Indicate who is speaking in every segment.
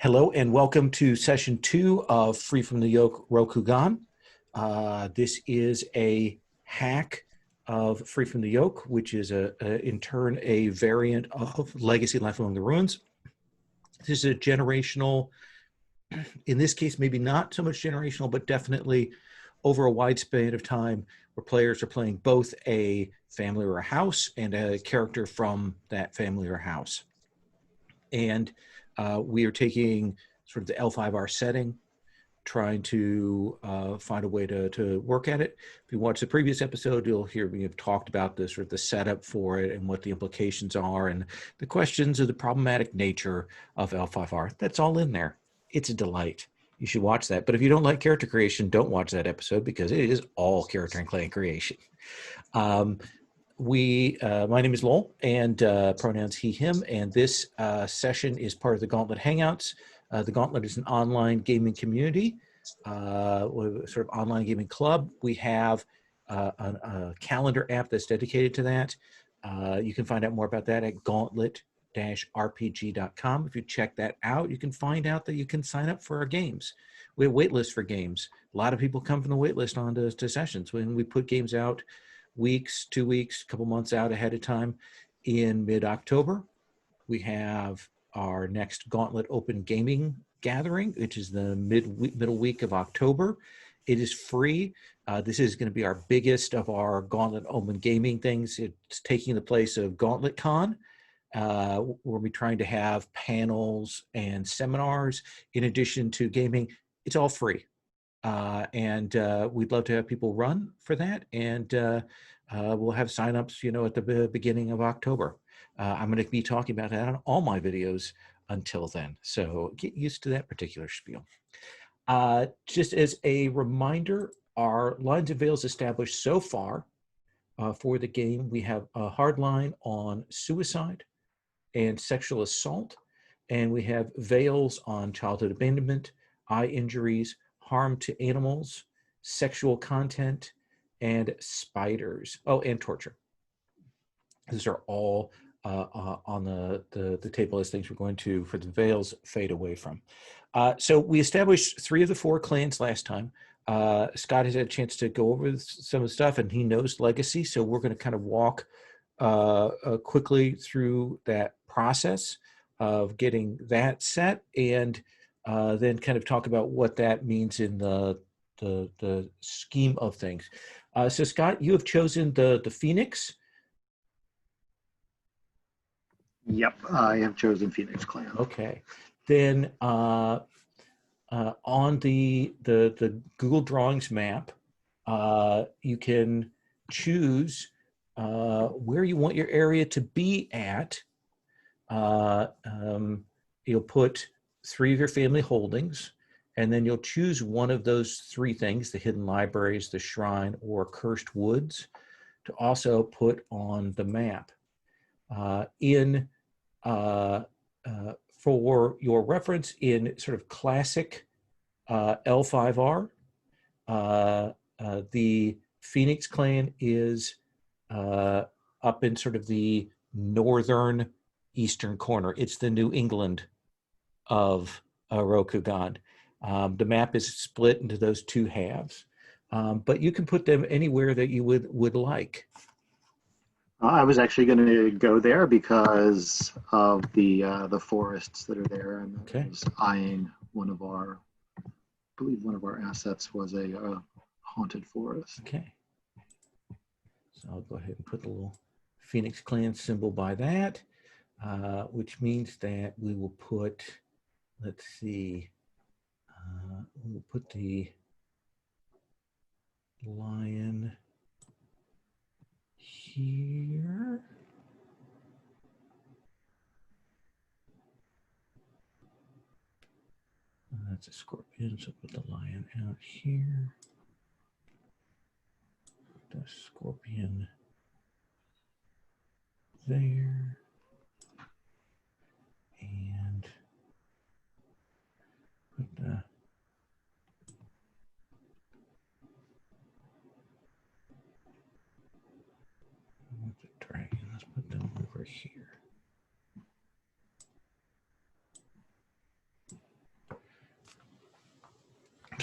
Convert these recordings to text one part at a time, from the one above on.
Speaker 1: Hello and welcome to session 2 of Free from the Yoke Rokugan. This is a hack of Free from the Yoke, which is in turn a variant of Legacy Life Among the Ruins. This is a generational, in this case, maybe not so much generational, but definitely over a wide span of time where players are playing both a family or a house and a character from that family or house. And we are taking sort of the L5R setting, trying to find a way to work at it. If you watch the previous episode, you'll hear me have talked about the sort of the setup for it and what the implications are and the questions of the problematic nature of L5R. That's all in there. It's a delight. You should watch that. But if you don't like character creation, don't watch that episode because it is all character and clan creation. My name is Lowell, and pronouns he, him, and this session is part of the Gauntlet Hangouts. The Gauntlet is an online gaming community, sort of online gaming club. We have a calendar app that's dedicated to that. You can find out more about that at gauntlet-rpg.com. If you check that out, you can find out that you can sign up for our games. We have waitlists for games. A lot of people come from the waitlist onto sessions. When we put games out weeks, 2 weeks, a couple months out ahead of time in mid-October, we have our next Gauntlet Open Gaming Gathering, which is the middle week of October. It is free. This is going to be our biggest of our Gauntlet Open Gaming things. It's taking the place of Gauntlet Con. We'll be trying to have panels and seminars in addition to gaming. It's all free. And we'd love to have people run for that. And we'll have signups, at the beginning of October. I'm going to be talking about that on all my videos until then. So get used to that particular spiel. Just as a reminder, our lines of veils established so far for the game, we have a hard line on suicide and sexual assault. And we have veils on childhood abandonment, eye injuries, harm to animals, sexual content, and spiders. Oh, and torture. These are all on the table as things we're going to, for the veils, fade away from. So we established 3 of the 4 clans last time. Scott has had a chance to go over some of the stuff, and he knows Legacy, so we're going to kind of walk quickly through that process of getting that set, and then kind of talk about what that means in the scheme of things. So Scott, you have chosen the Phoenix.
Speaker 2: Yep, I have chosen Phoenix Clan.
Speaker 1: Okay, then on the Google Drawings map, you can choose where you want your area to be at. You'll put 3 of your family holdings, and then you'll choose one of those 3 things, the hidden libraries, the shrine, or cursed woods, to also put on the map. For your reference, in sort of classic L5R, the Phoenix Clan is up in sort of the northern eastern corner. It's the New England of Rokugan. The map is split into those 2 halves, but you can put them anywhere that you would like.
Speaker 2: I was actually going to go there because of the forests that are there, and
Speaker 1: Okay.
Speaker 2: I was eyeing I believe one of our assets was a haunted forest.
Speaker 1: Okay. So I'll go ahead and put the little Phoenix Clan symbol by that, which means that we will put, let's see, we'll put the lion here. That's a scorpion, so put the lion out here. The scorpion there. And put the dragon. Let's put them over here.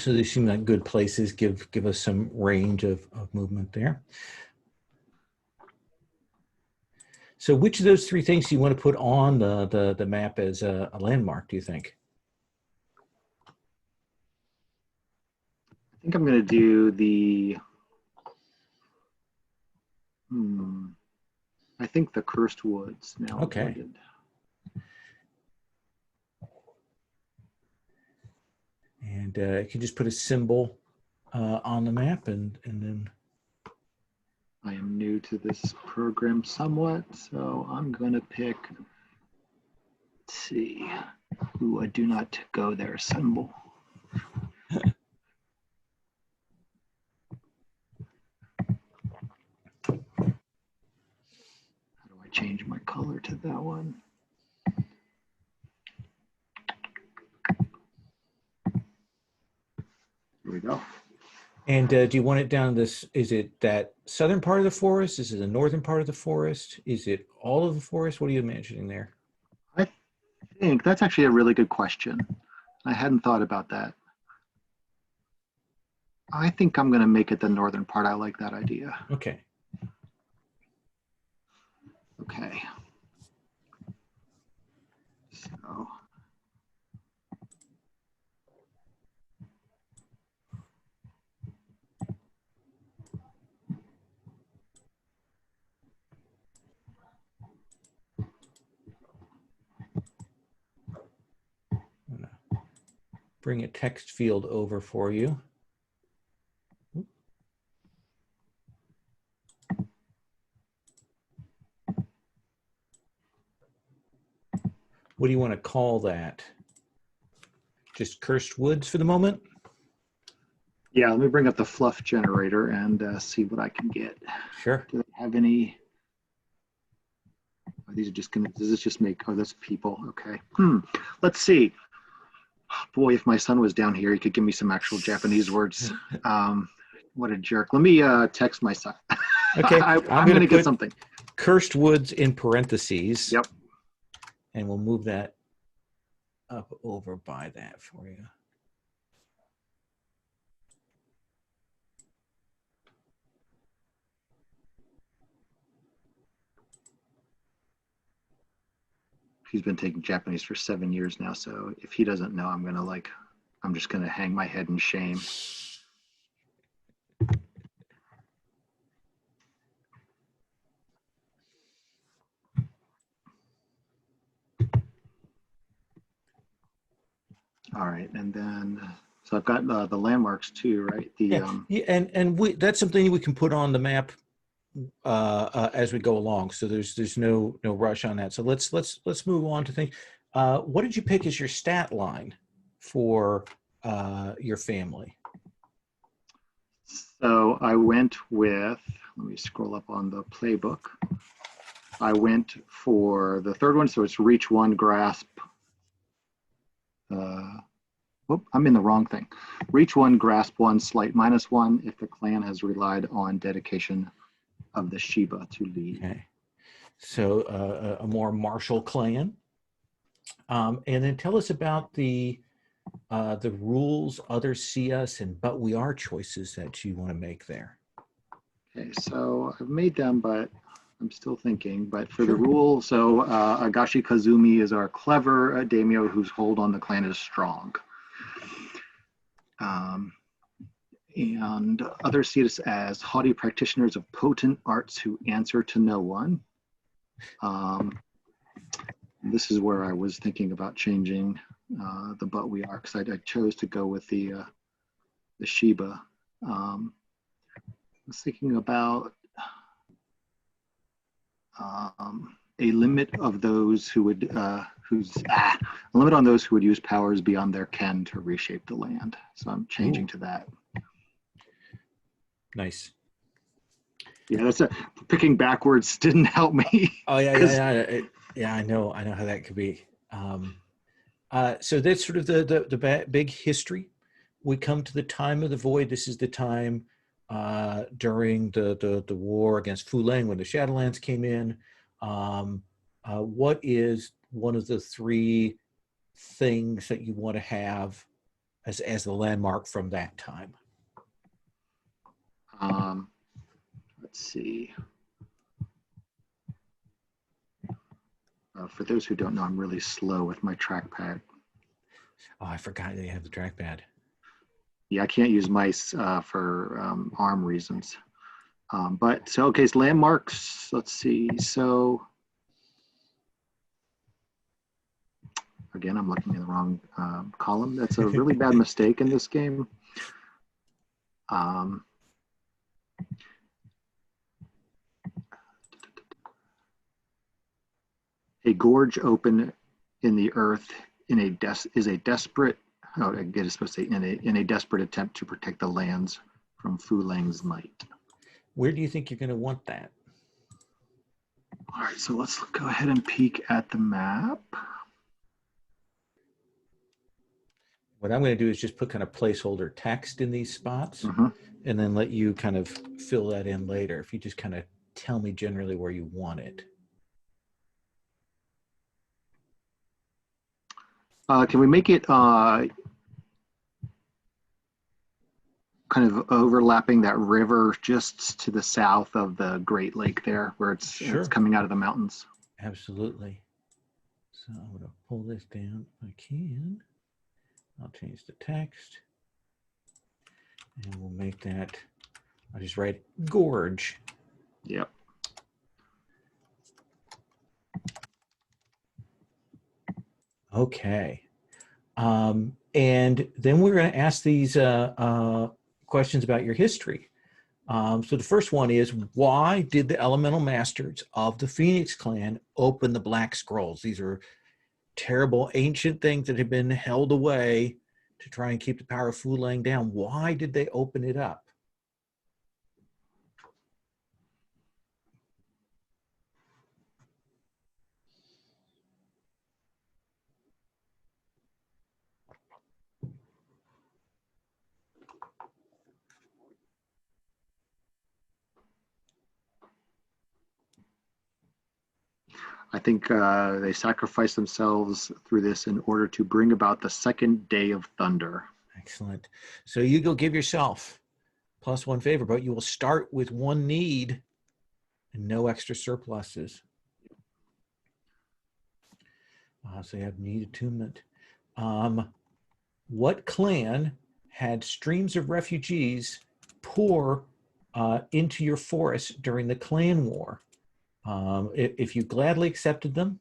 Speaker 1: So they seem like good places, give us some range of movement there. So which of those three things do you want to put on the map as a landmark, do you think?
Speaker 2: I think I'm going to do the, I think the Cursed Woods now.
Speaker 1: Okay. And you can just put a symbol on the map and then.
Speaker 2: I am new to this program somewhat, so I'm going to pick, let's see, ooh, a do not go there symbol. How do I change my color to that one? Here we go.
Speaker 1: And do you want it down this, is it that southern part of the forest? Is it the northern part of the forest? Is it all of the forest? What are you imagining there?
Speaker 2: I think that's actually a really good question. I hadn't thought about that. I think I'm going to make it the northern part. I like that idea.
Speaker 1: Okay.
Speaker 2: Okay. So.
Speaker 1: I'm gonna bring a text field over for you. What do you want to call that? Just Cursed Woods for the moment?
Speaker 2: Yeah, let me bring up the fluff generator and see what I can get.
Speaker 1: Sure.
Speaker 2: Do they have any? Oh, these are just gonna, does this just make, oh, that's people, okay. Let's see. Boy, if my son was down here, he could give me some actual Japanese words. What a jerk. Let me text my son.
Speaker 1: Okay,
Speaker 2: I'm gonna get something.
Speaker 1: Cursed Woods in parentheses.
Speaker 2: Yep.
Speaker 1: And we'll move that up over by that for you.
Speaker 2: He's been taking Japanese for 7 years now, so if he doesn't know, I'm just gonna hang my head in shame. All right, and then, so I've got the landmarks too, right?
Speaker 1: Yeah, and that's something we can put on the map as we go along. So there's no rush on that. So let's move on to things. What did you pick as your stat line for your family?
Speaker 2: So I went with, let me scroll up on the playbook. I went for the third one, so it's reach one, grasp. I'm in the wrong thing. Reach one, grasp one, slight -1 if the clan has relied on dedication of the Shiba to lead.
Speaker 1: Okay. So a more martial clan. And then tell us about the rules, others see us, and but we are choices that you want to make there.
Speaker 2: Okay, so I've made them, but I'm still thinking. But for the rule, so Agashi Kazumi is our clever daimyo whose hold on the clan is strong. And others see us as haughty practitioners of potent arts who answer to no one. This is where I was thinking about changing the but we are, because I chose to go with the Shiba. I was thinking about a limit of those who would a limit on those who would use powers beyond their ken to reshape the land. So I'm changing to that.
Speaker 1: Nice.
Speaker 2: Yeah, that's picking backwards didn't help me.
Speaker 1: Oh yeah. I know how that could be. So that's sort of the big history. We come to the time of the void. This is the time during the war against Fuleng when the Shadowlands came in. What is one of the three things that you want to have as the landmark from that time.
Speaker 2: Let's see. For those who don't know, I'm really slow with my trackpad.
Speaker 1: Oh, I forgot they have the trackpad.
Speaker 2: Yeah, I can't use mice for arm reasons. But so, okay, so landmarks, let's see. So, again, I'm looking in the wrong column. That's a really bad mistake in this game. A gorge open in the earth is a desperate. Oh, I guess it's supposed to say in a desperate attempt to protect the lands from Fu Lang's might.
Speaker 1: Where do you think you're going to want that?
Speaker 2: All right, so let's go ahead and peek at the map.
Speaker 1: What I'm going to do is just put kind of placeholder text in these spots,
Speaker 2: Mm-hmm.
Speaker 1: and then let you kind of fill that in later. If you just kind of tell me generally where you want it.
Speaker 2: Can we make it kind of overlapping that river just to the south of the Great Lake there, where it's coming out of the mountains?
Speaker 1: Absolutely. So I'm going to pull this down if I can. I'll change the text. And we'll make that, I'll just write gorge.
Speaker 2: Yep.
Speaker 1: Okay. And then we're going to ask these questions about your history. So the first one is, why did the elemental masters of the Phoenix clan open the Black Scrolls? These are terrible ancient things that have been held away to try and keep the power of Fu Lang down. Why did they open it up?
Speaker 2: I think they sacrificed themselves through this in order to bring about the second day of thunder.
Speaker 1: Excellent. So you go give yourself +1 favor, but you will start with 1 need and no extra surpluses. So you have need attunement. What clan had streams of refugees pour into your forest during the clan war? If you gladly accepted them,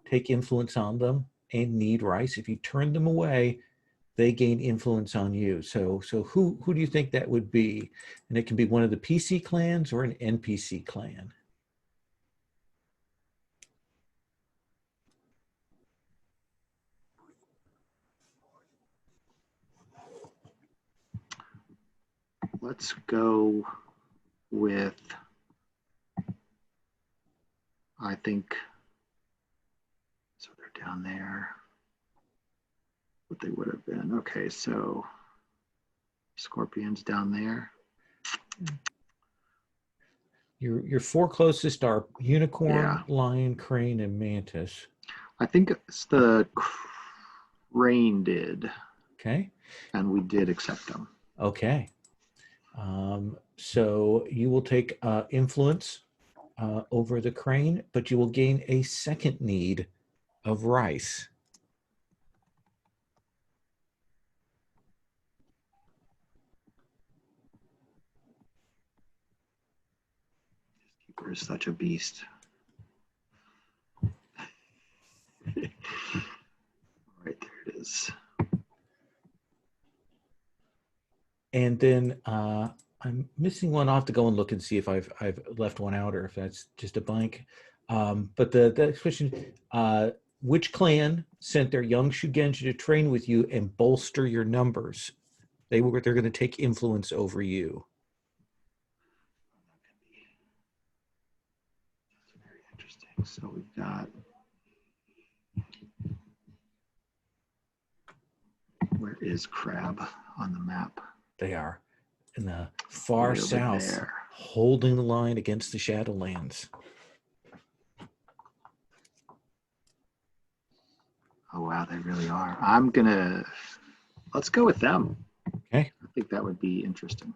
Speaker 1: take influence on them and need rice. If you turn them away, they gain influence on you. So who do you think that would be? And it can be one of the PC clans or an NPC clan.
Speaker 2: Let's go with, I think, so they're down there. What they would have been. Okay, so Scorpions down there.
Speaker 1: Your 4 closest are Unicorn, Lion, Crane, and Mantis.
Speaker 2: I think it's the Crane did.
Speaker 1: Okay.
Speaker 2: And we did accept them.
Speaker 1: Okay. So you will take influence over the Crane, but you will gain a second need of rice.
Speaker 2: Keeper is such a beast. Right, there it is.
Speaker 1: And then I'm missing one. I'll have to go and look and see if I've left one out or if that's just a blank. But the question, which clan sent their young Shugenja to train with you and bolster your numbers? They're going to take influence over you.
Speaker 2: That's very interesting. So we've got, where is Crab on the map?
Speaker 1: They are in the far south, holding the line against the Shadowlands.
Speaker 2: Oh, wow, they really are. I'm going to Let's go with them.
Speaker 1: Okay.
Speaker 2: I think that would be interesting.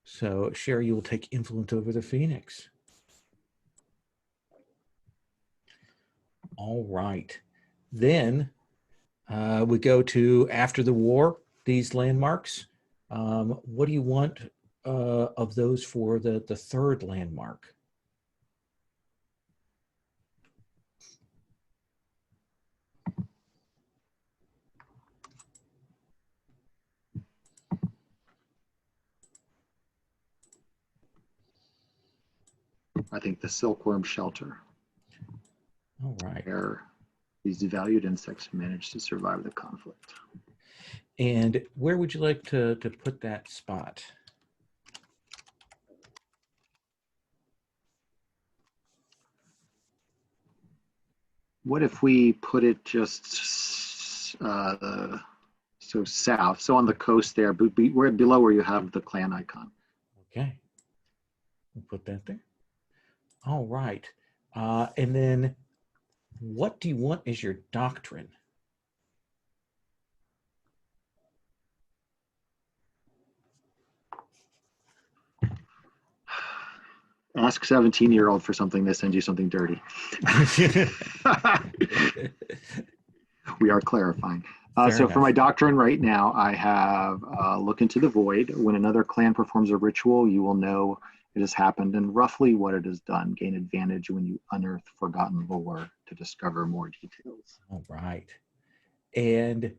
Speaker 1: So Sherry, you will take influence over the Phoenix. All right. Then we go to after the war, these landmarks. What do you want of those for the third landmark?
Speaker 2: I think the silkworm shelter.
Speaker 1: All right.
Speaker 2: Where these valued insects manage to survive the conflict.
Speaker 1: And where would you like to put that spot?
Speaker 2: What if we put it just so south, so on the coast there, but we're below where you have the clan icon.
Speaker 1: Okay. We'll put that there. All right. And then what do you want as your doctrine?
Speaker 2: Ask 17-year-old for something, they send you something dirty. We are clarifying. So for my doctrine right now, I have look into the void. When another clan performs a ritual, you will know it has happened and roughly what it has done. Gain advantage when you unearth forgotten lore to discover more details.
Speaker 1: All right. And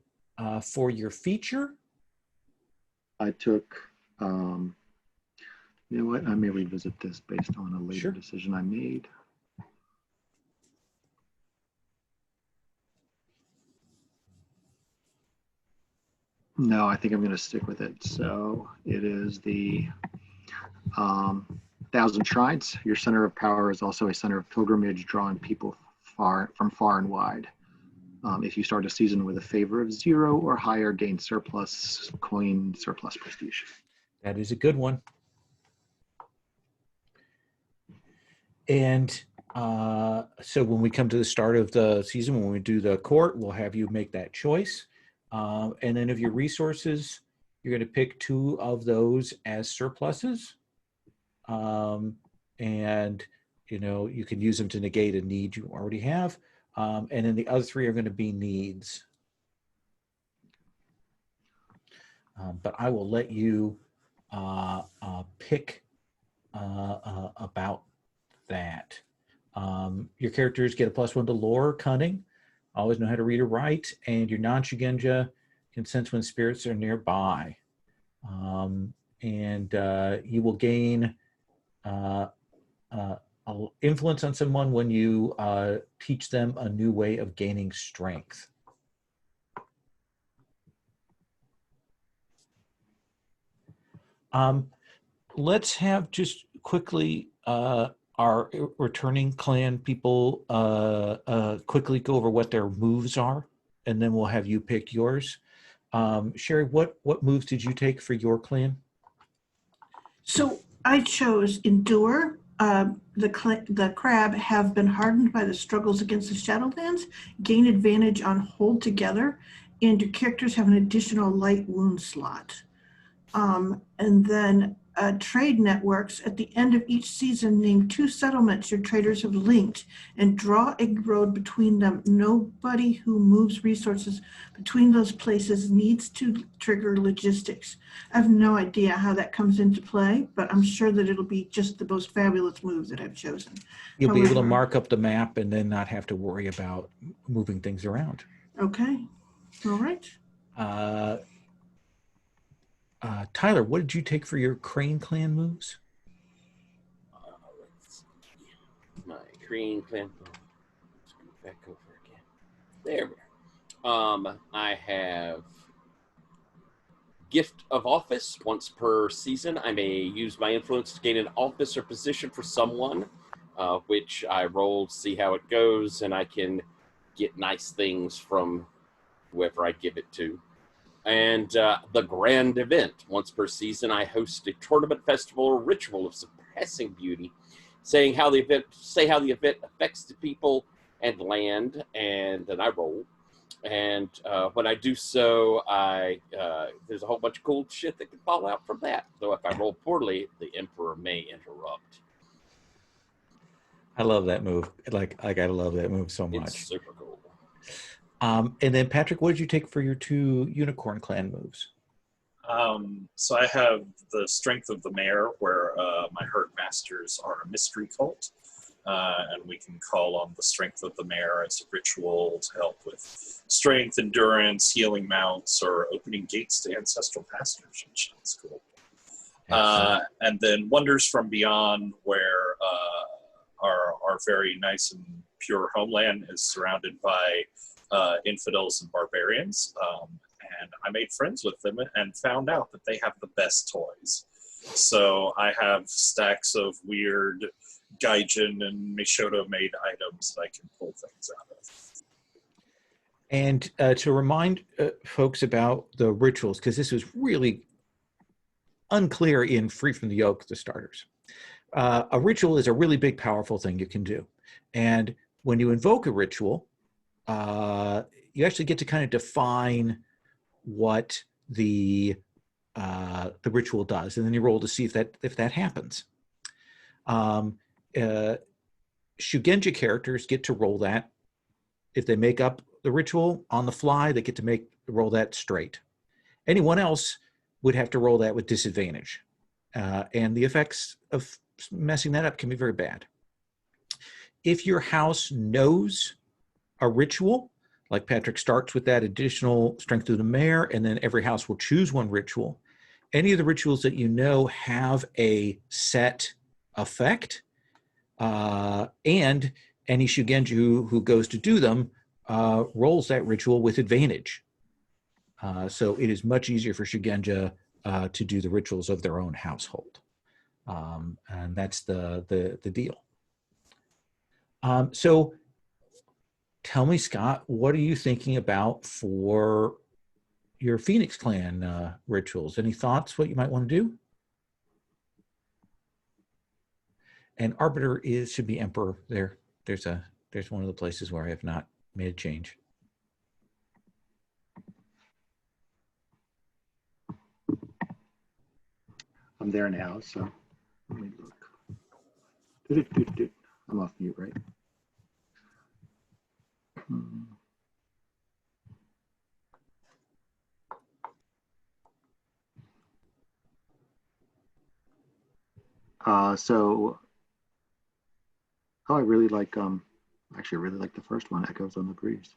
Speaker 1: for your feature?
Speaker 2: I took, you know what, I may revisit this based on a later decision I made. No, I think I'm going to stick with it. So it is the 1,000 Shrines. Your center of power is also a center of pilgrimage, drawing people from far and wide. If you start a season with a favor of 0 or higher, gain surplus coin, surplus prestige.
Speaker 1: That is a good one. And so when we come to the start of the season, when we do the court, we'll have you make that choice. And then of your resources, you're going to pick 2 of those as surpluses. And, you know, you can use them to negate a need you already have. And then the other 3 are going to be needs. But I will let you pick about that. Your characters get a +1 to lore, cunning, always know how to read or write, and your non-Shugenja can sense when spirits are nearby. And you will gain influence on someone when you teach them a new way of gaining strength. Let's have just quickly our returning clan people quickly go over what their moves are, and then we'll have you pick yours. Sherry, what moves did you take for your clan?
Speaker 3: So I chose Endure. The crab have been hardened by the struggles against the Shadowlands, gain advantage on Hold Together, and your characters have an additional light wound slot. And then trade networks, at the end of each season, name 2 settlements your traders have linked and draw a road between them. Nobody who moves resources between those places needs to trigger logistics. I have no idea how that comes into play, but I'm sure that it'll be just the most fabulous move that I've chosen.
Speaker 1: You'll be able to mark up the map and then not have to worry about moving things around.
Speaker 3: Okay. All right.
Speaker 1: Tyler, what did you take for your Crane Clan moves?
Speaker 4: Let's see. My Crane Clan. Let's go back over again. There we are. I have Gift of Office. Once per season, I may use my influence to gain an office or position for someone, which I roll to see how it goes, and I can get nice things from whoever I give it to. And the grand event. Once per season, I host a tournament, festival, or ritual of surpassing beauty, say how the event affects the people, and land, and then I roll. And when I do so, there's a whole bunch of cool shit that can fall out from that. Though if I roll poorly, the Emperor may interrupt.
Speaker 1: I love that move. Like I love that move so much.
Speaker 4: It's super cool.
Speaker 1: And then Patrick, what did you take for your 2 Unicorn Clan moves?
Speaker 5: So I have the Strength of the Mare, where my herd masters are a mystery cult, and we can call on the Strength of the Mare as a ritual to help with strength, endurance, healing mounts, or opening gates to ancestral pastures, which is cool. And then Wonders from Beyond, where our very nice and pure homeland is surrounded by infidels and barbarians. And I made friends with them and found out that they have the best toys. So I have stacks of weird Gaijin and Mishoto made items that I can pull things out of.
Speaker 1: And to remind folks about the rituals, because this was really unclear in Free from the Yoke, the starters. A ritual is a really big, powerful thing you can do. And when you invoke a ritual, you actually get to kind of define what the ritual does, and then you roll to see if that happens. Shugenja characters get to roll that. If they make up the ritual on the fly, they get to roll that straight. Anyone else would have to roll that with disadvantage, and the effects of messing that up can be very bad. If your house knows a ritual, like Patrick starts with that additional Strength of the Mare, and then every house will choose one ritual. Any of the rituals that you know have a set effect, and any Shugenju who goes to do them rolls that ritual with advantage. So it is much easier for Shugenja to do the rituals of their own household. And that's the deal. So tell me, Scott, what are you thinking about for your Phoenix Clan rituals? Any thoughts what you might want to do? And Arbiter should be Emperor there. There's one of the places where I have not made a change.
Speaker 2: I'm there now, so let me look. I'm off mute, right? I really like, actually I really like the first one, Echoes on the Breeze.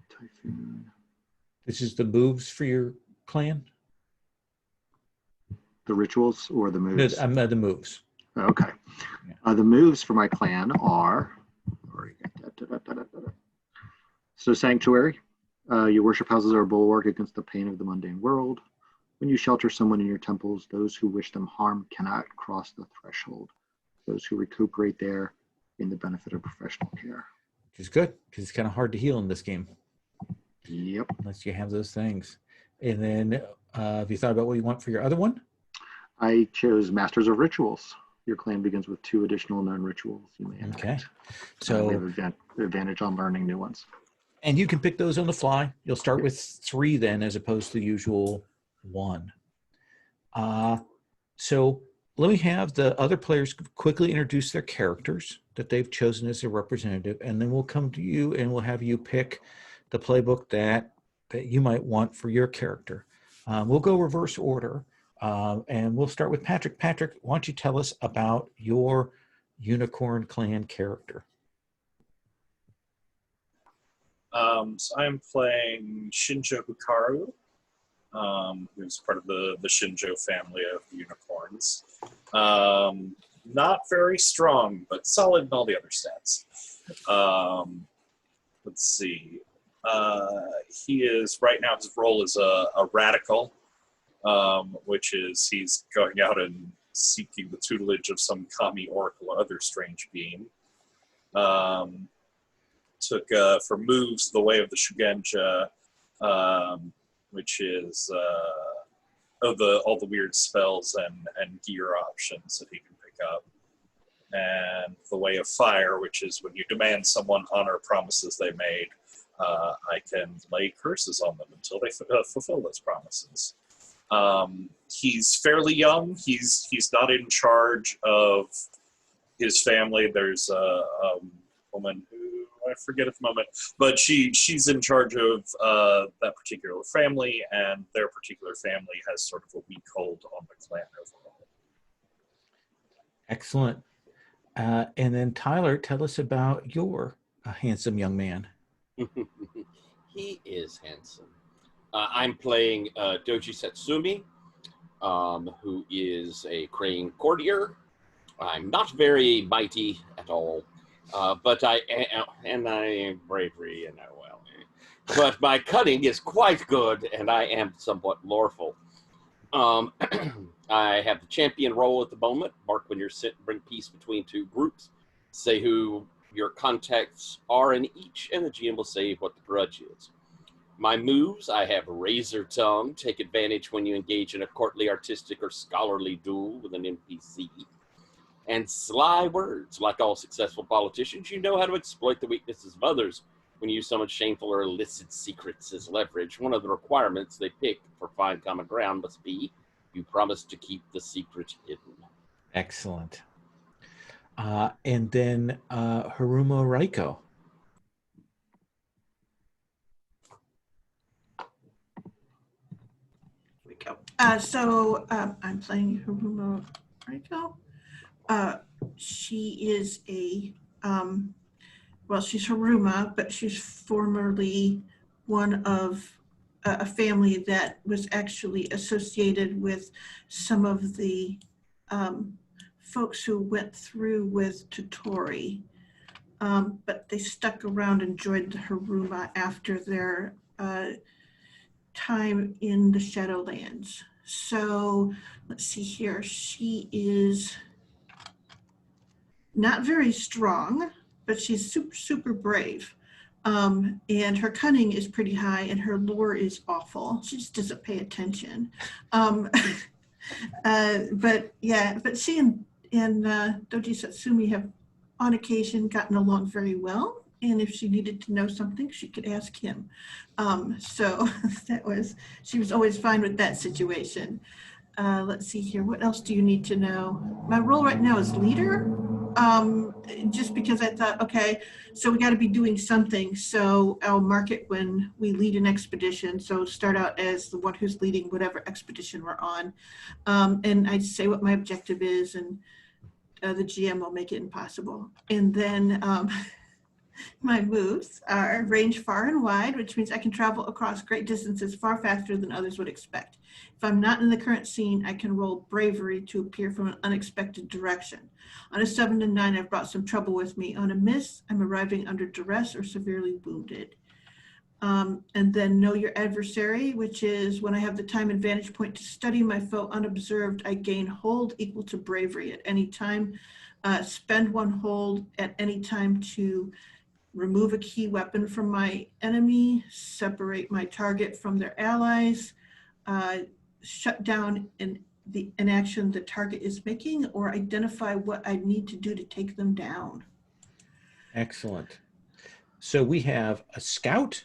Speaker 2: Typhoon.
Speaker 1: This is the moves for your clan?
Speaker 2: The rituals or the moves?
Speaker 1: No, the moves.
Speaker 2: Okay.
Speaker 1: Yeah.
Speaker 2: The moves for my clan are, so Sanctuary. Your worship houses are a bulwark against the pain of the mundane world. When you shelter someone in your temples, those who wish them harm cannot cross the threshold. Those who recuperate there gain the benefit of professional care.
Speaker 1: Which is good, because it's kind of hard to heal in this game.
Speaker 2: Yep.
Speaker 1: Unless you have those things. And then have you thought about what you want for your other one?
Speaker 2: I chose Masters of Rituals. Your clan begins with 2 additional known rituals you may enact.
Speaker 1: Okay. So
Speaker 2: we have advantage on learning new ones.
Speaker 1: And you can pick those on the fly. You'll start with 3 then, as opposed to the usual 1. So let me have the other players quickly introduce their characters that they've chosen as their representative, and then we'll come to you and we'll have you pick the playbook that you might want for your character. We'll go reverse order, and we'll start with Patrick. Patrick, why don't you tell us about your Unicorn Clan character?
Speaker 5: So I'm playing Shinjo Hikaru, who's part of the Shinjo family of unicorns. Not very strong, but solid in all the other stats. Let's see. He is, right now, his role is a radical, which is he's going out and seeking the tutelage of some kami oracle or other strange being. Took for moves the way of the Shugenja, which is all the weird spells and gear options that he can pick up. the way of fire, which is when you demand someone honor promises they made, I can lay curses on them until they fulfill those promises. He's fairly young. He's not in charge of his family. There's a woman who I forget at the moment, but she's in charge of that particular family, and their particular family has sort of a weak hold on the clan overall.
Speaker 1: Excellent. And then Tyler, tell us about your handsome young man.
Speaker 4: He is handsome. I'm playing Doji Satsumi, who is a crane courtier. I'm not very mighty at all, but I am bravery, but my cunning is quite good, and I am somewhat loreful. I have the champion role at the moment. Mark when you're sent, bring peace between two groups. Say who your contacts are in each, and the GM will say what the grudge is. My moves, I have Razor Tongue, take advantage when you engage in a courtly, artistic, or scholarly duel with an NPC. And Sly Words, like all successful politicians, you know how to exploit the weaknesses of others when you use someone's shameful or illicit secrets as leverage. One of the requirements they pick for find common ground must be you promise to keep the secret hidden.
Speaker 1: Excellent. And then Haruma Raiko.
Speaker 3: So I'm playing Haruma Raiko. She is she's Haruma, but she's formerly one of a family that was actually associated with some of the folks who went through with Toturi. But they stuck around and joined the Haruma after their time in the Shadowlands. So let's see here. She is not very strong, but she's super, super brave. And her cunning is pretty high, and her lore is awful. She just doesn't pay attention. But she and Doji Satsumi have on occasion gotten along very well. And if she needed to know something, she could ask him. So she was always fine with that situation. Let's see here. What else do you need to know? My role right now is leader. Just because I thought, okay, so we got to be doing something. So I'll mark it when we lead an expedition. So start out as the one who's leading whatever expedition we're on. And I say what my objective is, and the GM will make it impossible. And then my moves are range far and wide, which means I can travel across great distances far faster than others would expect. If I'm not in the current scene, I can roll bravery to appear from an unexpected direction. On a 7 to 9, I've brought some trouble with me. On a miss, I'm arriving under duress or severely wounded. And then know your adversary, which is when I have the time and vantage point to study my foe unobserved, I gain hold equal to bravery at any time. Spend one hold at any time to remove a key weapon from my enemy, separate my target from their allies, shut down an action the target is making, or identify what I need to do to take them down.
Speaker 1: Excellent. So we have a scout,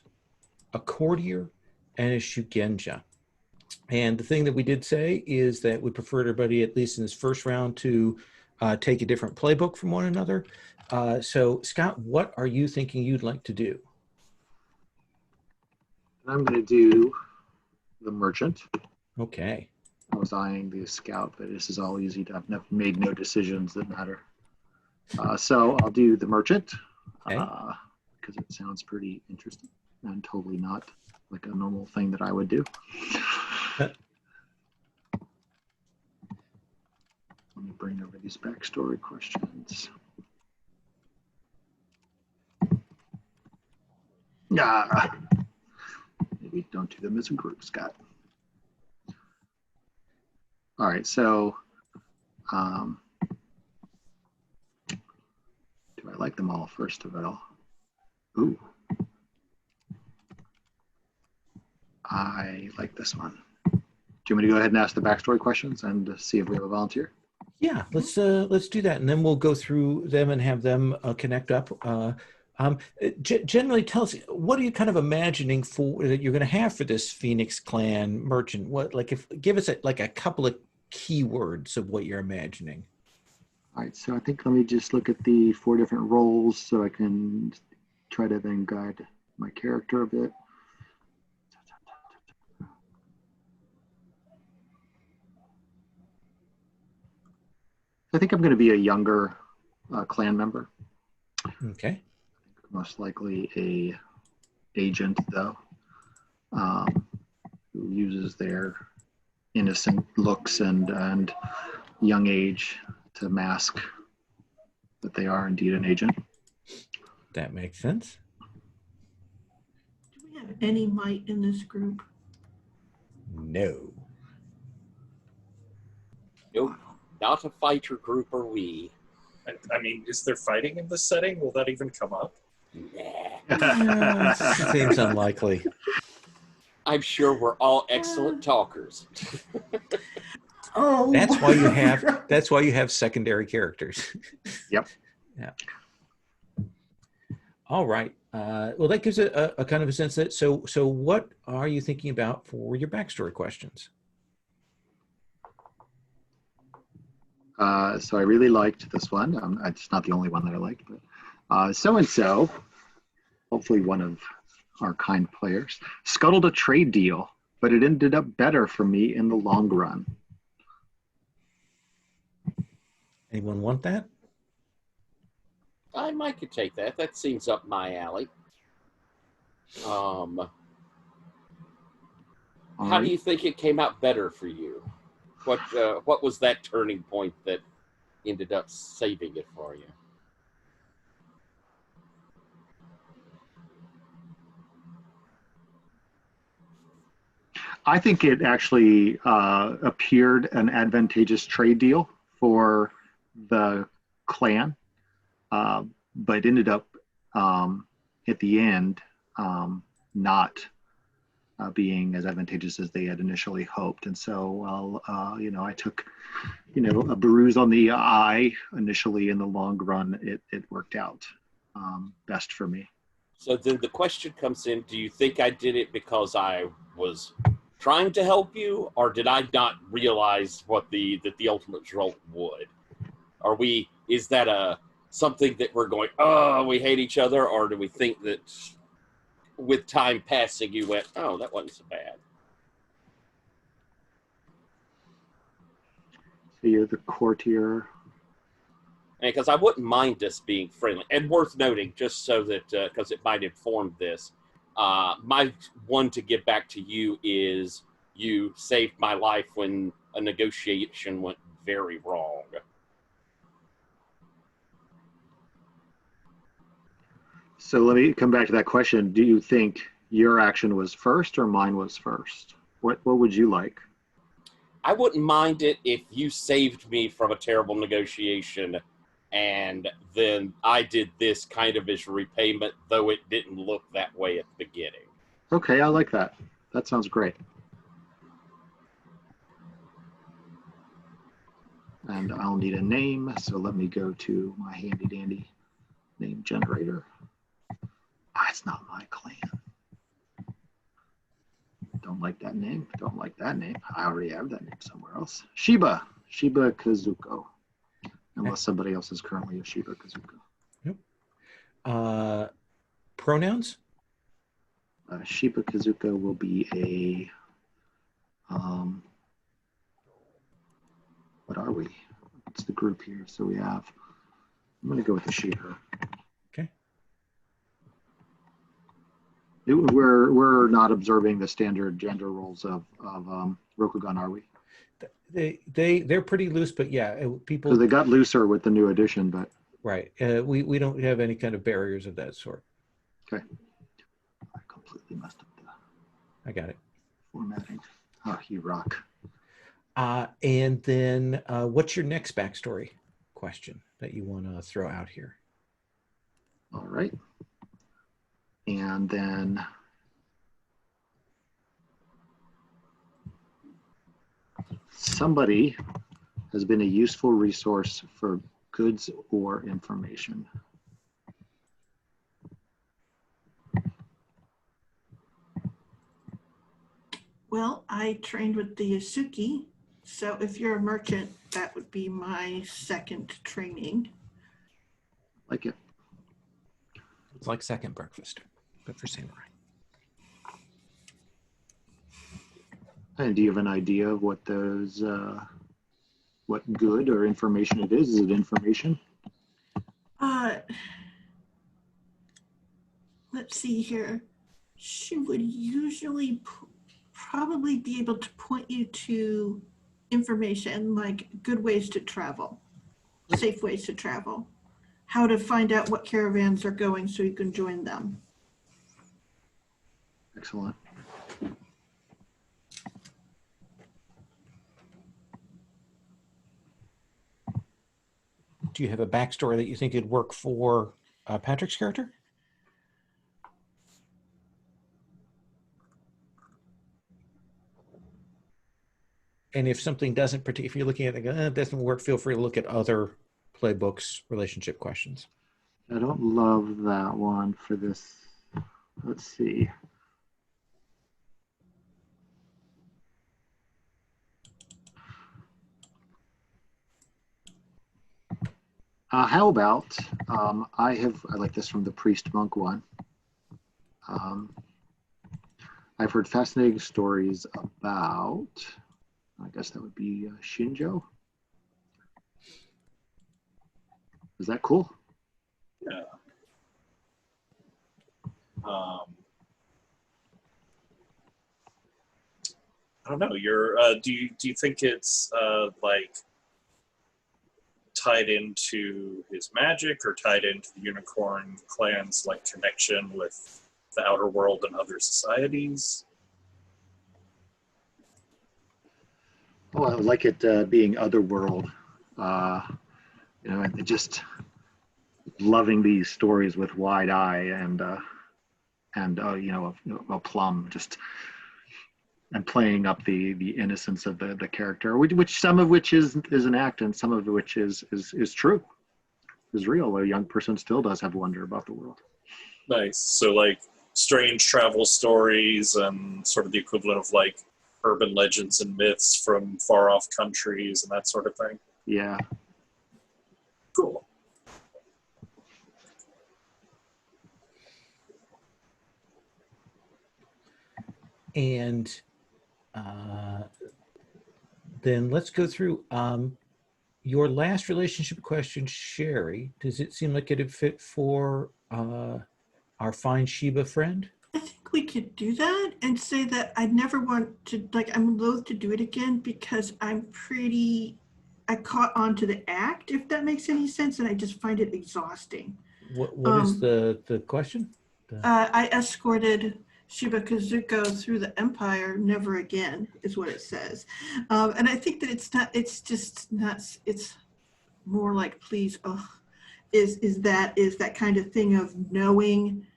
Speaker 1: a courtier, and a shugenja. And the thing that we did say is that we prefer everybody, at least in this first round, to take a different playbook from one another. So Scott, what are you thinking you'd like to do?
Speaker 2: I'm going to do the merchant.
Speaker 1: Okay.
Speaker 2: I was eyeing the scout, but this is all easy. I've made no decisions that matter. So I'll do the merchant because it sounds pretty interesting and totally not like a normal thing that I would do. Let me bring over these backstory questions. Maybe don't do them as a group, Scott. All right, so do I like them all first of all? Ooh. I like this one. Do you want me to go ahead and ask the backstory questions and see if we have a volunteer?
Speaker 1: Yeah, let's do that, and then we'll go through them and have them connect up. Generally, tell us, what are you kind of imagining for that you're going to have for this Phoenix Clan merchant? What, like, if give us like a couple of keywords of what you're imagining.
Speaker 2: All right, so I think let me just look at the 4 different roles so I can try to then guide my character a bit. I think I'm going to be a younger clan member.
Speaker 1: Okay.
Speaker 2: Most likely a agent, though, who uses their innocent looks and young age to mask that they are indeed an agent.
Speaker 1: That makes sense.
Speaker 3: Do we have any might in this group?
Speaker 1: No.
Speaker 4: Nope, not a fighter group are we.
Speaker 5: I mean, is there fighting in this setting? Will that even come up?
Speaker 4: Nah.
Speaker 1: Seems unlikely.
Speaker 4: I'm sure we're all excellent talkers.
Speaker 3: Oh,
Speaker 1: That's why you have secondary characters.
Speaker 2: Yep.
Speaker 1: Yeah. All right. Well, that gives it a kind of a sense that. So what are you thinking about for your backstory questions?
Speaker 2: So I really liked this one. It's not the only one that I liked, but so-and-so, hopefully one of our kind players, scuttled a trade deal, but it ended up better for me in the long run.
Speaker 1: Anyone want that?
Speaker 4: I might could take that. That seems up my alley. How do you think it came out better for you? What was that turning point that ended up saving it for you?
Speaker 2: I think it actually appeared an advantageous trade deal for the clan, but ended up at the end not being as advantageous as they had initially hoped. And so, I took, a bruise on the eye initially. In the long run, it worked out best for me.
Speaker 4: So then the question comes in, do you think I did it because I was trying to help you, or did I not realize that the ultimate result would? Is that something that we're going, oh, we hate each other, or do we think that with time passing you went, oh, that wasn't so bad?
Speaker 2: So you're the courtier.
Speaker 4: Because I wouldn't mind us being friendly. And worth noting, just so that, because it might inform this, my one to give back to you is you saved my life when a negotiation went very wrong.
Speaker 2: So let me come back to that question. Do you think your action was first or mine was first? What would you like?
Speaker 4: I wouldn't mind it if you saved me from a terrible negotiation and then I did this kind of as repayment, though it didn't look that way at the beginning.
Speaker 2: Okay, I like that. That sounds great. And I'll need a name, so let me go to my handy dandy name generator. It's not my clan. Don't like that name. Don't like that name. I already have that name somewhere else. Shiba Kazuko. Unless somebody else is currently a Shiba Kazuko.
Speaker 1: Yep. Pronouns?
Speaker 2: Shiba Kazuko will be a, what are we? What's the group here? So we have, I'm going to go with the she, her.
Speaker 1: Okay.
Speaker 2: We're not observing the standard gender roles of Rokugan, are we?
Speaker 1: They're pretty loose, but yeah, people.
Speaker 2: So they got looser with the new edition, but.
Speaker 1: Right. We don't have any kind of barriers of that sort.
Speaker 2: Okay. I completely messed up the
Speaker 1: I got it.
Speaker 2: formatting. Oh, you rock.
Speaker 1: And then what's your next backstory question that you want to throw out here?
Speaker 2: All right. And then somebody has been a useful resource for goods or information?
Speaker 3: Well, I trained with the Yasuki, so if you're a merchant, that would be my second training.
Speaker 2: Like it.
Speaker 1: It's like second breakfast, but for samurai.
Speaker 2: And do you have an idea of what those, what good or information it is? Is it information?
Speaker 3: Let's see here. She would usually probably be able to point you to information like good ways to travel, safe ways to travel, how to find out what caravans are going so you can join them.
Speaker 2: Excellent.
Speaker 1: Do you have a backstory that you think would work for Patrick's character? And if something doesn't, if you're looking at it, it doesn't work, feel free to look at other playbooks, relationship questions.
Speaker 2: I don't love that one for this. Let's see. How about, I like this from the priest monk one. I've heard fascinating stories about, I guess that would be Shinjo. Is that cool?
Speaker 5: Yeah. I don't know. Do you think it's like tied into his magic or tied into the unicorn clan's like connection with the outer world and other societies?
Speaker 2: Oh, I would like it being otherworld. You know, and just loving these stories with wide eye and you know, a plum, just and playing up the innocence of the character, which some of which is an act and some of which is true, is real. A young person still does have wonder about the world.
Speaker 5: Nice. So like strange travel stories and sort of the equivalent of like urban legends and myths from far off countries and that sort of thing.
Speaker 2: Yeah.
Speaker 5: Cool.
Speaker 1: And then let's go through your last relationship question, Sherry. Does it seem like it'd fit for our fine Sheba friend?
Speaker 3: I think we could do that and say that I'd never want to, like, I'm loath to do it again because I caught on to the act, if that makes any sense, and I just find it exhausting.
Speaker 1: What is the question?
Speaker 3: I escorted Shiba Kazuko through the empire, never again, is what it says. And I think that it's more like, please, is that kind of thing of knowing.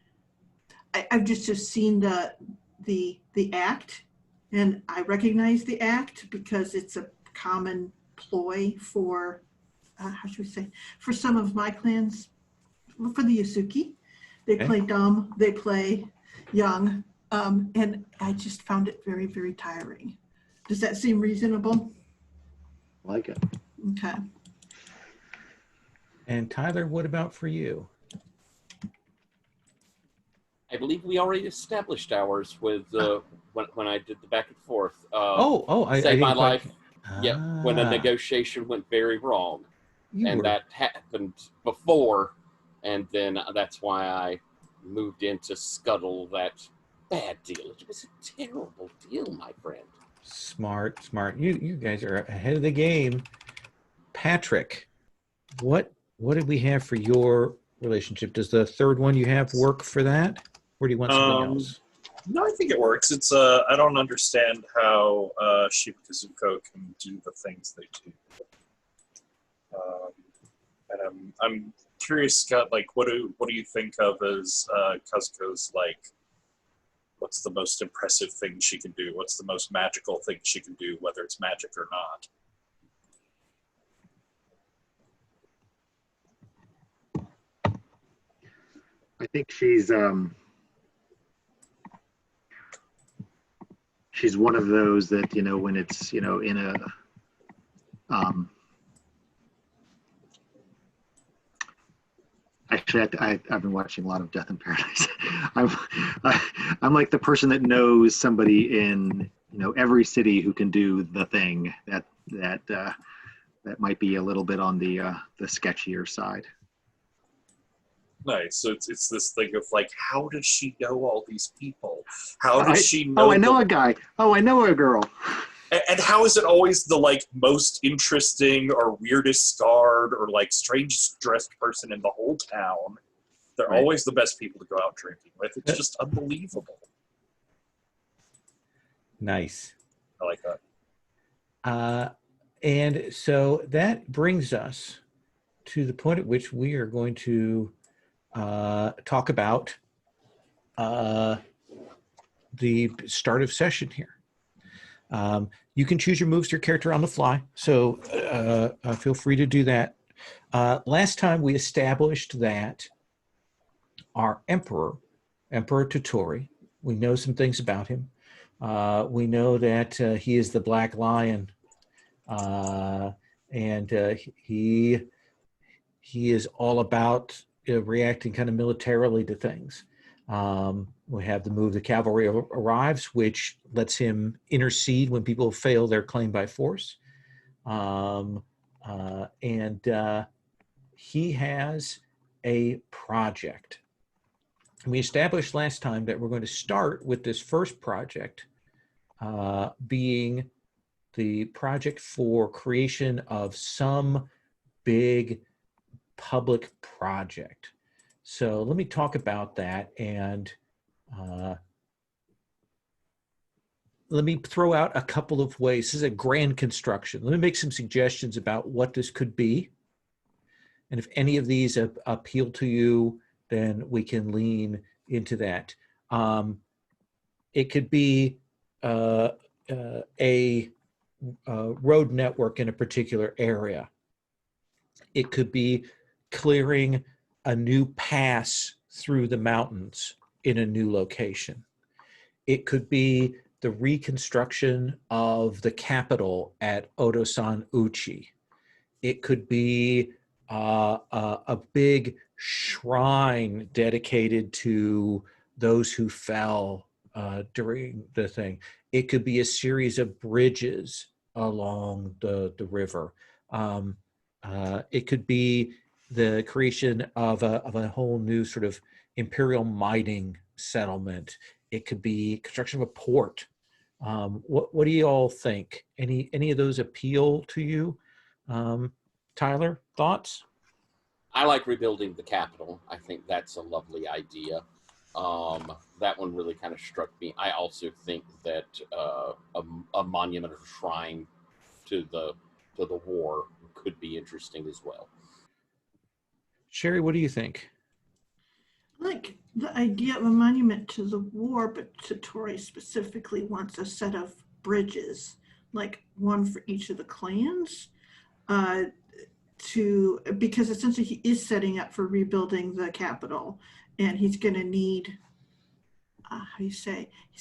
Speaker 3: I've just seen the act, and I recognize the act because it's a common ploy for, how should we say, for some of my clans, for the Yasuki. They play dumb, they play young, and I just found it very, very tiring. Does that seem reasonable?
Speaker 2: I like it.
Speaker 3: Okay.
Speaker 1: And Tyler, what about for you?
Speaker 4: I believe we already established ours with when I did the back and forth.
Speaker 1: I
Speaker 4: Saved my
Speaker 1: didn't
Speaker 4: life.
Speaker 1: quite...
Speaker 4: Yeah, when a negotiation went very wrong, that happened before, and then that's why I moved in to scuttle that bad deal. It was a terrible deal, my friend.
Speaker 1: Smart. You guys are ahead of the game. Patrick, what did we have for your relationship? Does the third one you have work for that? Or do you want something else?
Speaker 5: No, I think it works. It's I don't understand how Shiba Kazuko can do the things they do. And I'm curious, Scott, like what do you think of as Kazuko's, like, what's the most impressive thing she can do? What's the most magical thing she can do, whether it's magic or not?
Speaker 2: I think she's one of those that, when it's, in a, um, actually, I've been watching a lot of Death in Paradise. I'm, I'm like the person that knows somebody in, every city who can do the thing that might be a little bit on the sketchier side.
Speaker 5: Nice. So it's this thing of like, how does she know all these people? How does she know?
Speaker 2: Oh, I know a guy. Oh, I know a girl.
Speaker 5: And how is it always the like most interesting or weirdest scarred or like strangest dressed person in the whole town? They're
Speaker 2: Right.
Speaker 5: always the best people to go out drinking with. It's just unbelievable.
Speaker 1: Nice.
Speaker 5: I like that.
Speaker 1: And so that brings us to the point at which we are going to talk about the start of session here. You can choose your moves to your character on the fly, so feel free to do that. Last time we established that our Emperor Toturi, we know some things about him. We know that he is the Black Lion, and he is all about reacting kind of militarily to things. We have the move the cavalry arrives, which lets him intercede when people fail their claim by force. And he has a project. And we established last time that we're going to start with this first project being the project for creation of some big public project. So let me talk about that, and let me throw out a couple of ways. This is a grand construction. Let me make some suggestions about what this could be. And if any of these appeal to you, then we can lean into that. It could be a road network in a particular area. It could be clearing a new pass through the mountains in a new location. It could be the reconstruction of the capital at Otosan Uchi. It could be a big shrine dedicated to those who fell during the thing. It could be a series of bridges along the river. It could be the creation of a whole new sort of imperial mining settlement. It could be construction of a port. What do you all think? Any of those appeal to you? Tyler, thoughts?
Speaker 4: I like rebuilding the capital. I think that's a lovely idea. That one really kind of struck me. I also think that a monument or shrine to the war could be interesting as well.
Speaker 1: Sherry, what do you think?
Speaker 3: Like the idea of a monument to the war, but Toturi specifically wants a set of bridges, like one for each of the clans, because essentially he is setting up for rebuilding the capital, and he's going to need, he's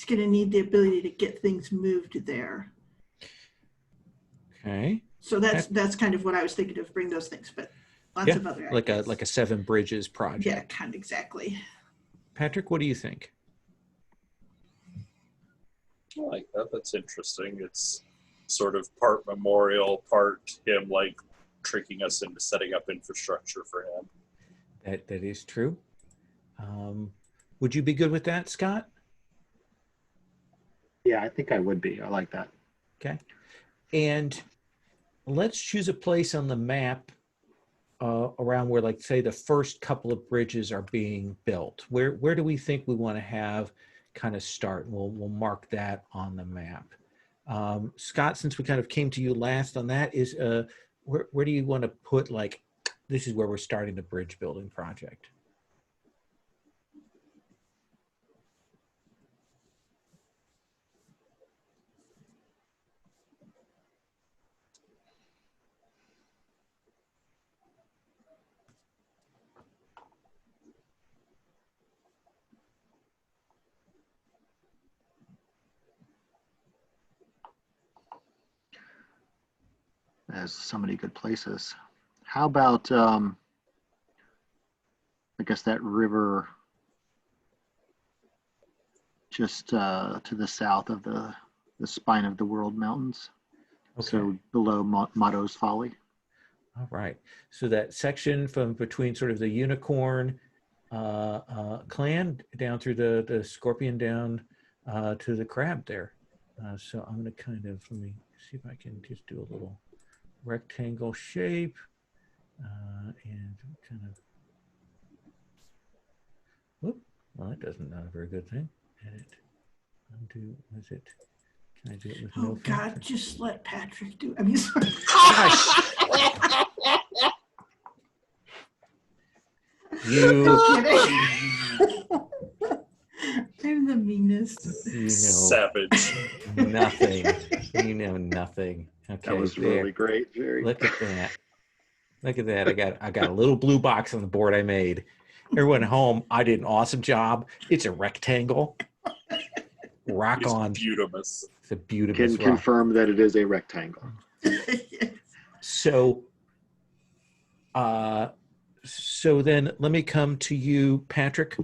Speaker 3: going to need the ability to get things moved there.
Speaker 1: Okay.
Speaker 3: So that's kind of what I was thinking of, bring those things, but lots of other ideas.
Speaker 1: like a 7 bridges project.
Speaker 3: Yeah, kind of exactly.
Speaker 1: Patrick, what do you think?
Speaker 5: I like that. That's interesting. It's sort of part memorial, part him like tricking us into setting up infrastructure for him.
Speaker 1: That is true. Would you be good with that, Scott?
Speaker 2: Yeah, I think I would be. I like that.
Speaker 1: Okay. And let's choose a place on the map around where, like, say, the first couple of bridges are being built. Where do we think we want to have kind of start? We'll mark that on the map. Scott, since we kind of came to you last on that, is where do you want to put, like, this is where we're starting the bridge building project?
Speaker 2: as so many good places. How about, I guess that river just to the south of the spine of the world mountains?
Speaker 1: Okay.
Speaker 2: So below Motto's Folly.
Speaker 1: All right. So that section from between sort of the unicorn clan down through the scorpion down to the crab there. So I'm going to kind of, let me see if I can just do a little rectangle shape and kind of, whoop, well, that doesn't, not a very good thing. Edit, undo, was it? Can I do it with no
Speaker 3: Oh God,
Speaker 1: factor?
Speaker 3: just let Patrick do. I mean, sorry.
Speaker 1: Gosh, you,
Speaker 3: I'm kidding. I'm the meanest.
Speaker 1: you know
Speaker 5: Savage.
Speaker 1: nothing. You know nothing. Okay,
Speaker 2: That was
Speaker 1: there.
Speaker 2: really great, Jerry.
Speaker 1: Look at that. Look at that. I got a little blue box on the board I made. Everyone at home, I did an awesome job. It's a rectangle. Rock
Speaker 5: It's
Speaker 1: on.
Speaker 5: beautiful.
Speaker 1: It's a beautiful
Speaker 2: Can
Speaker 1: rock.
Speaker 2: confirm that it is a rectangle.
Speaker 1: So then let me come to you, Patrick.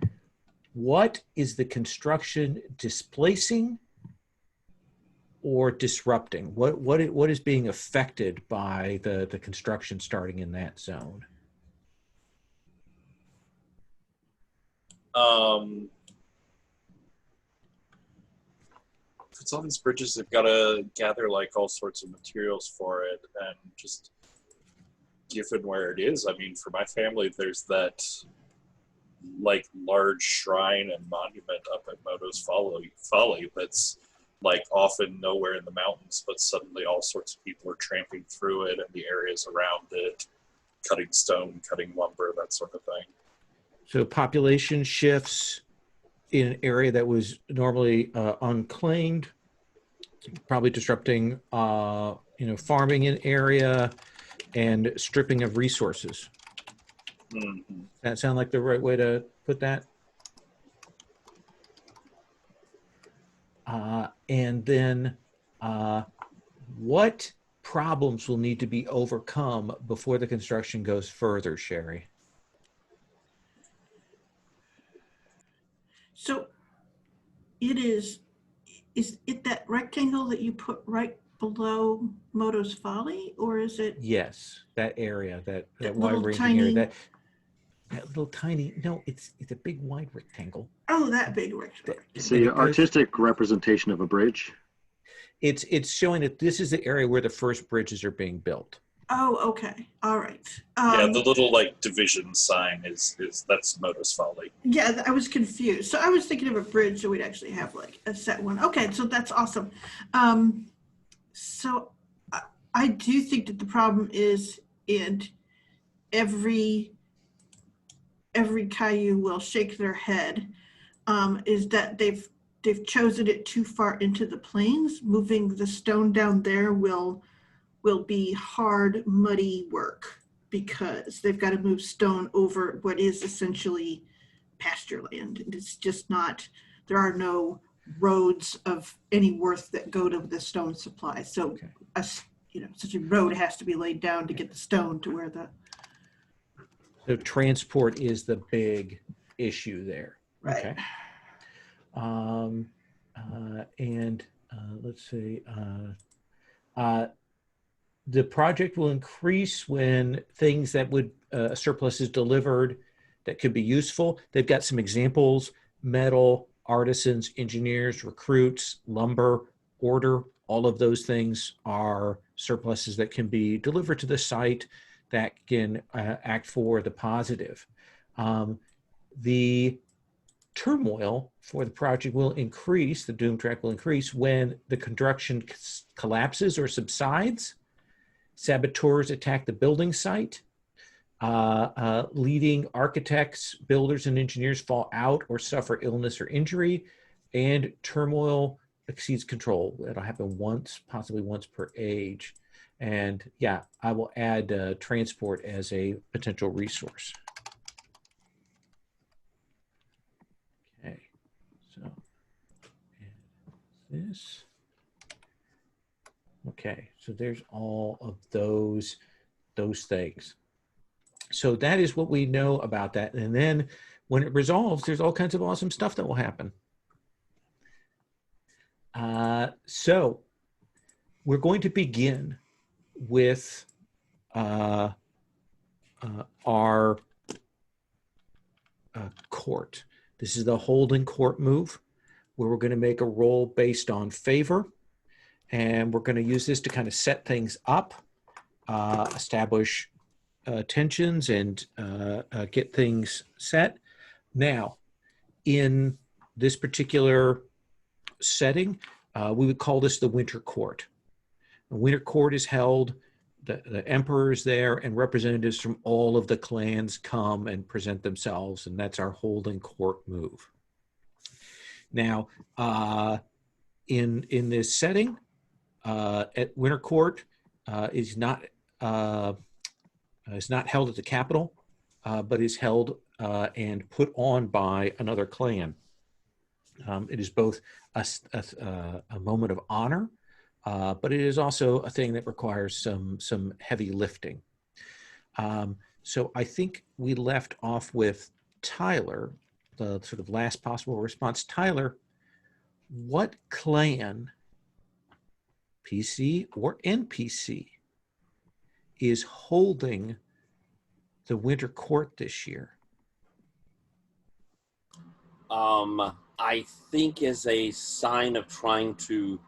Speaker 1: What is the construction displacing or disrupting? What is being affected by the construction starting in that zone?
Speaker 5: It's all these bridges, they've got to gather like all sorts of materials for it, and just given where it is, I mean, for my family, there's that like large shrine and monument up at Moto's Folly that's like often nowhere in the mountains, but suddenly all sorts of people are tramping through it and the areas around it, cutting stone, cutting lumber, that sort of thing.
Speaker 1: So population shifts in an area that was normally unclaimed, probably disrupting farming in area and stripping of resources.
Speaker 5: Mm-hmm.
Speaker 1: Does that sound like the right way to put that? And then what problems will need to be overcome before the construction goes further, Sherry?
Speaker 3: So is it that rectangle that you put right below Moto's Folly, or is it
Speaker 1: Yes, that area, that
Speaker 3: that
Speaker 1: wide
Speaker 3: little
Speaker 1: ranging area,
Speaker 3: tiny?
Speaker 1: that little tiny, no, it's a big wide rectangle.
Speaker 3: Oh, that big rectangle.
Speaker 2: See,
Speaker 1: And it goes,
Speaker 2: artistic representation of a bridge.
Speaker 1: it's showing that this is the area where the first bridges are being built.
Speaker 3: Oh, okay. All right.
Speaker 5: Yeah, the little like division sign is that's Moto's Folly.
Speaker 3: Yeah, I was confused. So I was thinking of a bridge so we'd actually have like a set one. Okay, so that's awesome. So I do think that the problem is, and every Caillou will shake their head, is that they've chosen it too far into the plains. Moving the stone down there will be hard, muddy work because they've got to move stone over what is essentially pasture land. It's just not, there are no roads of any worth that go to the stone supply. So
Speaker 1: Okay.
Speaker 3: Such a road has to be laid down to get the stone to where the.
Speaker 1: So transport is the big issue there.
Speaker 3: Right.
Speaker 1: Okay. Let's see. The project will increase when things that would surplus is delivered that could be useful. They've got some examples: metal, artisans, engineers, recruits, lumber, order. All of those things are surpluses that can be delivered to the site that can act for the positive. The turmoil for the project will increase, the doom track will increase when the construction collapses or subsides. Saboteurs attack the building site. Leading architects, builders, and engineers fall out or suffer illness or injury, and turmoil exceeds control. That'll happen once, possibly once per age. And yeah, I will add transport as a potential resource. Okay, so this. Okay, so there's all of those things. So that is what we know about that. And then when it resolves, there's all kinds of awesome stuff that will happen. So we're going to begin with our court. This is the holding court move, where we're going to make a roll based on favor. And we're going to use this to kind of set things up, establish tensions, and get things set. Now, in this particular setting, we would call this the Winter Court. The Winter Court is held, the emperor is there, and representatives from all of the clans come and present themselves, and that's our holding court move. Now, in this setting, at Winter Court is not held at the capital, but is held and put on by another clan. It is both a moment of honor, but it is also a thing that requires some heavy lifting. So I think we left off with Tyler, the sort of last possible response. Tyler, what clan, PC or NPC, is holding the Winter Court this year?
Speaker 4: I think as a sign of trying to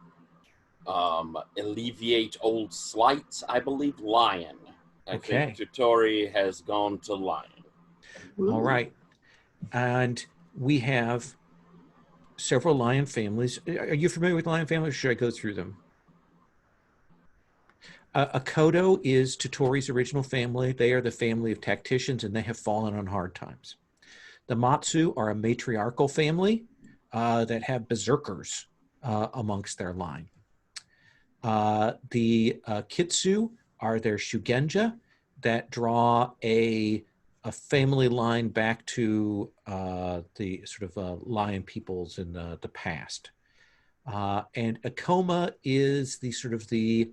Speaker 4: alleviate old slights, I believe Lion. I think Toturi has gone to Lion.
Speaker 1: All right. And we have several Lion families. Are you familiar with Lion families, or should I go through them? Akodo is Toturi's original family. They are the family of tacticians, and they have fallen on hard times. The Matsu are a matriarchal family that have berserkers amongst their line. The Kitsu are their Shugenja that draw a family line back to the sort of lion peoples in the past. And Akoma is the sort of the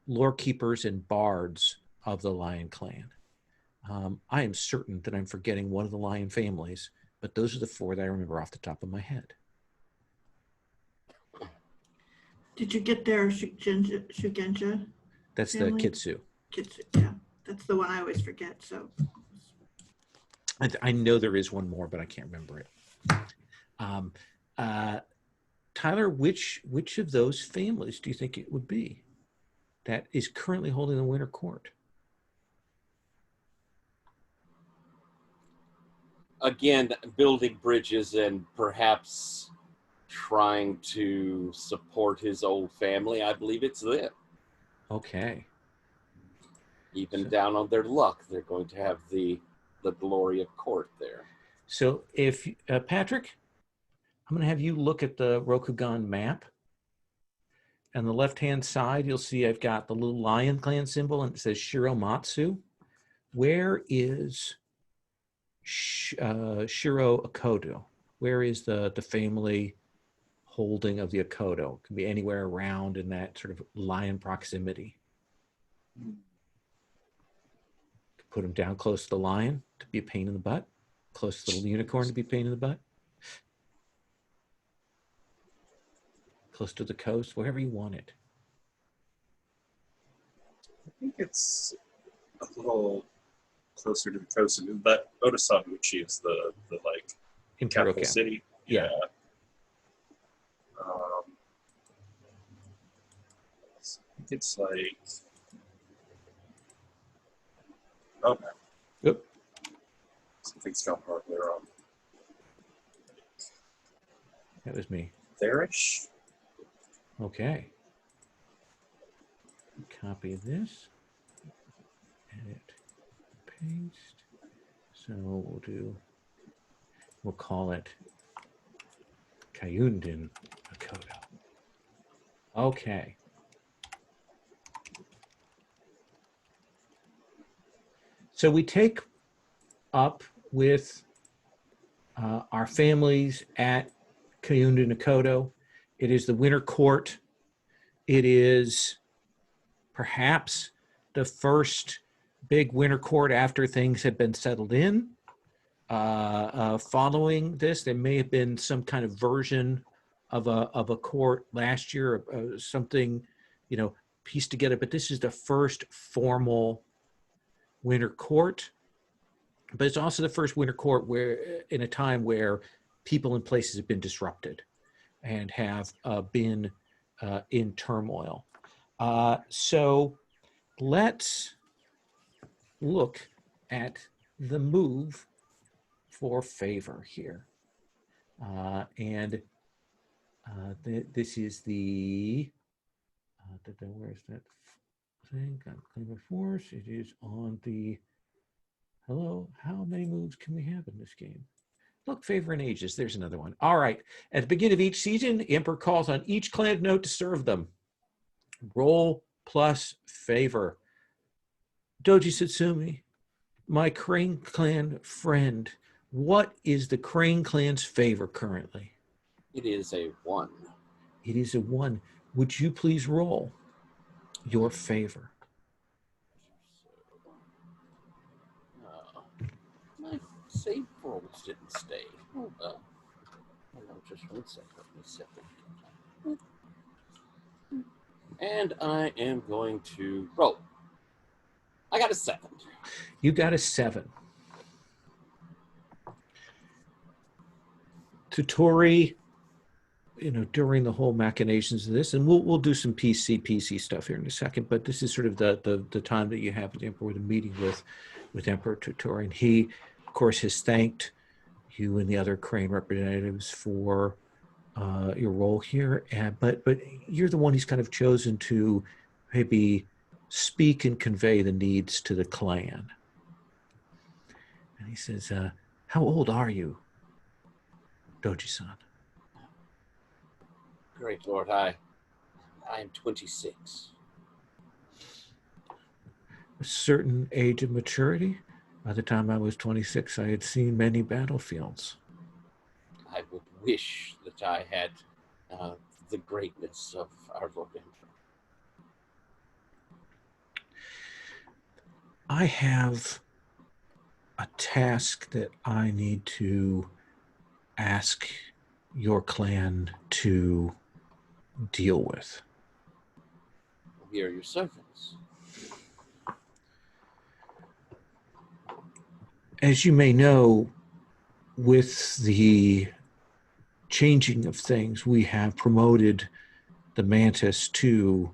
Speaker 1: lore keepers and bards of the Lion clan. I am certain that I'm forgetting one of the Lion families, but those are the four that I remember off the top of my head.
Speaker 3: Did you get their Shugenja?
Speaker 1: That's
Speaker 3: family?
Speaker 1: the Kitsu.
Speaker 3: Kitsu, yeah. That's the one I always forget, so.
Speaker 1: I know there is one more, but I can't remember it. Tyler, which of those families do you think it would be that is currently holding the Winter Court?
Speaker 4: Again, building bridges and perhaps trying to support his old family. I believe it's them.
Speaker 1: Okay.
Speaker 4: Even down on their luck, they're going to have the glory of court there.
Speaker 1: So if, Patrick, I'm going to have you look at the Rokugan map. On the left-hand side, you'll see I've got the little lion clan symbol, and it says Shiromatsu. Where is Shiro Akodo? Where is the family holding of the Akodo? It can be anywhere around in that sort of lion proximity. Put them down close to the lion to be a pain in the butt. Close to the unicorn to be a pain in the butt. Close to the coast, wherever you want it.
Speaker 5: I think it's a little closer to the coast. That Otosabuchi is the like
Speaker 1: Imperial
Speaker 5: capital city.
Speaker 1: Yeah.
Speaker 5: I think it's like. Okay.
Speaker 1: Yep.
Speaker 5: Something's gone hardly wrong.
Speaker 1: That was me.
Speaker 5: There-ish.
Speaker 1: Okay. Copy this. Edit. Paste. So we'll call it Kayundin Akodo. Okay. So we take up with our families at Kayundin Akodo. It is the Winter Court. It is perhaps the first big winter court after things had been settled in. Following this, there may have been some kind of version of a court last year, something, pieced together. But this is the first formal winter court. But it's also the first winter court where, in a time where people and places have been disrupted and have been in turmoil. So let's look at the move for favor here. This is the, where's that thing? Claim of force. It is on the, hello, how many moves can we have in this game? Look, favor and ages. There's another one. All right. At the beginning of each season, the Emperor calls on each clan note to serve them. Roll plus favor. Doji Satsumi, my Crane Clan friend, what is the Crane Clan's favor currently?
Speaker 4: It is a 1.
Speaker 1: It is a 1. Would you please roll your favor?
Speaker 4: My save rolls didn't stay. Oh, well. Hold on just 1 second. Let me set them. And I am going to roll. I got a 7.
Speaker 1: You got a 7. Toturi, during the whole machinations of this, and we'll do some PC stuff here in a second, but this is sort of the time that you have with the Emperor, with a meeting with Emperor Toturi, and he, of course, has thanked you and the other Crane representatives for your role here, but you're the one he's kind of chosen to maybe speak and convey the needs to the clan. And he says, how old are you, Doji-san?
Speaker 4: Great Lord, I am 26.
Speaker 1: A certain age of maturity. By the time I was 26, I had seen many battlefields.
Speaker 4: I would wish that I had the greatness of our Lord Emperor.
Speaker 1: I have a task that I need to ask your clan to deal with.
Speaker 4: We are your servants.
Speaker 1: As you may know, with the changing of things, we have promoted the Mantis to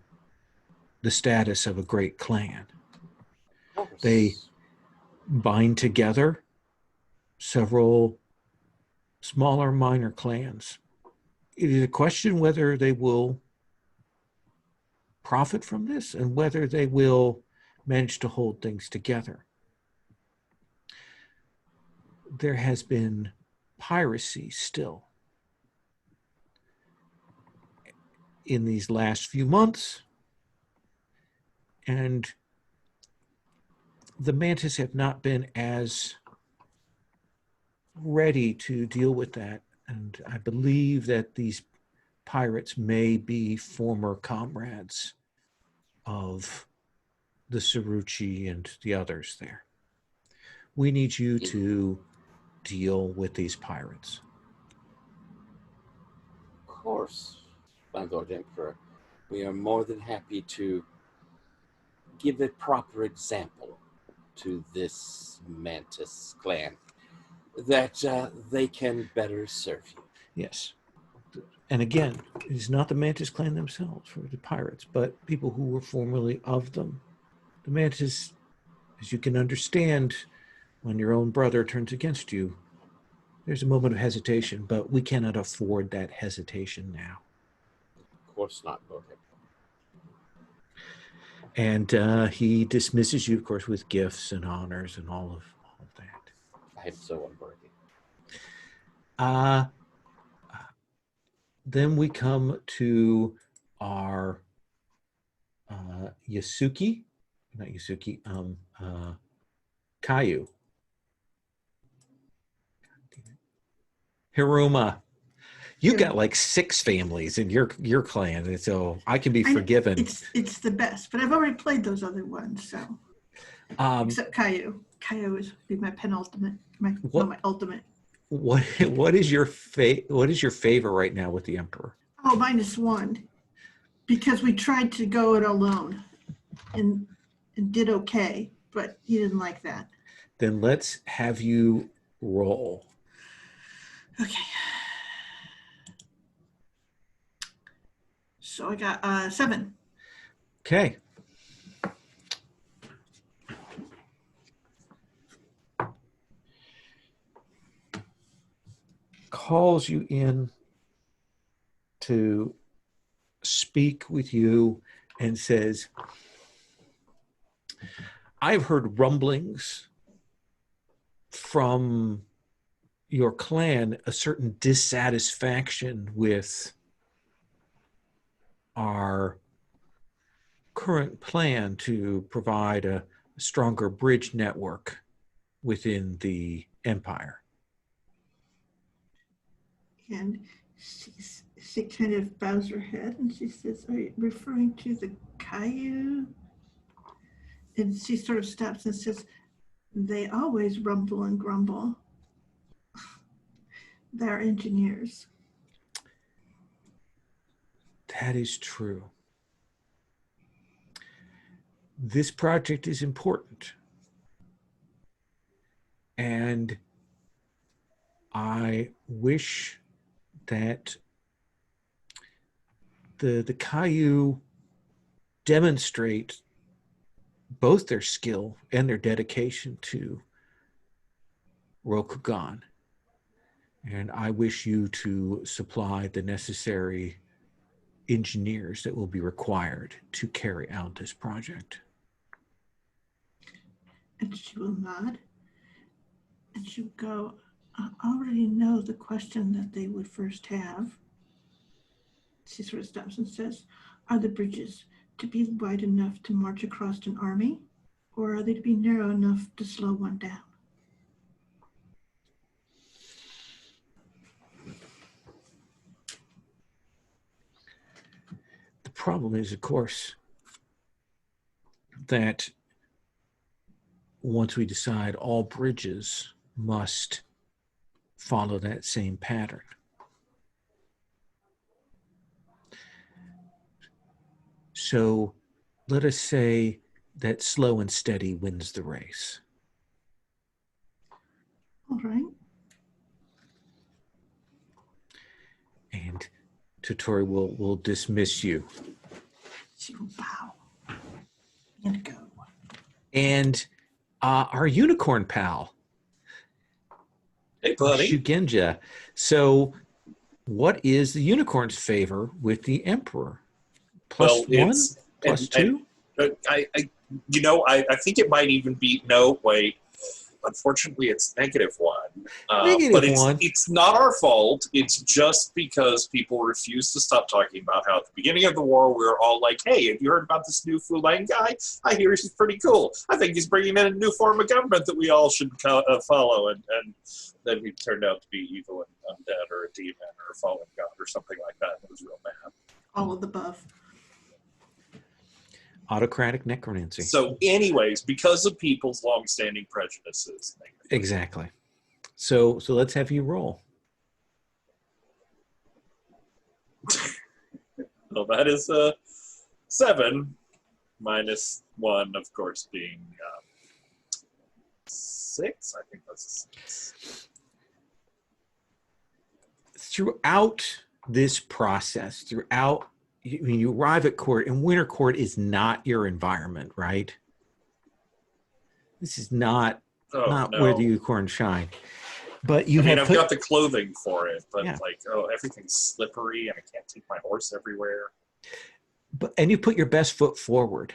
Speaker 1: the status of a great clan. They bind together several smaller minor clans. It is a question whether they will profit from this and whether they will manage to hold things together. There has been piracy still in these last few months, and the Mantis have not been as ready to deal with that. And I believe that these pirates may be former comrades of the Saruchi and the others there. We need you to deal with these pirates.
Speaker 4: Of course, my Lord Emperor. We are more than happy to give a proper example to this Mantis clan that they can better serve you.
Speaker 1: Yes. And again, it is not the Mantis clan themselves or the pirates, but people who were formerly of them. The Mantis, as you can understand, when your own brother turns against you, there's a moment of hesitation, but we cannot afford that hesitation now.
Speaker 4: Of course not, Lord Emperor.
Speaker 1: And he dismisses you, of course, with gifts and honors and all of that.
Speaker 4: I am so unworthy.
Speaker 1: Then we come to our Yasuki, not Yasuki, Caillou. Hiruma, You've got like 6 families in your clan, and so I can be forgiven.
Speaker 3: It's the best, but I've already played those other ones, so except Caillou. Caillou is be my penultimate, my ultimate.
Speaker 1: What is your favor right now with the Emperor?
Speaker 3: Oh, -1, because we tried to go it alone, and did okay, but he didn't like that.
Speaker 1: Then let's have you roll.
Speaker 3: Okay. So I got 7.
Speaker 1: Okay. Calls you in to speak with you and says, I've heard rumblings from your clan, a certain dissatisfaction with our current plan to provide a stronger bridge network within the empire.
Speaker 3: And she kind of bows her head and she says, are you referring to the Caillou? And she sort of stops and says, they always rumble and grumble. They're engineers.
Speaker 1: That is true. This project is important. And I wish that the Caillou demonstrate both their skill and their dedication to Rokugan. And I wish you to supply the necessary engineers that will be required to carry out this project.
Speaker 3: And she will nod. And she'll go, I already know the question that they would first have. She sort of stops and says, are the bridges to be wide enough to march across an army? Or are they to be narrow enough to slow one down?
Speaker 1: The problem is, of course, that once we decide all bridges must follow that same pattern. So let us say that slow and steady wins the race.
Speaker 3: All right.
Speaker 1: And Toturi will dismiss you.
Speaker 3: She will bow and go.
Speaker 1: And our unicorn pal,
Speaker 5: Hey, buddy.
Speaker 1: Shugenja. So what is the unicorn's favor with the Emperor? Plus one? Plus two?
Speaker 5: I think it might even be, no, wait. Unfortunately, it's -1. But it's not our fault. It's just because people refuse to stop talking about how at the beginning of the war, we were all like, hey, have you heard about this new Fulang guy? I hear he's pretty cool. I think he's bringing in a new form of government that we all should follow. And then he turned out to be evil and undead or a demon or a fallen god or something like that. It was real mad.
Speaker 3: All of the above.
Speaker 1: Autocratic necromancy.
Speaker 5: So anyways, because of people's long-standing prejudices.
Speaker 1: Exactly. So let's have you roll.
Speaker 5: Well, that is 7 -1, of course, being 6. I think that's a 6.
Speaker 1: Throughout this process, you arrive at court, and Winter Court is not your environment, right? This is not where the unicorns shine. But
Speaker 5: I've got the clothing for it, but everything's slippery, and I can't take my horse everywhere.
Speaker 1: And you put your best foot forward,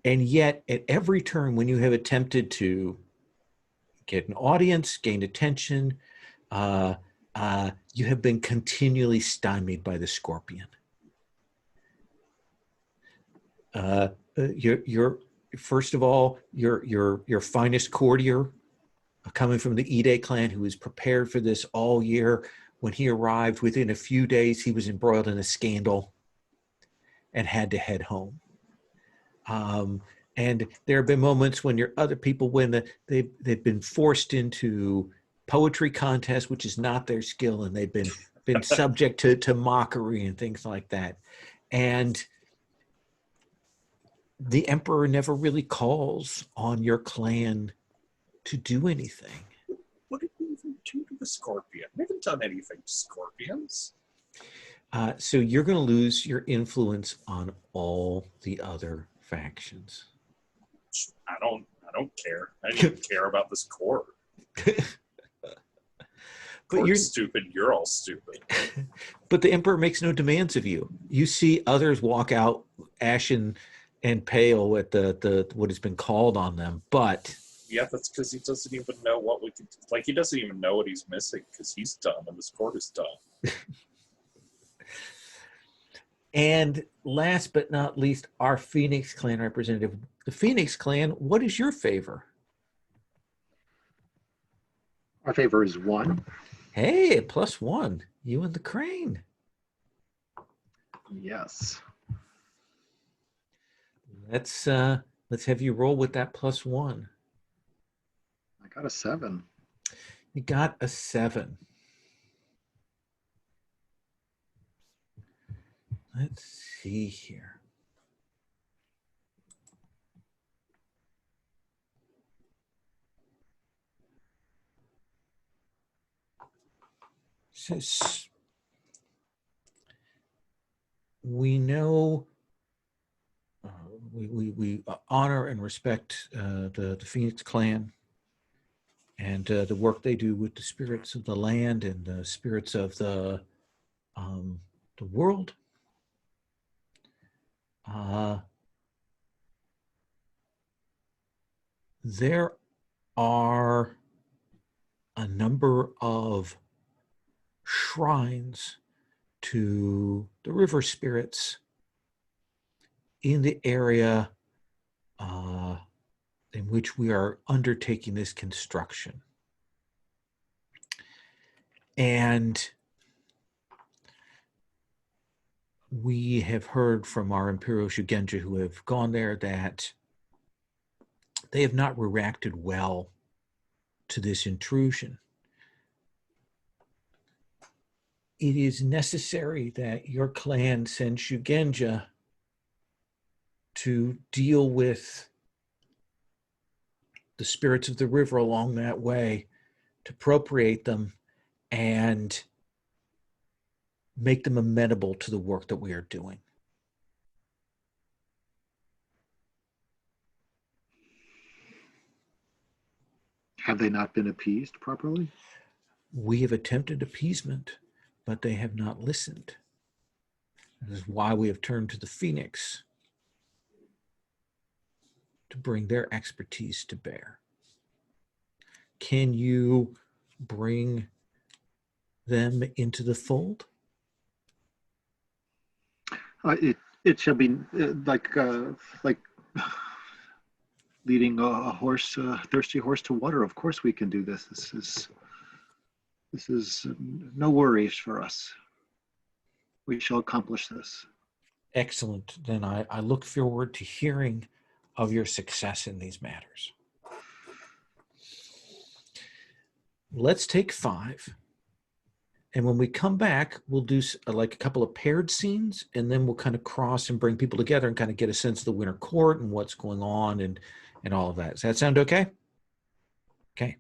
Speaker 1: and yet at every turn, when you have attempted to get an audience, gain attention, you have been continually stymied by the scorpion. First of all, your finest courtier, coming from the Ide clan, who is prepared for this all year, when he arrived, within a few days, he was embroiled in a scandal and had to head home. And there have been moments when your other people, when they've been forced into poetry contests, which is not their skill, and they've been subject to mockery and things like that. And the emperor never really calls on your clan to do anything.
Speaker 5: What did we even do to the scorpion? We haven't done anything to scorpions.
Speaker 1: So you're going to lose your influence on all the other factions.
Speaker 5: I don't care. I don't even care about this court.
Speaker 1: But you're
Speaker 5: stupid. You're all stupid.
Speaker 1: But the emperor makes no demands of you. You see others walk out ashen and pale at the what has been called on them, but
Speaker 5: Yeah, that's because he doesn't even know what we could. Like, he doesn't even know what he's missing because he's done and this court is done.
Speaker 1: And last but not least, our Phoenix Clan representative. The Phoenix Clan, what is your favor?
Speaker 2: Our favor is 1.
Speaker 1: Hey, +1. You and the crane.
Speaker 2: Yes.
Speaker 1: Let's have you roll with that +1.
Speaker 2: I got a 7.
Speaker 1: You got a 7. Let's see here. Says we know we honor and respect the Phoenix Clan and the work they do with the spirits of the land and the spirits of the world. There are a number of shrines to the river spirits in the area in which we are undertaking this construction. And we have heard from our Imperial Shugenja who have gone there that they have not reacted well to this intrusion. It is necessary that your clan send Shugenja to deal with the spirits of the river along that way, to appropriate them and make them amenable to the work that we are doing.
Speaker 2: Have they not been appeased properly?
Speaker 1: We have attempted appeasement, but they have not listened. This is why we have turned to the Phoenix to bring their expertise to bear. Can you bring them into the fold?
Speaker 2: It shall be like leading a thirsty horse to water. Of course we can do this. This is no worries for us. We shall accomplish this.
Speaker 1: Excellent. Then I look forward to hearing of your success in these matters. Let's take 5. And when we come back, we'll do like a couple of paired scenes, and then we'll kind of cross and bring people together and kind of get a sense of the winter court and what's going on and all of that. Does that sound okay? Okay.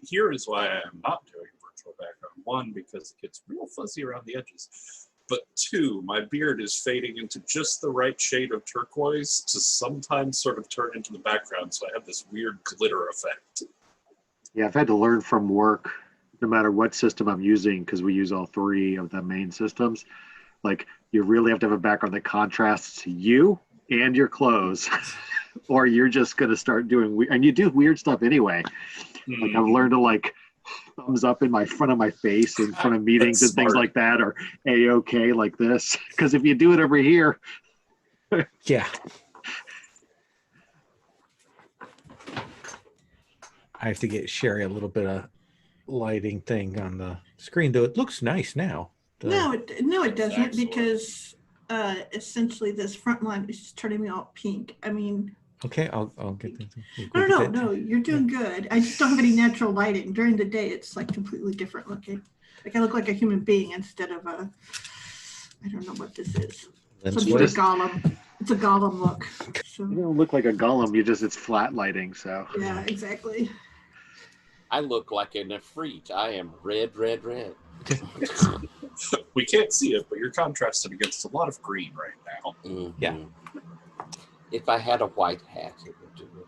Speaker 5: here is why I'm not doing virtual background. One, because it gets real fuzzy around the edges. But two, my beard is fading into just the right shade of turquoise to sometimes sort of turn into the background. So I have this weird glitter effect.
Speaker 2: Yeah, I've had to learn from work, no matter what system I'm using, because we use all three of the main systems. Like, you really have to have a background that contrasts you and your clothes, or you're just going to start doing and you do weird stuff anyway. Like, I've learned to like thumbs up in my front of my face in front of meetings and things like that, or A-OK like this. Because if you do it over here.
Speaker 1: Yeah. I have to get Sherry a little bit of lighting thing on the screen, though it looks nice now.
Speaker 3: No, it doesn't,
Speaker 5: Excellent.
Speaker 3: because essentially this front line is just turning me all pink. I mean,
Speaker 1: Okay, I'll get that.
Speaker 3: no, you're doing good. I just don't have any natural lighting. During the day, it's like completely different looking. Like I look like a human being instead of I don't know what this is. Some sort of golem. It's a golem look. So,
Speaker 2: You don't look like a golem, it's flat lighting, so.
Speaker 3: yeah, exactly.
Speaker 4: I look like an Efreet. I am red.
Speaker 5: We can't see it, but you're contrasted against a lot of green right now.
Speaker 4: Mm-hmm.
Speaker 1: Yeah.
Speaker 4: If I had a white hat, it would do it.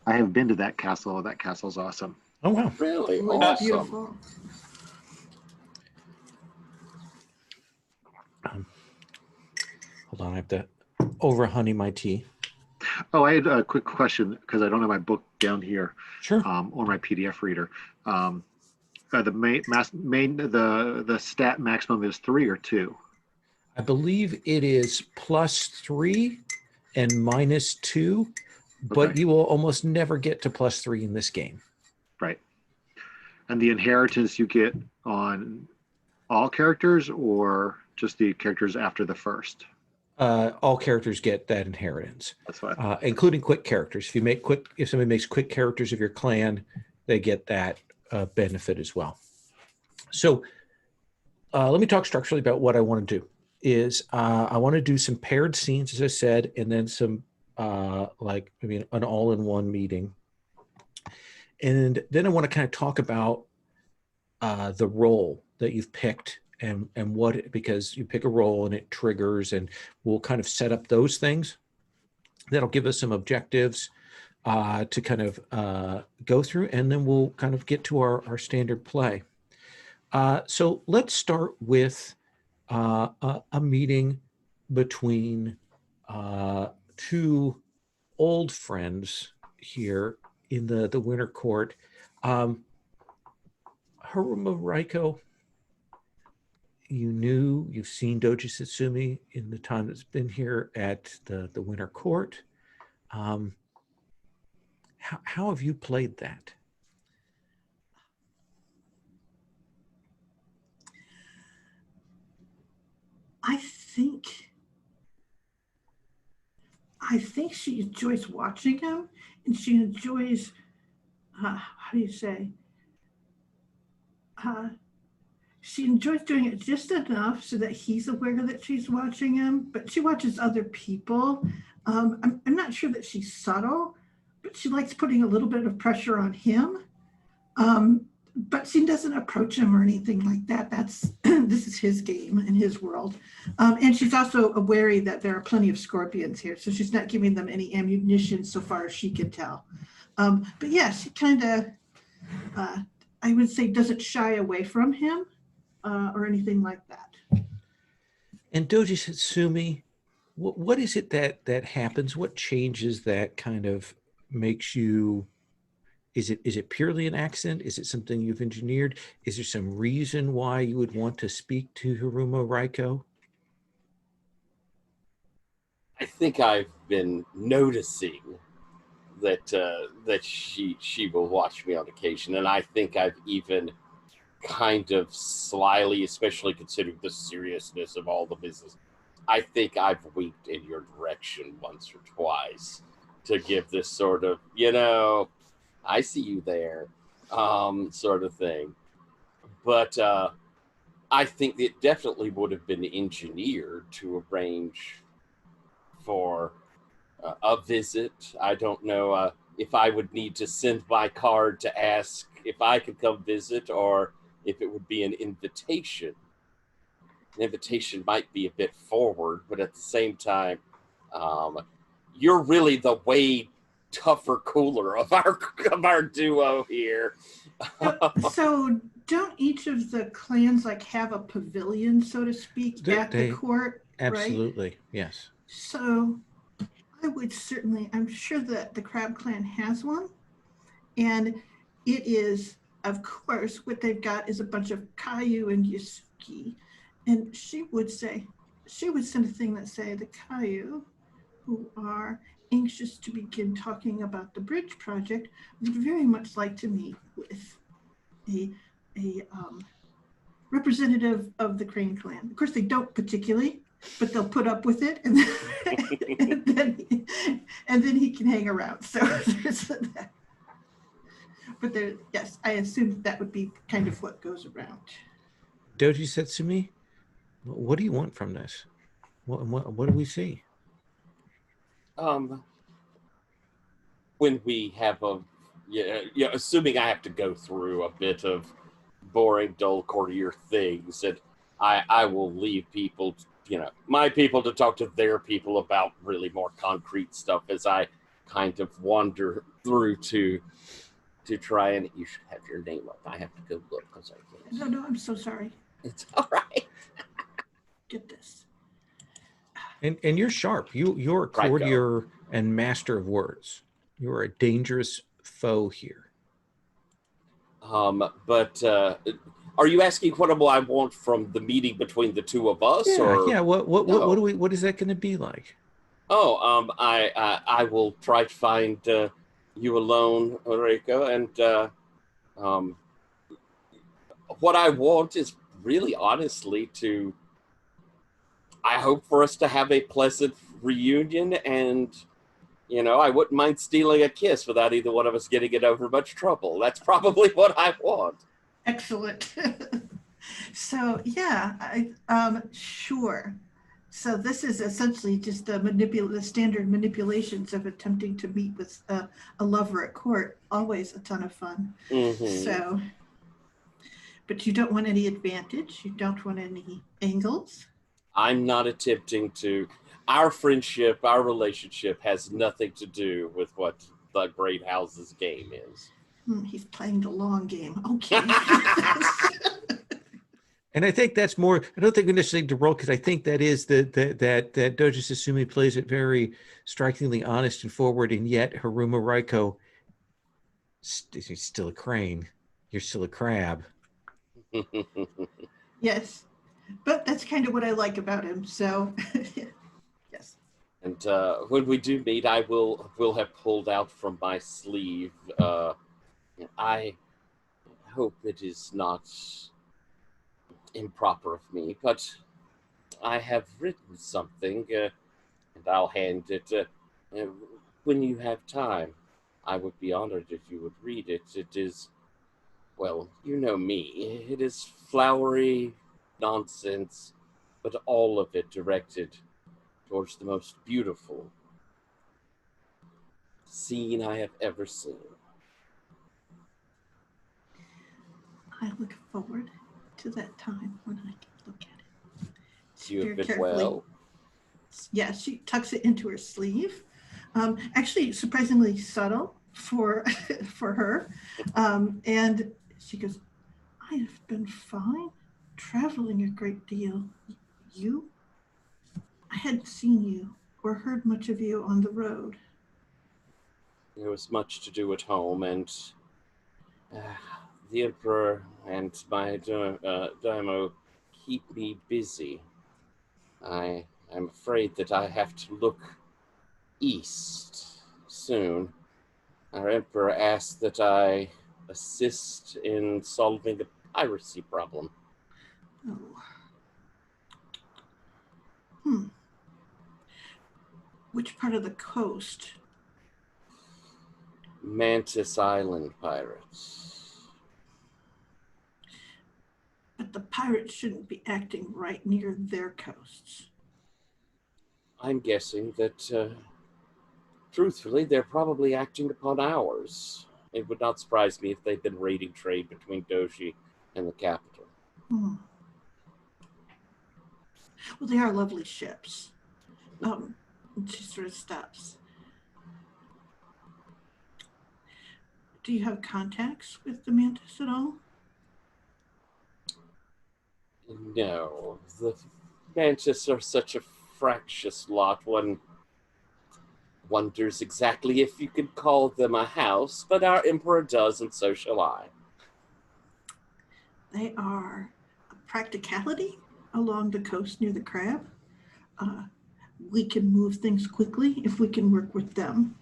Speaker 2: I have been to that castle. That castle's awesome.
Speaker 1: Oh, wow.
Speaker 4: Really?
Speaker 3: Oh,
Speaker 4: Awesome.
Speaker 3: it's beautiful.
Speaker 1: Hold on, I have to over honey my tea.
Speaker 2: Oh, I had a quick question because I don't have my book down here.
Speaker 1: Sure.
Speaker 2: Or my PDF reader. The stat maximum is 3 or 2.
Speaker 1: I believe it is +3 and -2, but
Speaker 2: Okay.
Speaker 1: you will almost never get to +3 in this game.
Speaker 2: Right. And the inheritance you get on all characters or just the characters after the first?
Speaker 1: All characters get that inheritance,
Speaker 2: That's fine.
Speaker 1: including quick characters. If somebody makes quick characters of your clan, they get that benefit as well. So let me talk structurally about what I want to do. I want to do some paired scenes, as I said, and then some an all-in-one meeting. And then I want to kind of talk about the role that you've picked and because you pick a role and it triggers, and we'll kind of set up those things. That'll give us some objectives to kind of go through, and then we'll kind of get to our standard play. So let's start with a meeting between two old friends here in the Winter Court. Haruma Raiko, you've seen Doji Satsumi in the time that's been here at the Winter Court. How have you played that?
Speaker 3: I think she enjoys watching him, and she enjoys, how do you say? She enjoys doing it just enough so that he's aware that she's watching him, but she watches other people. I'm not sure that she's subtle, but she likes putting a little bit of pressure on him. But she doesn't approach him or anything like that. This is his game in his world. And she's also wary that there are plenty of scorpions here, so she's not giving them any ammunition so far as she can tell. But yeah, she kind of, I would say, doesn't shy away from him or anything like that.
Speaker 1: And Doji Satsumi, what is it that happens? What changes that kind of makes you? Is it purely an accident? Is it something you've engineered? Is there some reason why you would want to speak to Haruma Raiko?
Speaker 4: I think I've been noticing that she will watch me on occasion, and I think I've even kind of slyly, especially considering the seriousness of all the business, I think I've winked in your direction once or twice to give this sort of, I see you there, sort of thing. But I think it definitely would have been engineered to arrange for a visit. I don't know. if I would need to send my card to ask if I could come visit, or if it would be an invitation. An invitation might be a bit forward, but at the same time, you're really the way tougher, cooler of our duo here.
Speaker 3: So don't each of the clans like have a pavilion, so to speak, at the court, right?
Speaker 1: Absolutely, yes.
Speaker 3: So I would certainly, I'm sure that the Crab Clan has one. And it is, of course, what they've got is a bunch of Caillou and Yusuki. And she would send a thing that say the Caillou, who are anxious to begin talking about the bridge project, would very much like to meet with a representative of the Crane Clan. Of course, they don't particularly, but they'll put up with it, and then he can hang around. So there's that. But there, yes, I assume that would be kind of what goes around.
Speaker 1: Doji Setsumi, what do you want from this? What do we see?
Speaker 4: When we have assuming I have to go through a bit of boring, dull courtier things, and I will leave people, my people to talk to their people about really more concrete stuff as I kind of wander through to try and, you should have your name up. I have to go look because I can't.
Speaker 3: No, I'm so sorry.
Speaker 4: It's all right.
Speaker 3: Get this.
Speaker 1: And you're sharp. You're a courtier and master of words. You're a dangerous foe here.
Speaker 4: But are you asking what I want from the meeting between the two of us?
Speaker 1: Yeah. What is that going to be like?
Speaker 4: I will try to find you alone, Eureka, and what I want is really, honestly, I hope for us to have a pleasant reunion, and I wouldn't mind stealing a kiss without either one of us getting in over much trouble. That's probably what I want.
Speaker 3: Excellent. So yeah, sure. So this is essentially just the standard manipulations of attempting to meet with a lover at court. Always a ton of fun.
Speaker 4: Mm-hmm.
Speaker 3: So, but you don't want any advantage. You don't want any angles.
Speaker 4: I'm not attempting to. Our friendship, our relationship has nothing to do with what the Great House's game is.
Speaker 3: He's playing the long game. Okay.
Speaker 1: And I think that's more, I don't think we necessarily need to roll, because I think that is that Doji Setsumi plays it very strikingly honest and forward, and yet Haruma Raiko is still a crane. You're still a crab.
Speaker 3: Yes. But that's kind of what I like about him. So, yes.
Speaker 4: And when we do meet, I will have pulled out from my sleeve. I hope it is not improper of me, but I have written something, and I'll hand it when you have time. I would be honored if you would read it. It is, well, you know me. It is flowery nonsense, but all of it directed towards the most beautiful scene I have ever seen.
Speaker 3: I look forward to that time when I can look at it.
Speaker 4: You have been well.
Speaker 3: Yeah, she tucks it into her sleeve. Actually, surprisingly subtle for her. And she goes, I have been fine, traveling a great deal. You? I hadn't seen you or heard much of you on the road.
Speaker 4: There was much to do at home, and the Emperor and my daimyo keep me busy. I'm afraid that I have to look east soon. Our Emperor asked that I assist in solving a piracy problem.
Speaker 3: Oh. Which part of the coast?
Speaker 4: Mantis Island pirates.
Speaker 3: But the pirates shouldn't be acting right near their coasts.
Speaker 4: I'm guessing that Truthfully, they're probably acting upon ours. It would not surprise me if they've been raiding trade between Doji and the capital.
Speaker 3: Hmm. Well, they are lovely ships. She sort of stops. Do you have contacts with the Mantis at all?
Speaker 4: No, the Mantis are such a fractious lot. One wonders exactly if you could call them a house, but our emperor does, and so shall I.
Speaker 3: They are a practicality along the coast near the crab. Uh, we can move things quickly if we can work with them.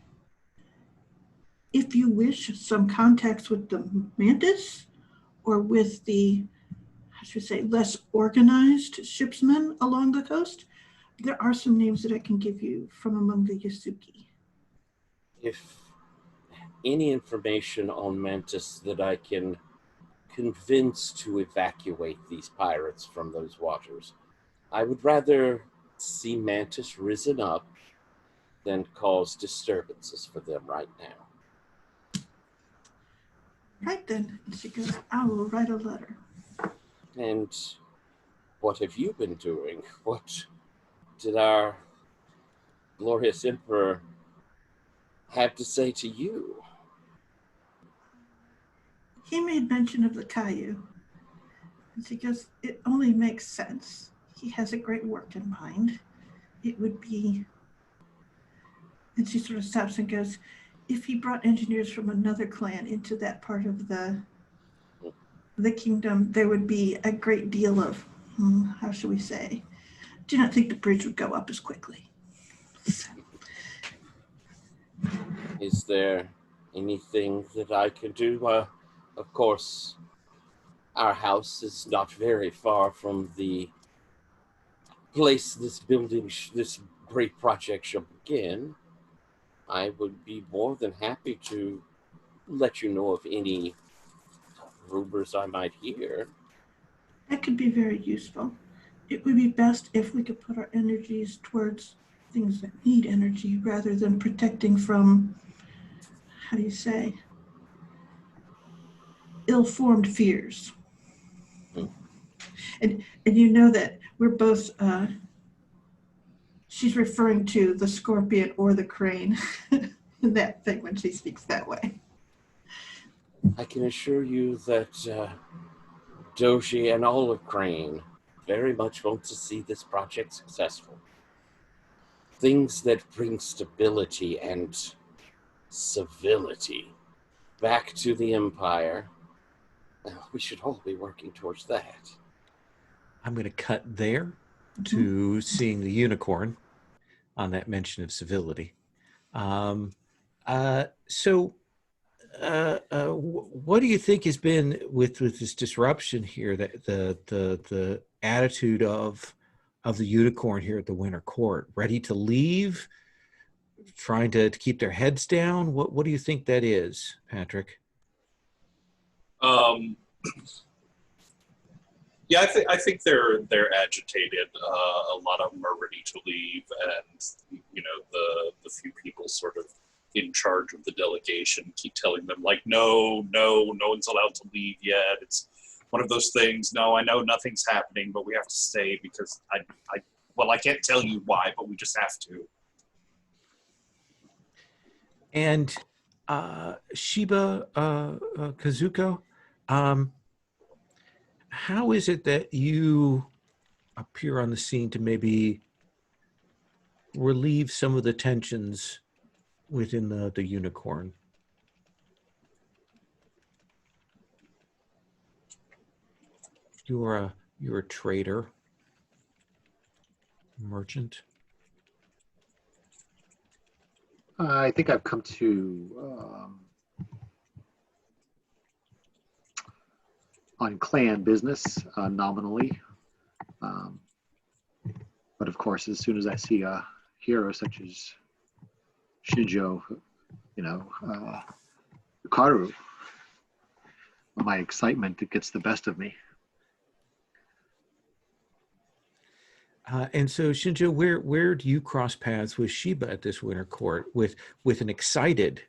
Speaker 3: If you wish some contacts with the Mantis or with the, I should say, less organized shipsmen along the coast, there are some names that I can give you from among the Yasuki.
Speaker 4: If any information on Mantis that I can convince to evacuate these pirates from those waters, I would rather see Mantis risen up than cause disturbances for them right now.
Speaker 3: Right then, and she goes, I will write a letter.
Speaker 4: And what have you been doing? What did our glorious emperor have to say to you?
Speaker 3: He made mention of the Caillou. And she goes, it only makes sense. He has a great work in mind. It would be, and she sort of stops and goes, if he brought engineers from another clan into that part of the kingdom, there would be a great deal of, how should we say, do not think the bridge would go up as quickly.
Speaker 4: Is there anything that I can do? Of course, our house is not very far from the place this building, this great project shall begin. I would be more than happy to let you know of any rumors I might hear.
Speaker 3: That could be very useful. It would be best if we could put our energies towards things that need energy rather than protecting from, how do you say, ill-formed fears. And you know that we're both, she's referring to the scorpion or the crane, that thing when she speaks that way.
Speaker 4: I can assure you that Doji and Olive Crane very much want to see this project successful. Things that bring stability and civility back to the Empire. We should all be working towards that.
Speaker 1: I'm going to cut there to seeing the unicorn on that mention of civility. What do you think has been with this disruption here, that the attitude of the unicorn here at the Winter Court? Ready to leave, trying to keep their heads down? What do you think that is, Patrick?
Speaker 5: Yeah, I think they're agitated. A lot of them are ready to leave, and the few people sort of in charge of the delegation keep telling them like, no one's allowed to leave yet. It's one of those things. No, I know nothing's happening, but we have to stay because I can't tell you why, but we just have to.
Speaker 1: And Shiba Kazuko, how is it that you appear on the scene to maybe relieve some of the tensions within the unicorn? You're a trader, merchant.
Speaker 2: I think I've come to on clan business nominally, but of course, as soon as I see a hero such as Shinjo, Karu, my excitement, it gets the best of me.
Speaker 1: And so, Shinjo, where do you cross paths with Sheba at this winter court with an excited,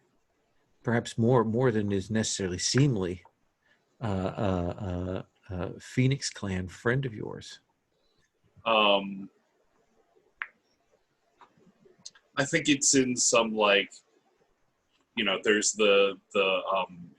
Speaker 1: perhaps more than is necessarily seemly, Phoenix Clan friend of yours?
Speaker 5: I think it's in some like, there's the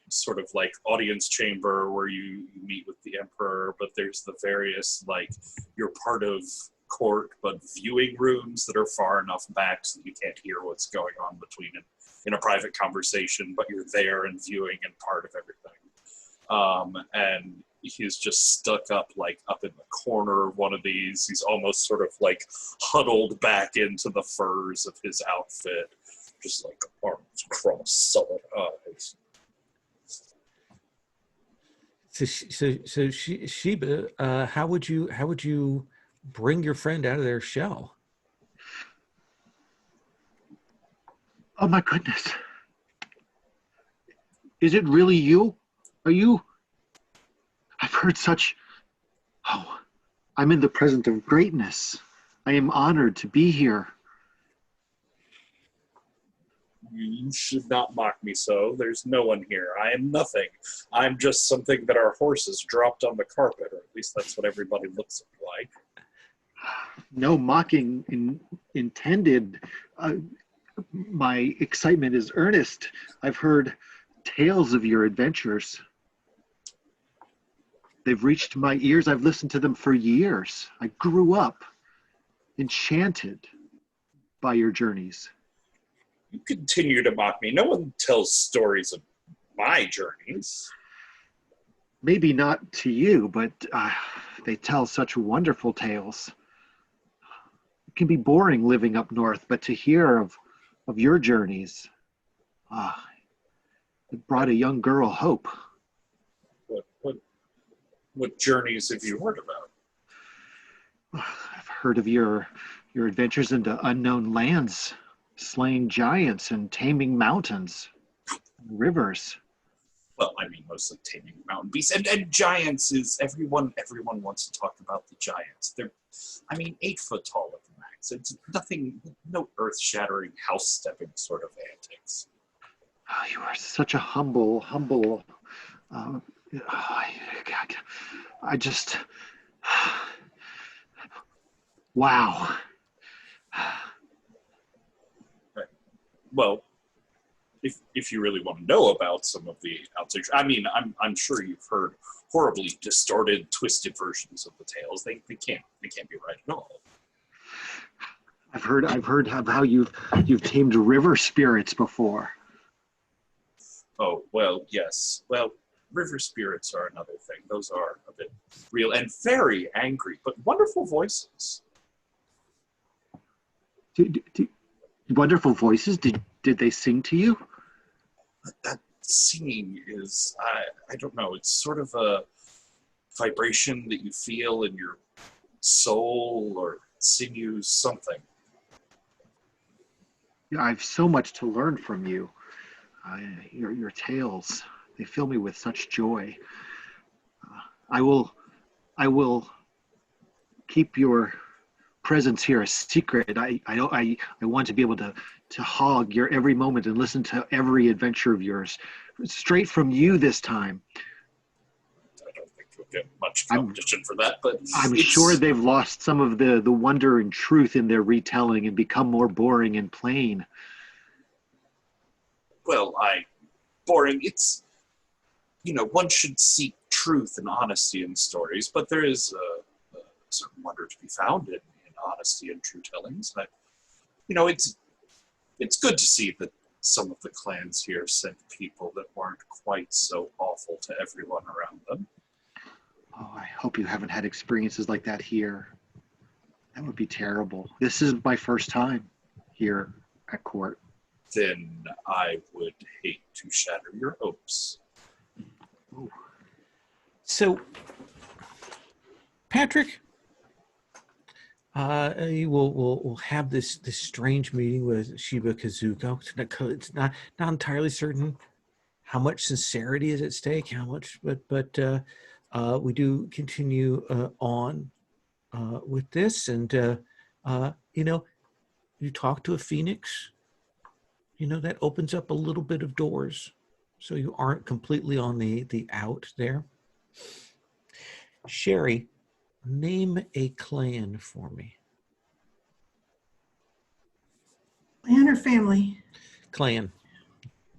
Speaker 5: sort of like audience chamber where you meet with the emperor, but there's the various like you're part of court but viewing rooms that are far enough back so that you can't hear what's going on between it in a private conversation, but you're there and viewing and part of everything. And he's just stuck up in the corner of one of these. He's almost sort of like huddled back into the furs of his outfit, just like arms crossed, solid eyes.
Speaker 1: So Sheba, how would you bring your friend out of their shell?
Speaker 2: Oh my goodness. Is it really you? Are you? I've heard such. Oh, I'm in the presence of greatness. I am honored to be here.
Speaker 5: You should not mock me so. There's no one here. I am nothing. I'm just something that our horses dropped on the carpet, or at least that's what everybody looks like.
Speaker 2: No mocking intended. My excitement is earnest. I've heard tales of your adventures. They've reached my ears. I've listened to them for years. I grew up enchanted by your journeys.
Speaker 5: You continue to mock me. No one tells stories of my journeys.
Speaker 2: Maybe not to you, but they tell such wonderful tales. It can be boring living up north, but to hear of your journeys, it brought a young girl hope.
Speaker 5: What journeys have you heard about?
Speaker 2: I've heard of your adventures into unknown lands, slaying giants and taming mountains, and rivers.
Speaker 5: Well, I mean, mostly taming mountain beasts. And giants is, everyone wants to talk about the giants. They're, 8 foot tall at the max. It's nothing, no earth-shattering, house-stepping sort of antics.
Speaker 2: Oh, you are such a humble, I just, wow.
Speaker 5: Well, if you really want to know about some of the outtakes, I'm sure you've heard horribly distorted, twisted versions of the tales. They can't be right at all.
Speaker 2: I've heard of how you've tamed river spirits before.
Speaker 5: Oh, well, yes. Well, river spirits are another thing. Those are a bit real and very angry, but wonderful voices.
Speaker 2: Wonderful voices? Did they sing to you?
Speaker 5: That singing is, I don't know, it's sort of a vibration that you feel in your soul or sinews, something.
Speaker 2: I have so much to learn from you. Your tales, they fill me with such joy. I will keep your presence here a secret. I want to be able to hog your every moment and listen to every adventure of yours, straight from you this time.
Speaker 5: I don't think you'll get much competition for that, but
Speaker 2: I'm sure they've lost some of the wonder and truth in their retelling and become more boring and plain.
Speaker 5: Well, boring. It's, one should seek truth and honesty in stories, but there is a certain wonder to be found in honesty and true tellings. It's good to see that some of the clans here sent people that weren't quite so awful to everyone around them.
Speaker 2: Oh, I hope you haven't had experiences like that here. That would be terrible. This is my first time here at court.
Speaker 5: Then I would hate to shatter your hopes.
Speaker 2: Ooh.
Speaker 1: So, Patrick, we'll have this strange meeting with Shiba Kazuko. It's not entirely certain how much sincerity is at stake, how much, but we do continue on with this, and you talk to a phoenix. That opens up a little bit of doors, so you aren't completely on the out there. Sherry, name a clan for me.
Speaker 3: Clan or family?
Speaker 1: Clan.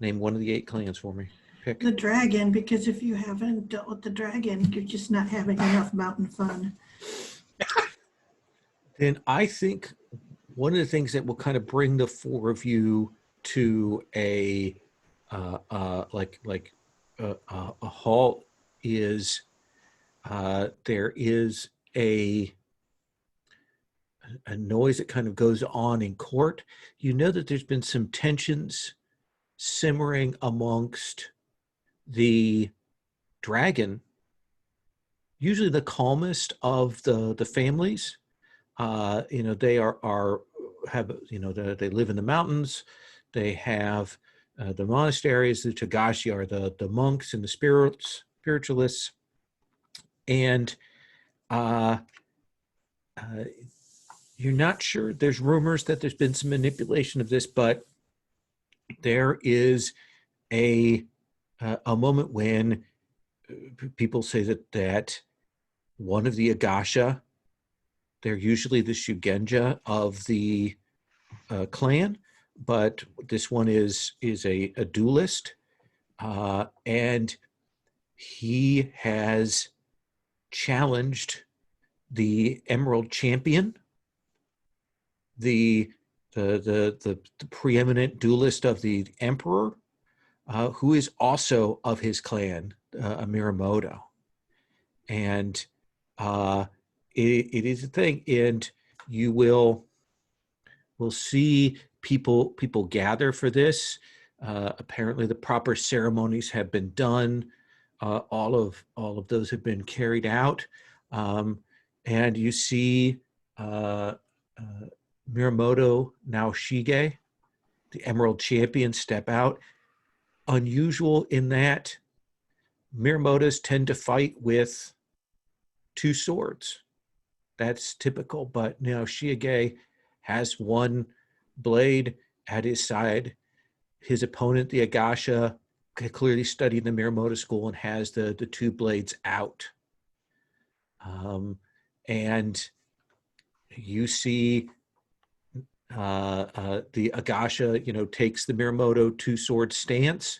Speaker 1: Name one of the 8 clans for me. Pick.
Speaker 3: The dragon, because if you haven't dealt with the dragon, you're just not having enough mountain fun.
Speaker 1: Then I think one of the things that will kind of bring the 4 of you to a halt is there is a noise that kind of goes on in court. You know that there's been some tensions simmering amongst the dragon, usually the calmest of the families. They they live in the mountains. They have the monasteries. The Tagashi are the monks and the spiritualists. And you're not sure. There's rumors that there's been some manipulation of this, but there is a moment when people say that one of the Agasha, they're usually the Shugenja of the clan, but this one is a duelist, and he has challenged the Emerald Champion, the preeminent duelist of the Emperor, who is also of his clan, Miramoto. And it is a thing, and you will see people gather for this. Apparently the proper ceremonies have been done. All of those have been carried out. And you see Miramoto Naoshige, the Emerald Champion, step out. Unusual in that Miramotos tend to fight with 2 swords. That's typical, but Naoshige has 1 blade at his side. His opponent, the Agasha, clearly studied the Miramoto school and has the 2 blades out. And you see the Agasha, takes the Miramoto 2-sword stance,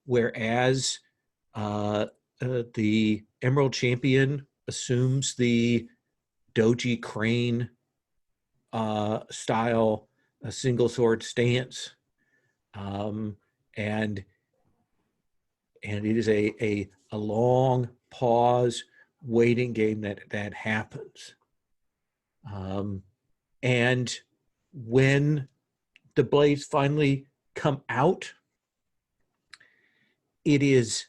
Speaker 1: whereas the Emerald Champion assumes the Doji Crane style single sword stance, and it is a long pause waiting game that happens, and when the blades finally come out, it is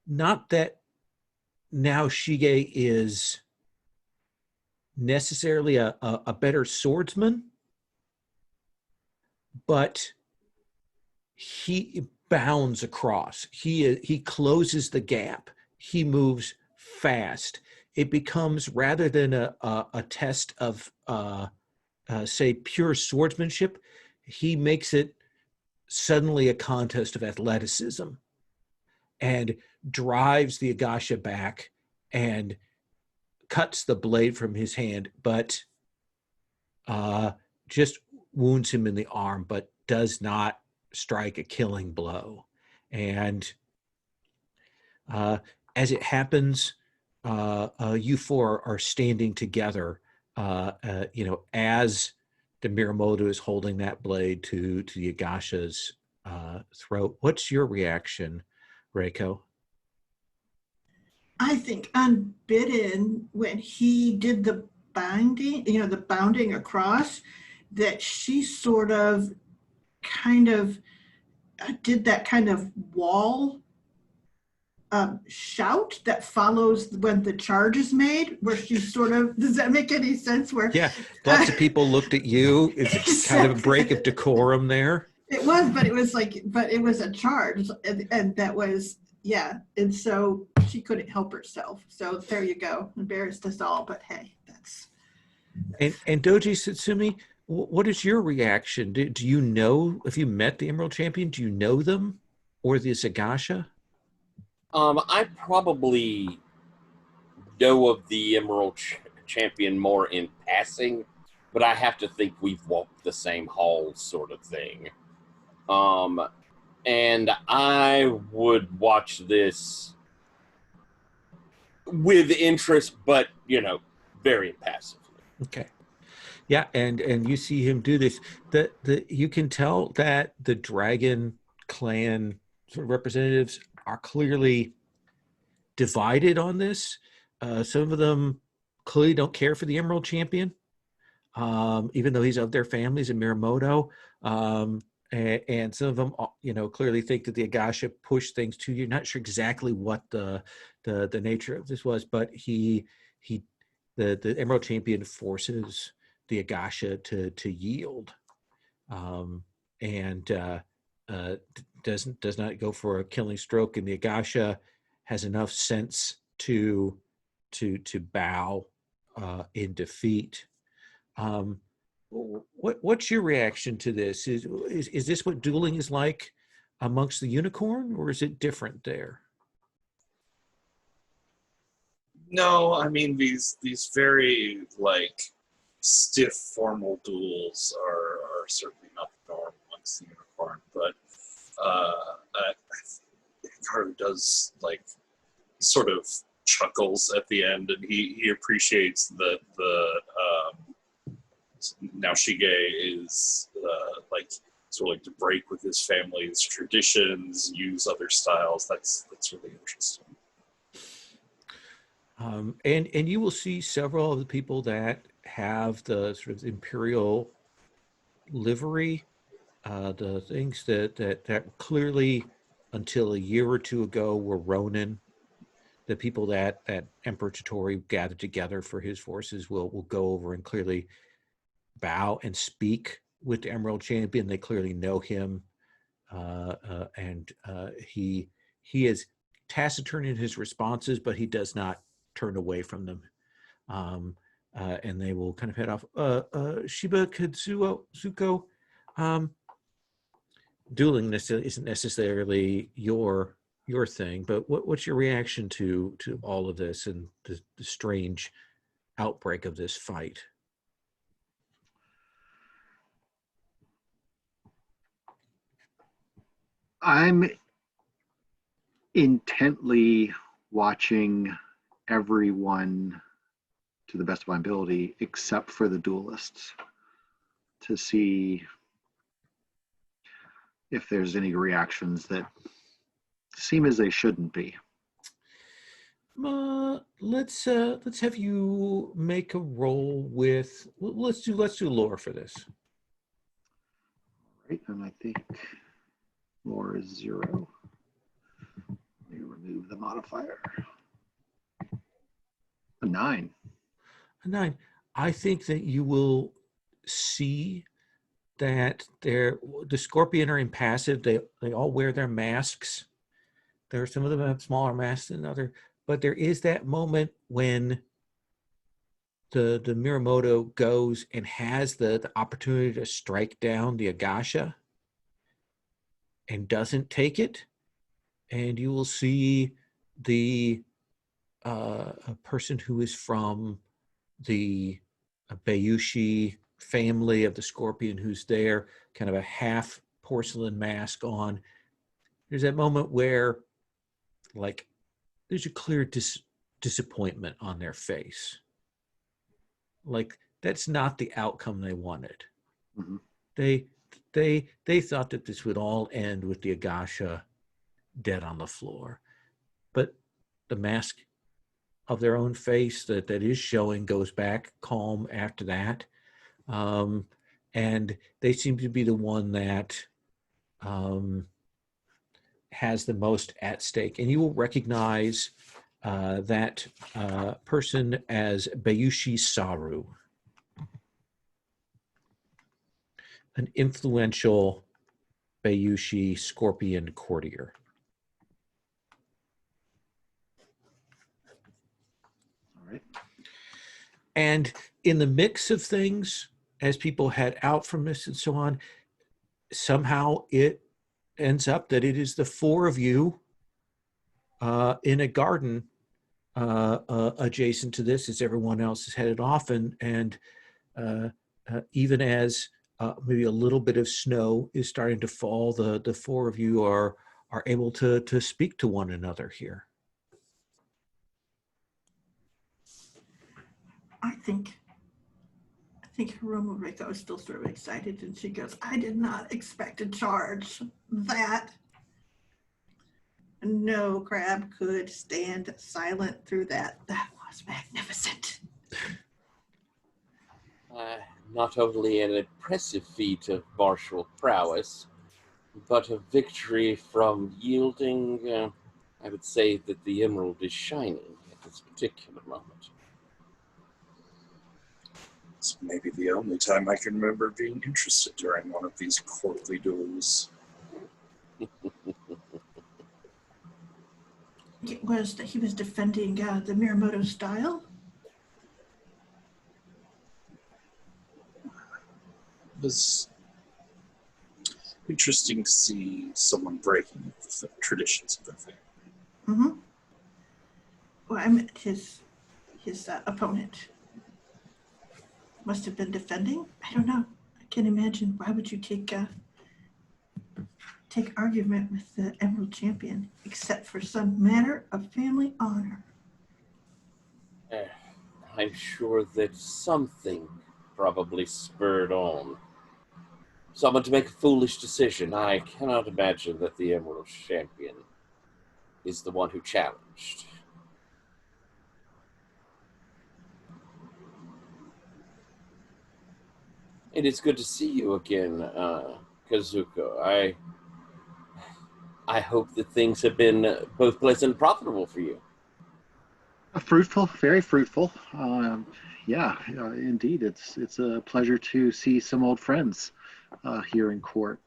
Speaker 1: not that Naoshige is necessarily a better swordsman, but he bounds across. He closes the gap. He moves fast. It becomes, rather than a test of say pure swordsmanship, he makes it suddenly a contest of athleticism, and drives the Agasha back and cuts the blade from his hand, but just wounds him in the arm, but does not strike a killing blow. And as it happens, you 4 are standing together, as the Miramoto is holding that blade to the Agasha's throat. What's your reaction, Reiko?
Speaker 3: I think unbidden, when he did the binding, the bounding across, that she sort of kind of did that kind of wall shout that follows when the charge is made, where she sort of, does that make any sense? Where
Speaker 1: Yeah, lots of people looked at you. It's kind of a break of decorum there.
Speaker 3: It was, but it was a charge, and that was, yeah. And so she couldn't help herself. So there you go. Embarrassed us all, but hey, that's.
Speaker 1: And Doji Satsumi, what is your reaction? Do you know, if you met the Emerald Champion, do you know them or the Zagasha?
Speaker 4: I probably know of the Emerald Champion more in passing, but I have to think we've walked the same halls, sort of thing. And I would watch this with interest, but very passively.
Speaker 1: Okay. Yeah, and you see him do this. The you can tell that the Dragon Clan sort of representatives are clearly divided on this. Some of them clearly don't care for the Emerald Champion, even though he's of their families in Miramoto. And some of them, clearly think that the Agasha pushed things to you. Not sure exactly what the nature of this was, but the Emerald Champion forces the Agasha to yield, and does not go for a killing stroke. And the Agasha has enough sense to bow in defeat. What's your reaction to this? Is this what dueling is like amongst the unicorn, or is it different there?
Speaker 5: No, I mean these very stiff formal duels are certainly not the norm amongst the unicorn, but Hikaru does sort of chuckles at the end, and he appreciates that Naoshige is sort of to break with his family's traditions, use other styles. That's really interesting.
Speaker 1: And you will see several of the people that have the sort of imperial livery, the things that clearly until a year or two ago were Ronin. The people that Emperor Toturi gathered together for his forces will go over and clearly bow and speak with the Emerald Champion. They clearly know him, and he is taciturn in his responses, but he does not turn away from them. And they will kind of head off. Shiba Zuko, dueling isn't necessarily your thing, but what's your reaction to all of this and the strange outbreak of this fight?
Speaker 2: I'm intently watching everyone to the best of my ability, except for the duelists, to see if there's any reactions that seem as they shouldn't be.
Speaker 1: Let's have you make a roll with. Let's do lore for this.
Speaker 2: Right, and I think lore is 0. Let me remove the modifier. A 9.
Speaker 1: A 9. I think that you will see that the Scorpion are impassive. They all wear their masks. There are some of them have smaller masks than other, but there is that moment when the Miramoto goes and has the opportunity to strike down the Agasha and doesn't take it, and you will see a person who is from the Bayushi family of the Scorpion who's there, kind of a half porcelain mask on. There's that moment where there's a clear disappointment on their face. That's not the outcome they wanted.
Speaker 2: Mm-hmm.
Speaker 1: They thought that this would all end with the Agasha dead on the floor, but the mask of their own face that is showing goes back calm after that, and they seem to be the one that has the most at stake. And you will recognize that person as Bayushi Saru, an influential Bayushi Scorpion courtier.
Speaker 2: All right.
Speaker 1: And in the mix of things, as people head out from this and so on, somehow it ends up that it is the four of you in a garden adjacent to this as everyone else is headed off. And even as maybe a little bit of snow is starting to fall, the four of you are able to speak to one another here.
Speaker 3: I think Romarico is still sort of excited, and she goes, I did not expect to charge that. No crab could stand silent through that. That was magnificent.
Speaker 4: Not only an impressive feat of martial prowess, but a victory from yielding. I would say that the emerald is shining at this particular moment.
Speaker 5: It's maybe the only time I can remember being interested during one of these courtly duels.
Speaker 3: It was that he was defending the Miyamoto style.
Speaker 5: It was interesting to see someone breaking the traditions of their family.
Speaker 3: Mm-hmm. Well, I meant his opponent must have been defending. I don't know. I can't imagine. Why would you take argument with the Emerald Champion, except for some matter of family honor?
Speaker 4: I'm sure that something probably spurred on someone to make a foolish decision. I cannot imagine that the Emerald Champion is the one who challenged. It is good to see you again, Kazuko. I hope that things have been both pleasant and profitable for you.
Speaker 2: Fruitful, very fruitful. Indeed, it's a pleasure to see some old friends here in court.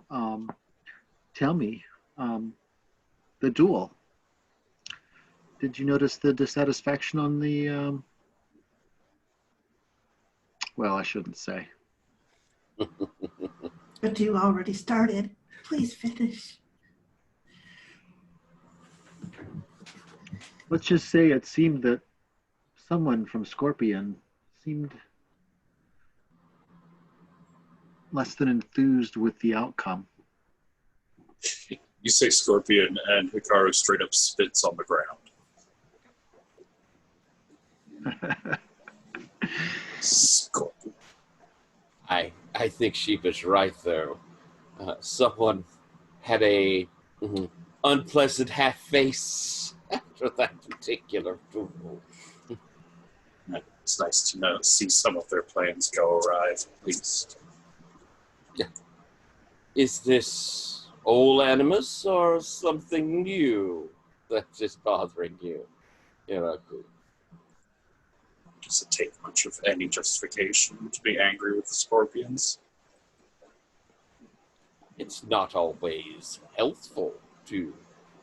Speaker 2: Tell me, the duel. Did you notice the dissatisfaction on the? Well, I shouldn't say.
Speaker 3: But you already started. Please finish.
Speaker 2: Let's just say it seemed that someone from Scorpion seemed less than enthused with the outcome.
Speaker 5: You say Scorpion, and Hikaru straight up spits on the ground. Scorpion.
Speaker 4: I think she was right, though. Someone had a unpleasant half face after that particular duel.
Speaker 5: It's nice to see some of their plans go awry, at least.
Speaker 4: Yeah. Is this old animus or something new that is bothering you, Iraku?
Speaker 5: Does it take much of any justification to be angry with the Scorpions?
Speaker 4: It's not always healthful to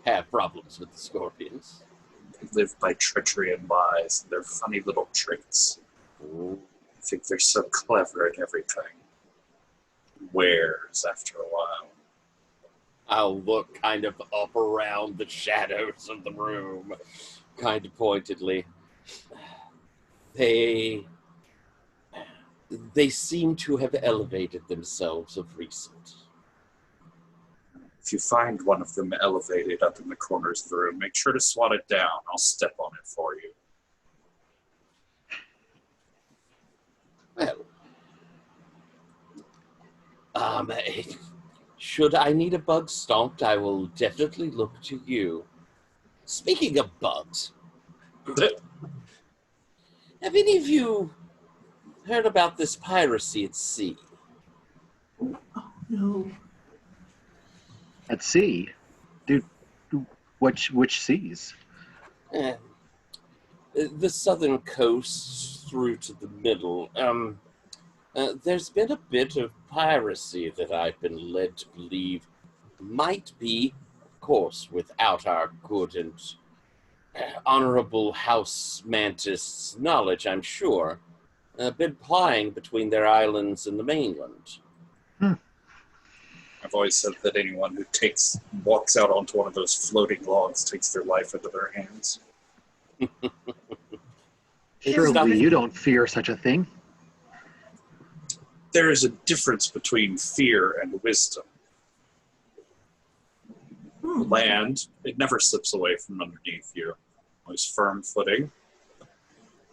Speaker 4: have problems with the Scorpions.
Speaker 5: They live by treachery and lies, and their funny little tricks.
Speaker 4: Ooh.
Speaker 5: I think they're so clever at everything. Wears after a while.
Speaker 4: I'll look kind of up around the shadows of the room, kind of pointedly. They seem to have elevated themselves of recent.
Speaker 5: If you find one of them elevated up in the corners of the room, make sure to swat it down. I'll step on it for you.
Speaker 4: Well, should I need a bug stomped, I will definitely look to you. Speaking of bugs, have any of you heard about this piracy at sea?
Speaker 3: Oh, no.
Speaker 2: At sea, dude, which seas?
Speaker 4: The southern coast through to the middle. There's been a bit of piracy that I've been led to believe might be, of course, without our good and honorable House Mantis knowledge, I'm sure, been plying between their islands and the mainland.
Speaker 5: I've always said that anyone who walks out onto one of those floating logs takes their life into their hands.
Speaker 2: Surely you don't fear such a thing.
Speaker 5: There is a difference between fear and wisdom. Land, it never slips away from underneath you. Always firm footing.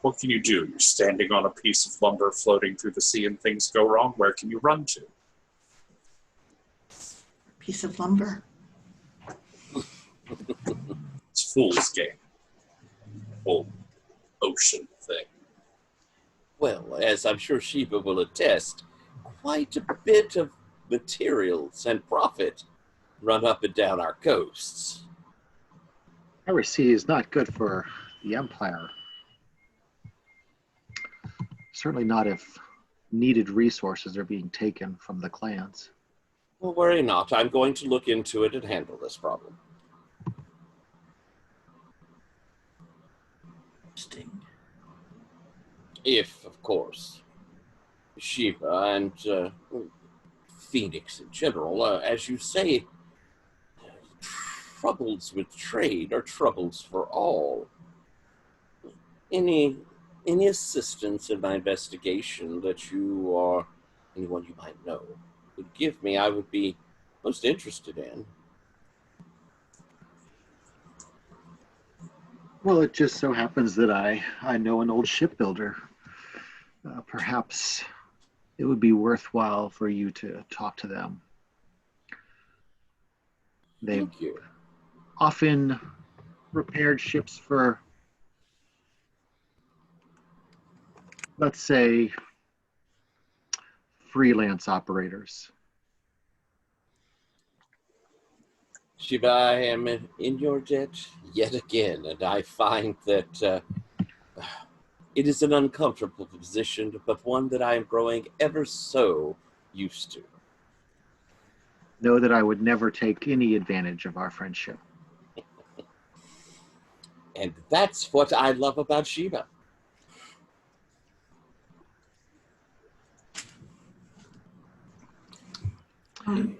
Speaker 5: What can you do? You're standing on a piece of lumber floating through the sea and things go wrong. Where can you run to?
Speaker 3: Piece of lumber.
Speaker 5: It's fool's game. Whole ocean thing.
Speaker 4: Well, as I'm sure Sheba will attest, quite a bit of materials and profit run up and down our coasts.
Speaker 2: Piracy is not good for the Empire. Certainly not if needed resources are being taken from the clans.
Speaker 4: Well, worry not. I'm going to look into it and handle this problem.
Speaker 3: Interesting.
Speaker 4: If, of course, Sheba and Phoenix in general, as you say, troubles with trade are troubles for all. Any assistance in my investigation that you or anyone you might know would give me, I would be most interested in.
Speaker 2: Well, it just so happens that I know an old shipbuilder. Perhaps it would be worthwhile for you to talk to them. They've
Speaker 4: Thank you.
Speaker 2: often repaired ships for, let's say, freelance operators.
Speaker 4: Sheba, I am in your debt yet again, and I find that it is an uncomfortable position, but one that I am growing ever so used to.
Speaker 2: Know that I would never take any advantage of our friendship.
Speaker 4: And that's what I love about Sheba.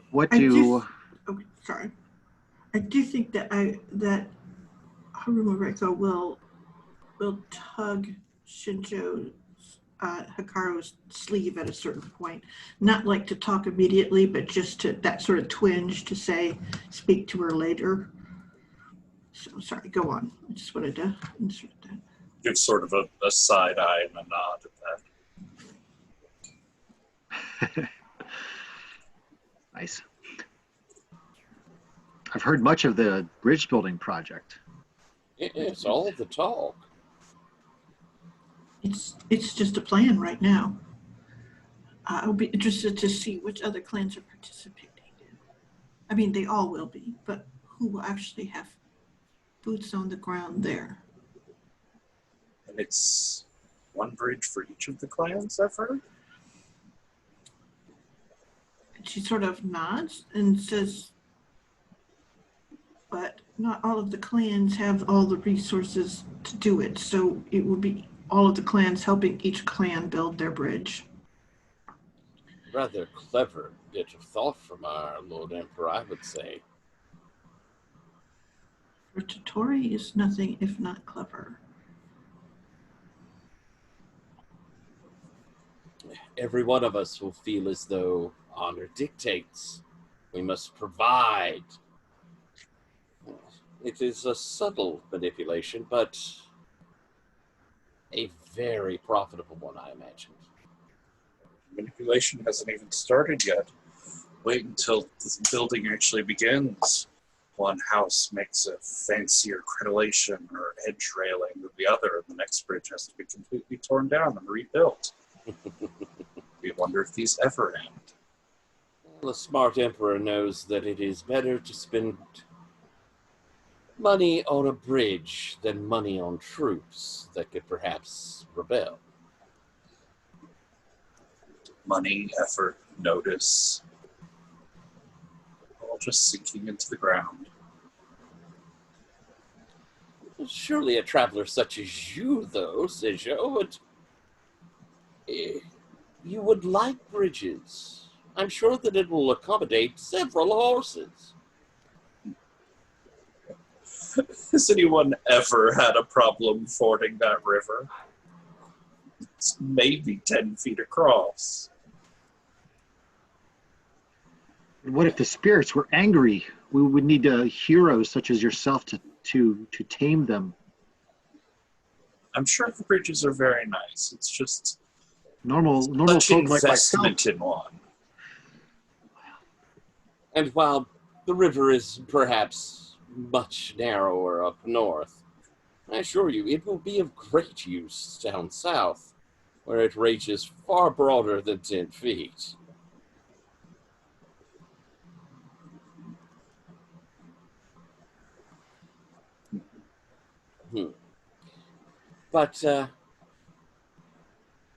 Speaker 2: What
Speaker 3: I
Speaker 2: do...
Speaker 3: oh, sorry. I do think that Haruma Reiko will tug Shinjo Hikaru's sleeve at a certain point. Not like to talk immediately, but just to that sort of twinge to say, speak to her later. So sorry, go on. I just wanted to insert that.
Speaker 5: Give sort of a side eye and a nod at that.
Speaker 2: Nice. I've heard much of the bridge building project.
Speaker 4: It's all the talk.
Speaker 3: It's just a plan right now. I'll be interested to see which other clans are participating. I mean, they all will be, but who will actually have boots on the ground there?
Speaker 5: And it's one bridge for each of the clans, I've heard?
Speaker 3: And she sort of nods and says, but not all of the clans have all the resources to do it, so it will be all of the clans helping each clan build their bridge.
Speaker 4: Rather clever bit of thought from our Lord Emperor, I would say.
Speaker 3: For Toturi is nothing if not clever.
Speaker 4: Every one of us will feel as though honor dictates. We must provide. It is a subtle manipulation, but a very profitable one, I imagine.
Speaker 5: Manipulation hasn't even started yet. Wait until the building actually begins. One house makes a fancier crenellation or edge railing than the other, and the next bridge has to be completely torn down and rebuilt. We wonder if these ever end.
Speaker 4: Well, a smart emperor knows that it is better to spend money on a bridge than money on troops that could perhaps rebel.
Speaker 5: Money, effort, notice, all just sinking into the ground.
Speaker 4: Surely a traveler such as you, though, Seijo, would You would like bridges. I'm sure that it will accommodate several horses.
Speaker 5: Has anyone ever had a problem fording that river? It's maybe 10 feet across.
Speaker 2: What if the spirits were angry? We would need heroes such as yourself to tame them.
Speaker 5: I'm sure the bridges are very nice. It's just
Speaker 2: Normal
Speaker 5: such
Speaker 2: folk like myself.
Speaker 5: investment in one.
Speaker 4: And while the river is perhaps much narrower up north, I assure you it will be of great use down south, where it ranges far broader than 10 feet. But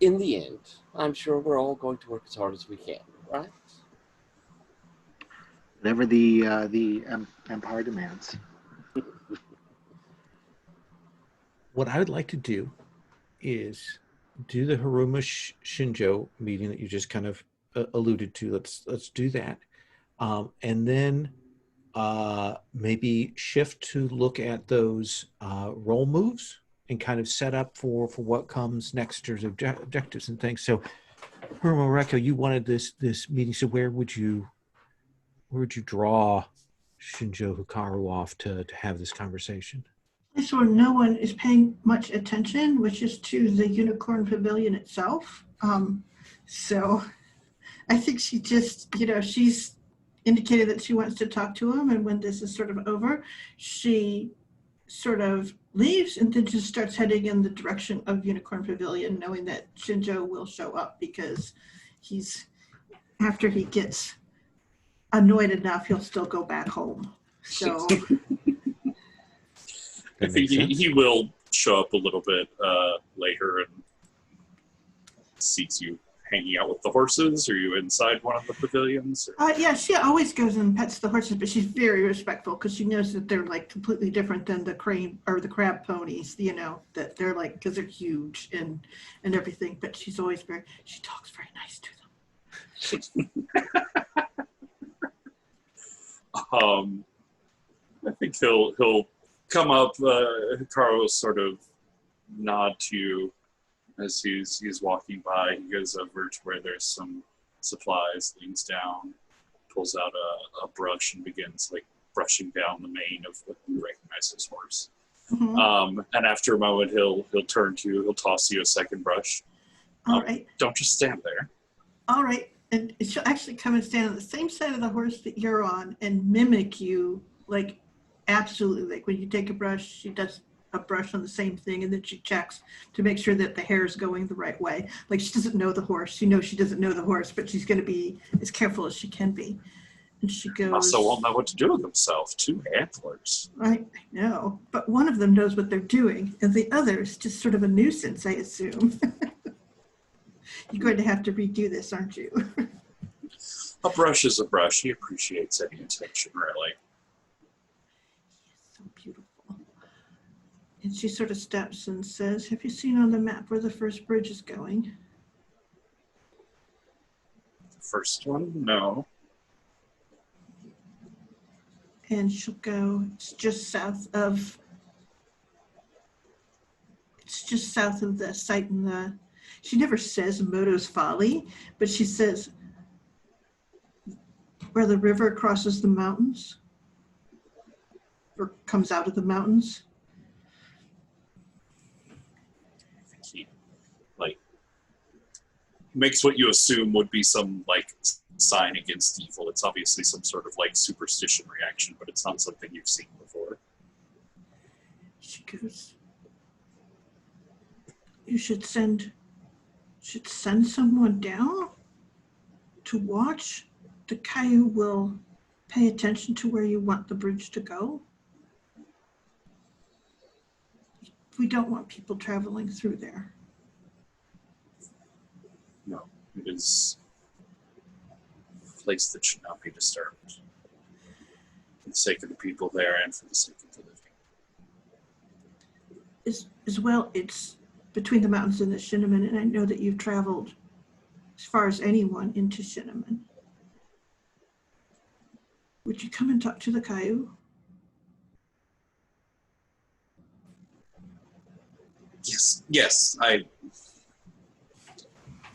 Speaker 4: in the end, I'm sure we're all going to work as hard as we can, right?
Speaker 2: Whatever the Empire demands.
Speaker 1: What I would like to do is do the Haruma Shinjo meeting that you just kind of alluded to. Let's do that, and then maybe shift to look at those role moves and kind of set up for what comes next as objectives and things. So, Haruma Reko, you wanted this meeting. So where would you draw Shinjo Hikaru off to have this conversation?
Speaker 3: Place where no one is paying much attention, which is to the Unicorn Pavilion itself. So I think she just, she's indicated that she wants to talk to him, and when this is sort of over, she sort of leaves and then just starts heading in the direction of Unicorn Pavilion, knowing that Shinjo will show up because after he gets annoyed enough, he'll still go back home. So
Speaker 5: I think he will show up a little bit later and sees you hanging out with the horses. Are you inside one of the pavilions?
Speaker 3: Yeah, she always goes and pets the horses, but she's very respectful because she knows that they're like completely different than the crane or the crab ponies, that they're like, because they're huge and everything, but she talks very nice to them.
Speaker 5: I think he'll come up. Hikaru will sort of nod to you as he's walking by. He goes over to where there's some supplies, leans down, pulls out a brush and begins like brushing down the mane of what you recognize as horse.
Speaker 3: Mm-hmm.
Speaker 5: And after a moment, he'll turn to you. He'll toss you a second brush.
Speaker 3: All right.
Speaker 5: Don't just stand there.
Speaker 3: All right. And she'll actually come and stand on the same side of the horse that you're on and mimic you, like absolutely. Like when you take a brush, she does a brush on the same thing, and then she checks to make sure that the hair is going the right way. Like she doesn't know the horse. She knows she doesn't know the horse, but she's going to be as careful as she can be. And she goes,
Speaker 5: Also won't know what to do with himself. 2 antlers.
Speaker 3: I know, but one of them knows what they're doing, and the other is just sort of a nuisance, I assume. You're going to have to redo this, aren't you?
Speaker 5: A brush is a brush. He appreciates any attention, really.
Speaker 3: So beautiful. And she sort of steps and says, have you seen on the map where the first bridge is going?
Speaker 5: The first one? No.
Speaker 3: And she'll go, it's just south of the site in the, she never says Moto's Folly, but she says where the river crosses the mountains or comes out of the mountains.
Speaker 5: I think he, makes what you assume would be some, sign against evil. It's obviously some sort of, superstition reaction, but it's not something you've seen before.
Speaker 3: She goes, you should send someone down to watch. The Caillou will pay attention to where you want the bridge to go. We don't want people traveling through there.
Speaker 5: No, it is a place that should not be disturbed. For the sake of the people there and for the sake of the living.
Speaker 3: As well, it's between the mountains and the Shinneman, and I know that you've traveled as far as anyone into Shinneman. Would you come and talk to the Caillou?
Speaker 5: Yes, I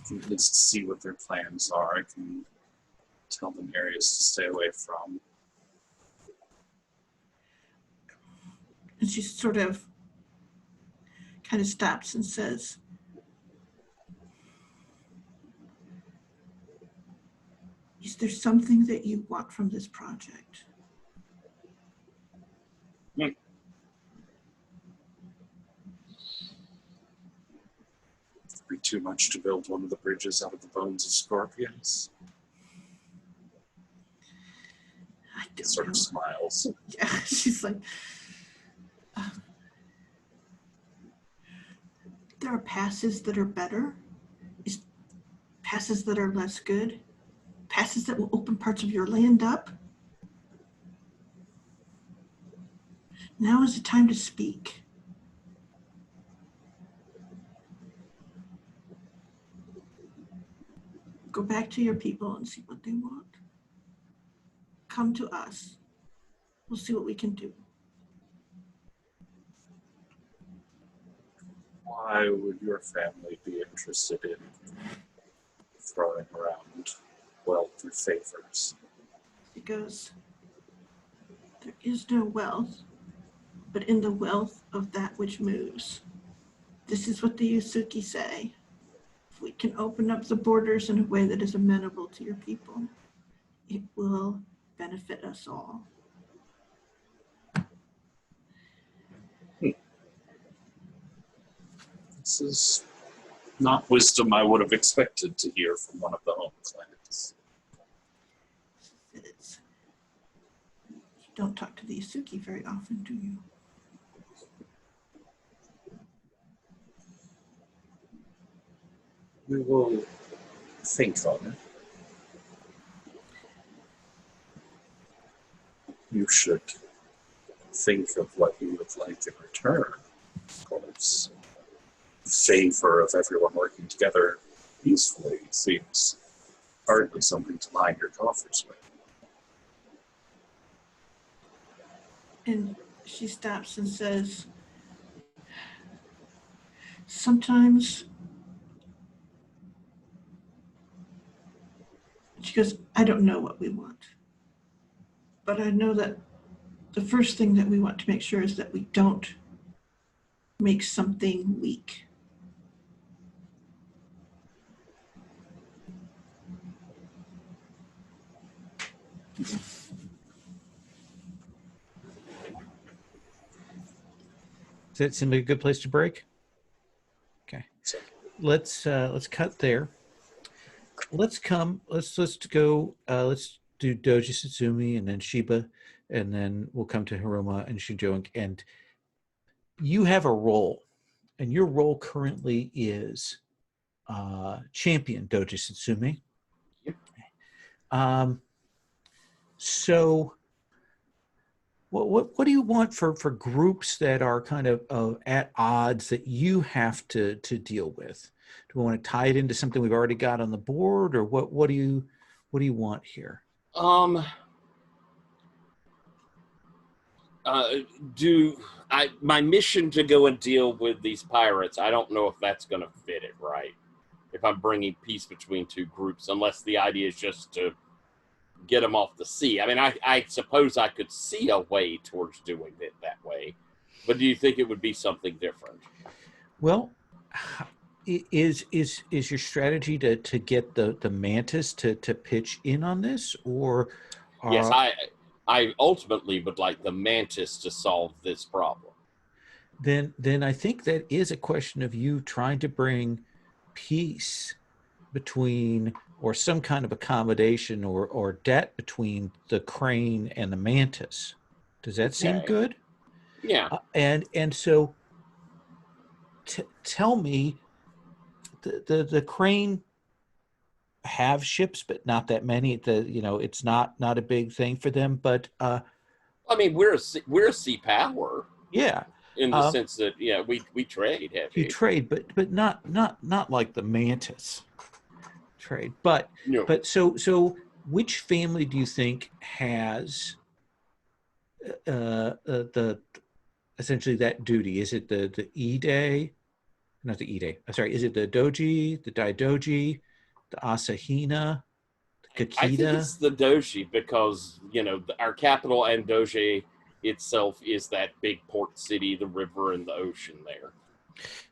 Speaker 5: can at least see what their plans are. I can tell them areas to stay away from.
Speaker 3: And she sort of kind of stops and says, is there something that you want from this project?
Speaker 5: It'd be too much to build one of the bridges out of the bones of scorpions.
Speaker 3: I don't
Speaker 5: Sort
Speaker 3: know.
Speaker 5: of smiles.
Speaker 3: Yeah, she's like, there are passes that are better, is passes that are less good, passes that will open parts of your land up. Now is the time to speak. Go back to your people and see what they want. Come to us. We'll see what we can do.
Speaker 5: Why would your family be interested in throwing around wealth or favors?
Speaker 3: She goes, there is no wealth, but in the wealth of that which moves. This is what the Yusuki say. If we can open up the borders in a way that is amenable to your people, it will benefit us all.
Speaker 5: This is not wisdom I would have expected to hear from one of the home clans.
Speaker 3: It's, you don't talk to the Yusuki very often, do you?
Speaker 5: We will think on it. You should think of what you would like in return. Of course, the favor of everyone working together peacefully seems hardly something to line your coffers with.
Speaker 3: And she stops and says, sometimes, she goes, I don't know what we want, but I know that the first thing that we want to make sure is that we don't make something weak.
Speaker 1: Does that seem like a good place to break? Okay. Let's cut there. Let's go, let's do Doji Satsumi and then Shiba, and then we'll come to Hiroma and Shinjo. And you have a role, and your role currently is champion Doji Satsumi.
Speaker 4: Yep.
Speaker 1: So what do you want for groups that are kind of at odds that you have to deal with? Do we want to tie it into something we've already got on the board, or what do you want here?
Speaker 4: My mission to go and deal with these pirates, I don't know if that's going to fit it right. If I'm bringing peace between two groups, unless the idea is just to get them off the sea. I mean, I suppose I could see a way towards doing it that way, but do you think it would be something different?
Speaker 1: Well, is your strategy to get the mantis to pitch in on this, or
Speaker 4: yes, I ultimately would like the mantis to solve this problem.
Speaker 1: Then I think that is a question of you trying to bring peace between, or some kind of accommodation or debt between the crane and the mantis. Does that seem good?
Speaker 4: Yeah.
Speaker 1: And so tell me, the crane have ships, but not that many. It's not a big thing for them. But
Speaker 4: I mean, we're a sea power.
Speaker 1: Yeah.
Speaker 4: in the sense that we trade
Speaker 1: You
Speaker 4: heavy.
Speaker 1: trade, but not like the mantis trade. But
Speaker 4: No.
Speaker 1: so which family do you think has the essentially that duty? Is it the Ide? Not the Ide. Sorry, is it the Doji, the Daidoji, the Asahina, the
Speaker 4: I think
Speaker 1: Kakita?
Speaker 4: it's the Doji because our capital and Doji itself is that big port city, the river and the ocean there.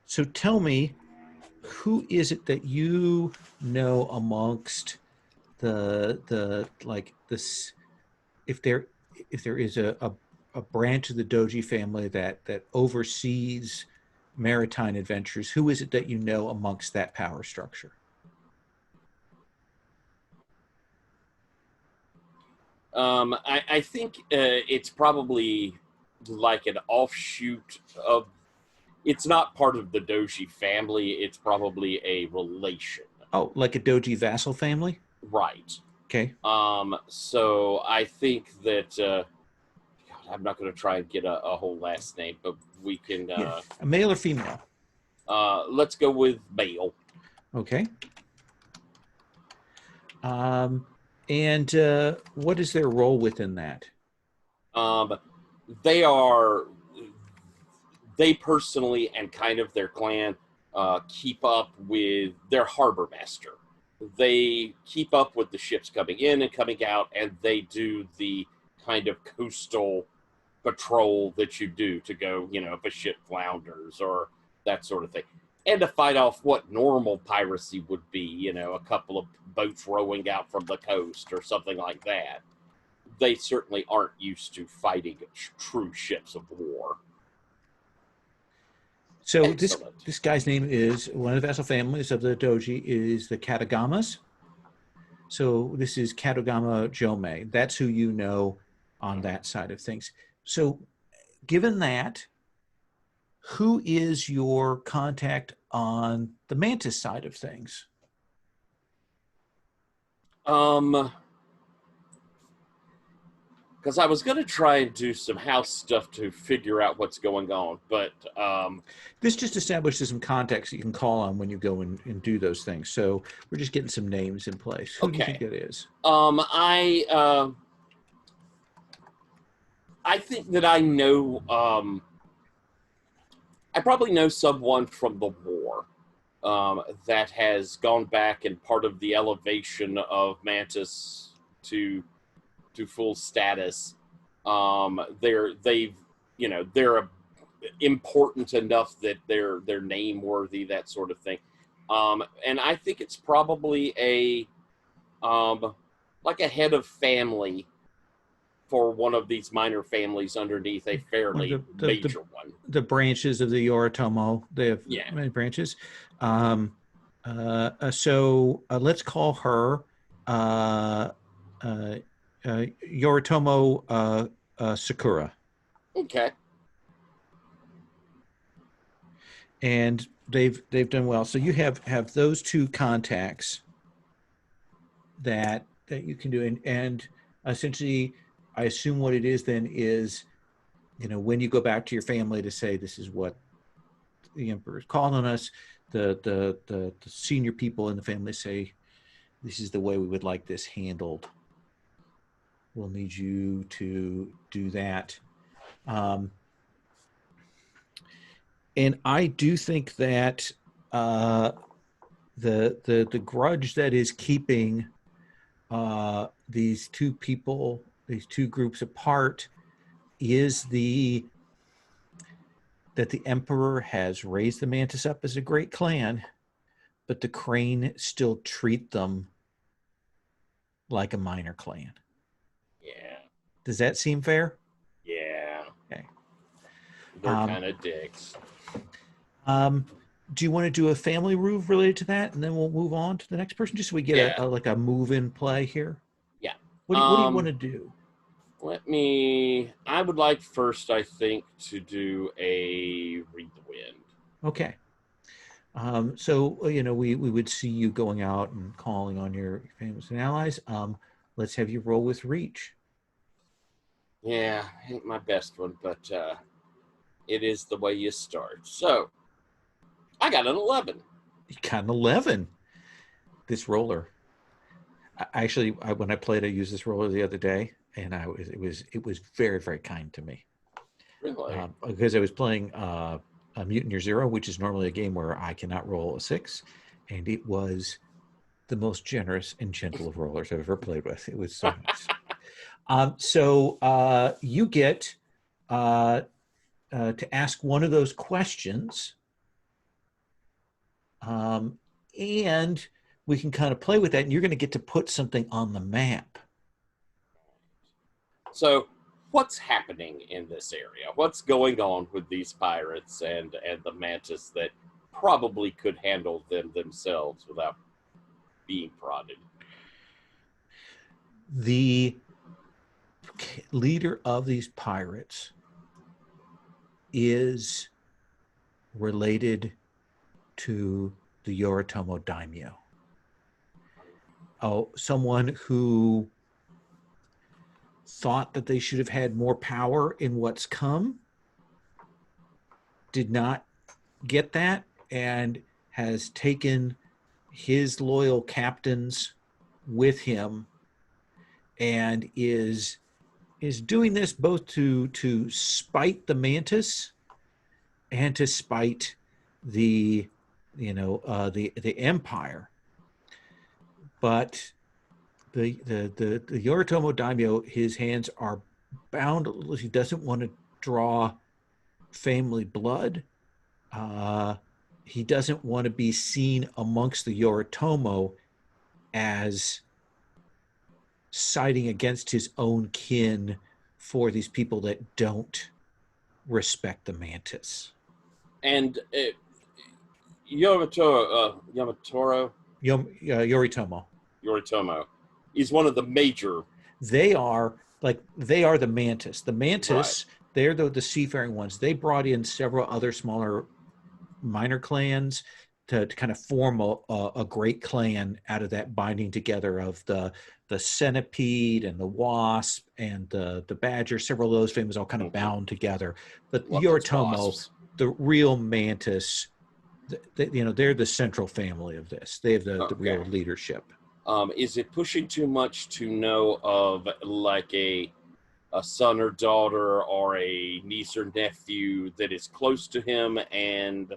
Speaker 1: So tell me, who is it that you know amongst the like this? If there is a branch of the Doji family that oversees maritime adventures, who is it that you know amongst that power structure?
Speaker 4: I think it's probably like an offshoot of. It's not part of the Doji family. It's probably a relation.
Speaker 1: Oh, like a Doji vassal family?
Speaker 4: Right.
Speaker 1: Okay.
Speaker 4: So I think that God, I'm not going to try and get a whole last name, but we can.
Speaker 1: Yeah. A male or female?
Speaker 4: Let's go with male.
Speaker 1: Okay. And what is their role within that?
Speaker 4: They personally and kind of their clan keep up with their harbor master. They keep up with the ships coming in and coming out, and they do the kind of coastal patrol that you do to go, if a ship flounders or that sort of thing. And to fight off what normal piracy would be, a couple of boats rowing out from the coast or something like that. They certainly aren't used to fighting true ships of war.
Speaker 1: So this guy's name is, one of the vassal families of the Doji is the Katagamas. So this is Katagama Jome. That's who you know on that side of things. So given that, who is your contact on the Mantis side of things?
Speaker 4: Because I was going to try and do some house stuff to figure out what's going on, but
Speaker 1: this just establishes some context that you can call on when you go and do those things. So we're just getting some names in place. Who do you think it is?
Speaker 4: I think that I know. I probably know someone from the war that has gone back and part of the elevation of Mantis to full status. They're important enough that they're name worthy, that sort of thing. And I think it's probably like a head of family for one of these minor families underneath a fairly major one.
Speaker 1: The branches of the Yoritomo, they have many branches. So let's call her Yoritomo Sakura.
Speaker 4: Okay.
Speaker 1: And they've done well. So you have those two contacts that you can do, and essentially, I assume what it is then is, when you go back to your family to say this is what the emperor is calling on us, the senior people in the family say this is the way we would like this handled. We'll need you to do that. And I do think that the grudge that is keeping these two people, these two groups apart, is that the emperor has raised the Mantis up as a great clan, but the Crane still treat them like a minor clan.
Speaker 4: Yeah.
Speaker 1: Does that seem fair?
Speaker 4: Yeah.
Speaker 1: Okay.
Speaker 4: They're kind of dicks.
Speaker 1: Do you want to do a family move related to that, and then we'll move on to the next person, just so we get a move in play here?
Speaker 4: Yeah.
Speaker 1: What do you want to do?
Speaker 4: I would like first, I think, to do a read the wind.
Speaker 1: Okay. So, we would see you going out and calling on your family and allies. Let's have you roll with reach.
Speaker 4: Yeah, ain't my best one, but It is the way you start. So, I got an 11.
Speaker 1: You got an 11. This roller. When I played, I used this roller the other day, and it was very, very kind to me.
Speaker 4: Really?
Speaker 1: Because I was playing a Mutant Year Zero, which is normally a game where I cannot roll a 6, and it was the most generous and gentle of rollers I've ever played with. It was so nice. So you get to ask one of those questions, and we can kind of play with that, and you're going to get to put something on the map.
Speaker 4: So, what's happening in this area? What's going on with these pirates and the mantis that probably could handle them themselves without being prodded?
Speaker 1: The leader of these pirates is related to the Yoritomo daimyo. Oh, someone who thought that they should have had more power in what's come, did not get that, and has taken his loyal captains with him, and is doing this both to spite the mantis and to spite the the empire. But the Yoritomo daimyo, his hands are bound. He doesn't want to draw family blood. He doesn't want to be seen amongst the Yoritomo as siding against his own kin for these people that don't respect the mantis.
Speaker 4: And Yoritomo is one of the major.
Speaker 1: They are the mantis. The mantis,
Speaker 4: Right.
Speaker 1: They're the seafaring ones. They brought in several other smaller minor clans to kind of form a great clan out of that binding together of the centipede and the wasp and the badger. Several of those families all kind of bound together. But Yoritomo, the real mantis, they're the central family of this. They have the real leadership.
Speaker 4: Is it pushing too much to know of like a son or daughter or a niece or nephew that is close to him and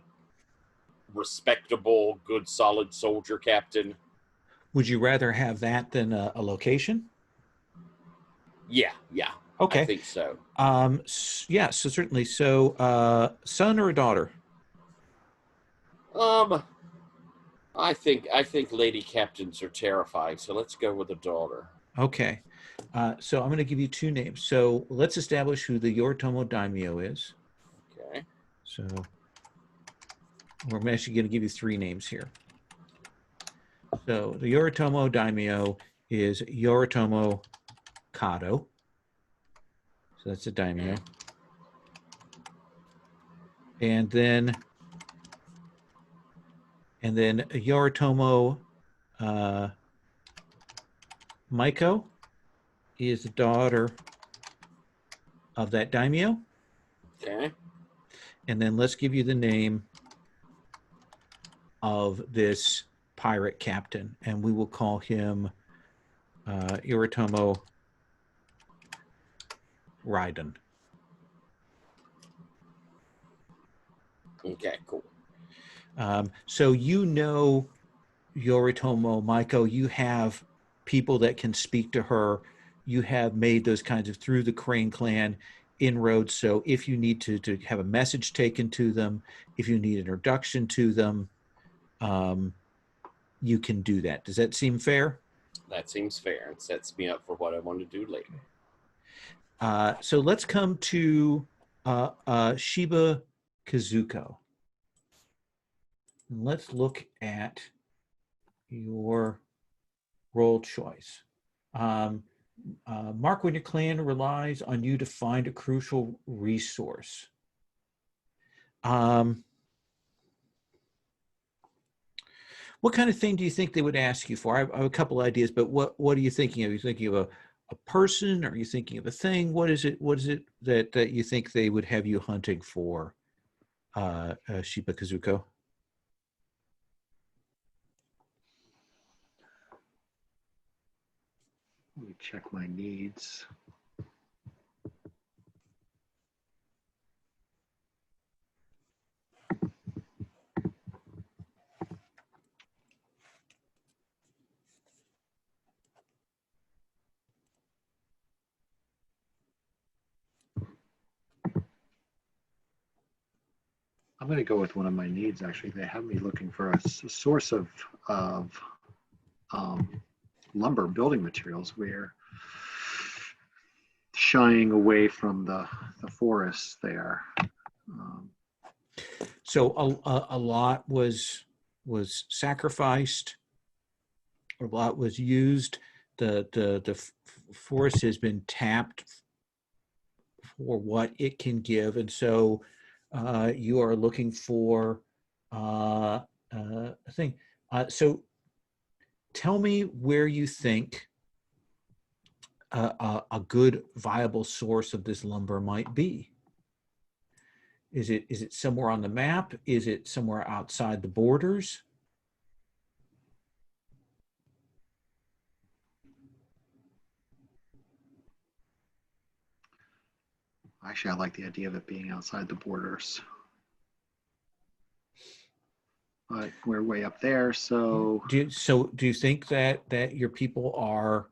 Speaker 4: respectable, good, solid soldier captain?
Speaker 1: Would you rather have that than a location?
Speaker 4: Yeah.
Speaker 1: Okay.
Speaker 4: I think so.
Speaker 1: Yeah, so certainly. So son or a daughter?
Speaker 4: I think lady captains are terrifying, so let's go with a daughter.
Speaker 1: Okay. So I'm going to give you two names. So let's establish who the Yoritomo daimyo is.
Speaker 4: Okay.
Speaker 1: So we're actually going to give you three names here. So the Yoritomo daimyo is Yoritomo Kado. So that's a daimyo. And then Yoritomo Maiko is the daughter of that daimyo.
Speaker 4: Okay.
Speaker 1: And then let's give you the name of this pirate captain, and we will call him Yoritomo Raiden.
Speaker 4: Okay, cool.
Speaker 1: So Yoritomo Maiko, you have people that can speak to her. You have made those kinds of through the Crane clan inroads. So if you need to have a message taken to them, if you need introduction to them, you can do that. Does that seem fair?
Speaker 4: That seems fair. It sets me up for what I want to do later.
Speaker 1: So let's come to Shiba Kazuko. Let's look at your role choice. Mark when your clan relies on you to find a crucial resource. What kind of thing do you think they would ask you for? I have a couple ideas, but what are you thinking of? Are you thinking of a person? Are you thinking of a thing? What is it? What is it that you think they would have you hunting for, Shiba Kazuko?
Speaker 2: Let me check my needs. I'm going to go with one of my needs. Actually, they have me looking for a source of lumber building materials. We're shying away from the forests there.
Speaker 1: So a lot was sacrificed, a lot was used. The forest has been tapped for what it can give, and so you are looking for a thing. So tell me where you think a good viable source of this lumber might be. Is it somewhere on the map? Is it somewhere outside the borders?
Speaker 2: Actually, I like the idea of it being outside the borders. But we're way up there, so
Speaker 1: Do you think that your people are,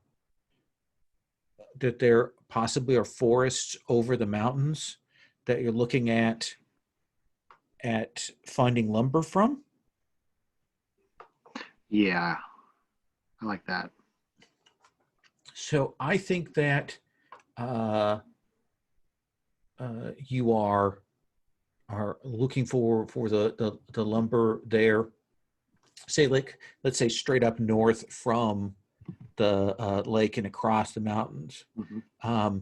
Speaker 1: that there possibly are forests over the mountains that you're looking at finding lumber from?
Speaker 2: yeah, I like that.
Speaker 1: So I think that you are looking for the lumber there. Say, like, let's say straight up north from the lake and across the mountains.
Speaker 2: Mm-hmm.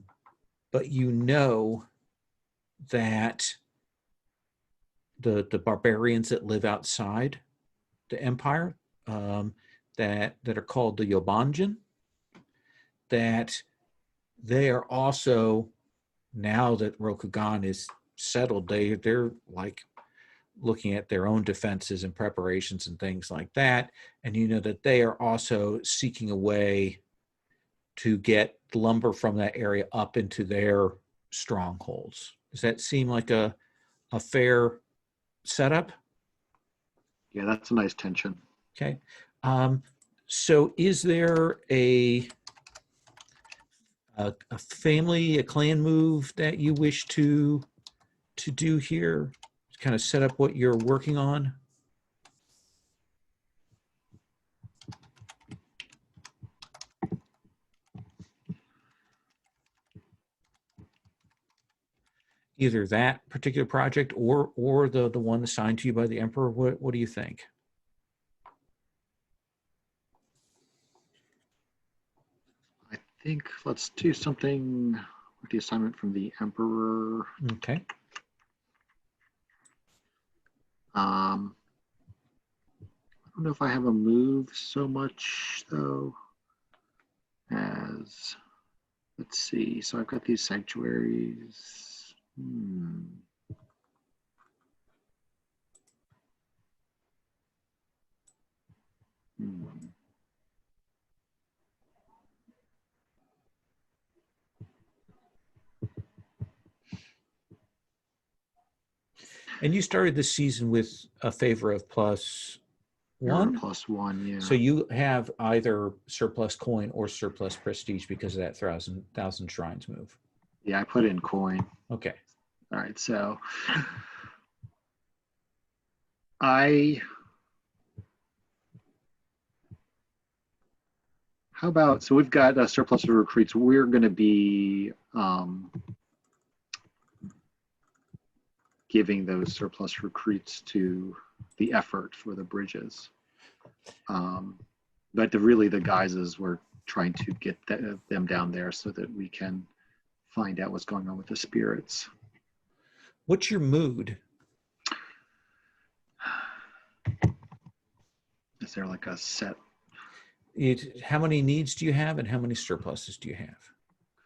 Speaker 1: But you know that the barbarians that live outside the empire, that are called the Yobanjin, that they are also, now that Rokugan is settled, they're like looking at their own defenses and preparations and things like that. And you know that they are also seeking a way to get lumber from that area up into their strongholds. Does that seem like a fair setup?
Speaker 2: Yeah, that's a nice tension.
Speaker 1: Okay. So is there a family, a clan move that you wish to do here? Kind of set up what you're working on? Either that particular project or the one assigned to you by the emperor. What do you think?
Speaker 2: I think let's do something with the assignment from the emperor.
Speaker 1: Okay.
Speaker 2: I don't know if I have a move so much though as, let's see. So I've got these sanctuaries.
Speaker 1: And you started this season with a favor of +1.
Speaker 2: +1, yeah.
Speaker 1: So you have either surplus coin or surplus prestige because of that thousand shrines move.
Speaker 2: Yeah, I put in coin.
Speaker 1: Okay.
Speaker 2: All right, so how about, so we've got a surplus of recruits. We're going to be giving those surplus recruits to the effort for the bridges. But really the guises, we're trying to get them down there so that we can find out what's going on with the spirits.
Speaker 1: What's your mood?
Speaker 2: Is there like a set?
Speaker 1: How many needs do you have, and how many surpluses do you have?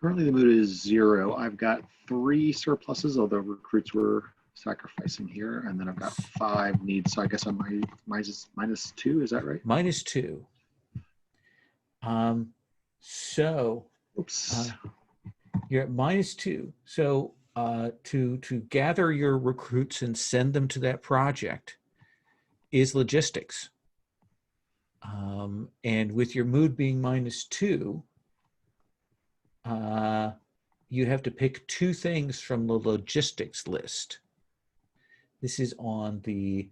Speaker 2: Currently, the mood is 0. I've got 3 surpluses, although recruits were sacrificing here, and then I've got 5 needs. So I guess I'm minus 2. Is that right?
Speaker 1: -2. So
Speaker 2: Oops.
Speaker 1: you're at -2. So to gather your recruits and send them to that project is logistics. And with your mood being -2, you have to pick 2 things from the logistics list. This is on the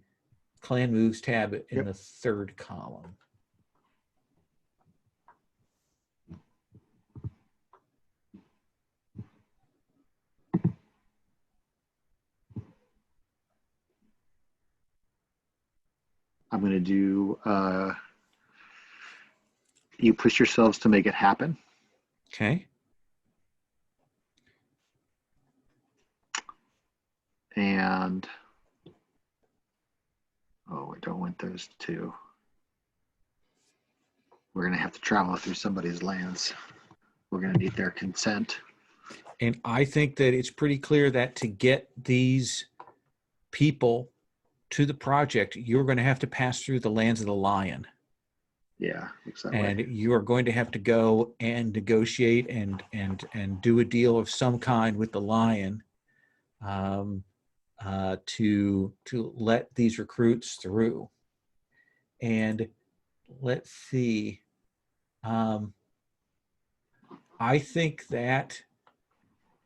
Speaker 1: Clan Moves tab in the 3rd column.
Speaker 2: I'm going to do, you push yourselves to make it happen.
Speaker 1: Okay.
Speaker 2: And, oh, I don't want those 2. We're going to have to travel through somebody's lands. We're going to need their consent.
Speaker 1: And I think that it's pretty clear that to get these people to the project, you're going to have to pass through the lands of the lion.
Speaker 2: Yeah, looks that
Speaker 1: And
Speaker 2: way.
Speaker 1: you are going to have to go and negotiate and do a deal of some kind with the lion to let these recruits through. And let's see. I think that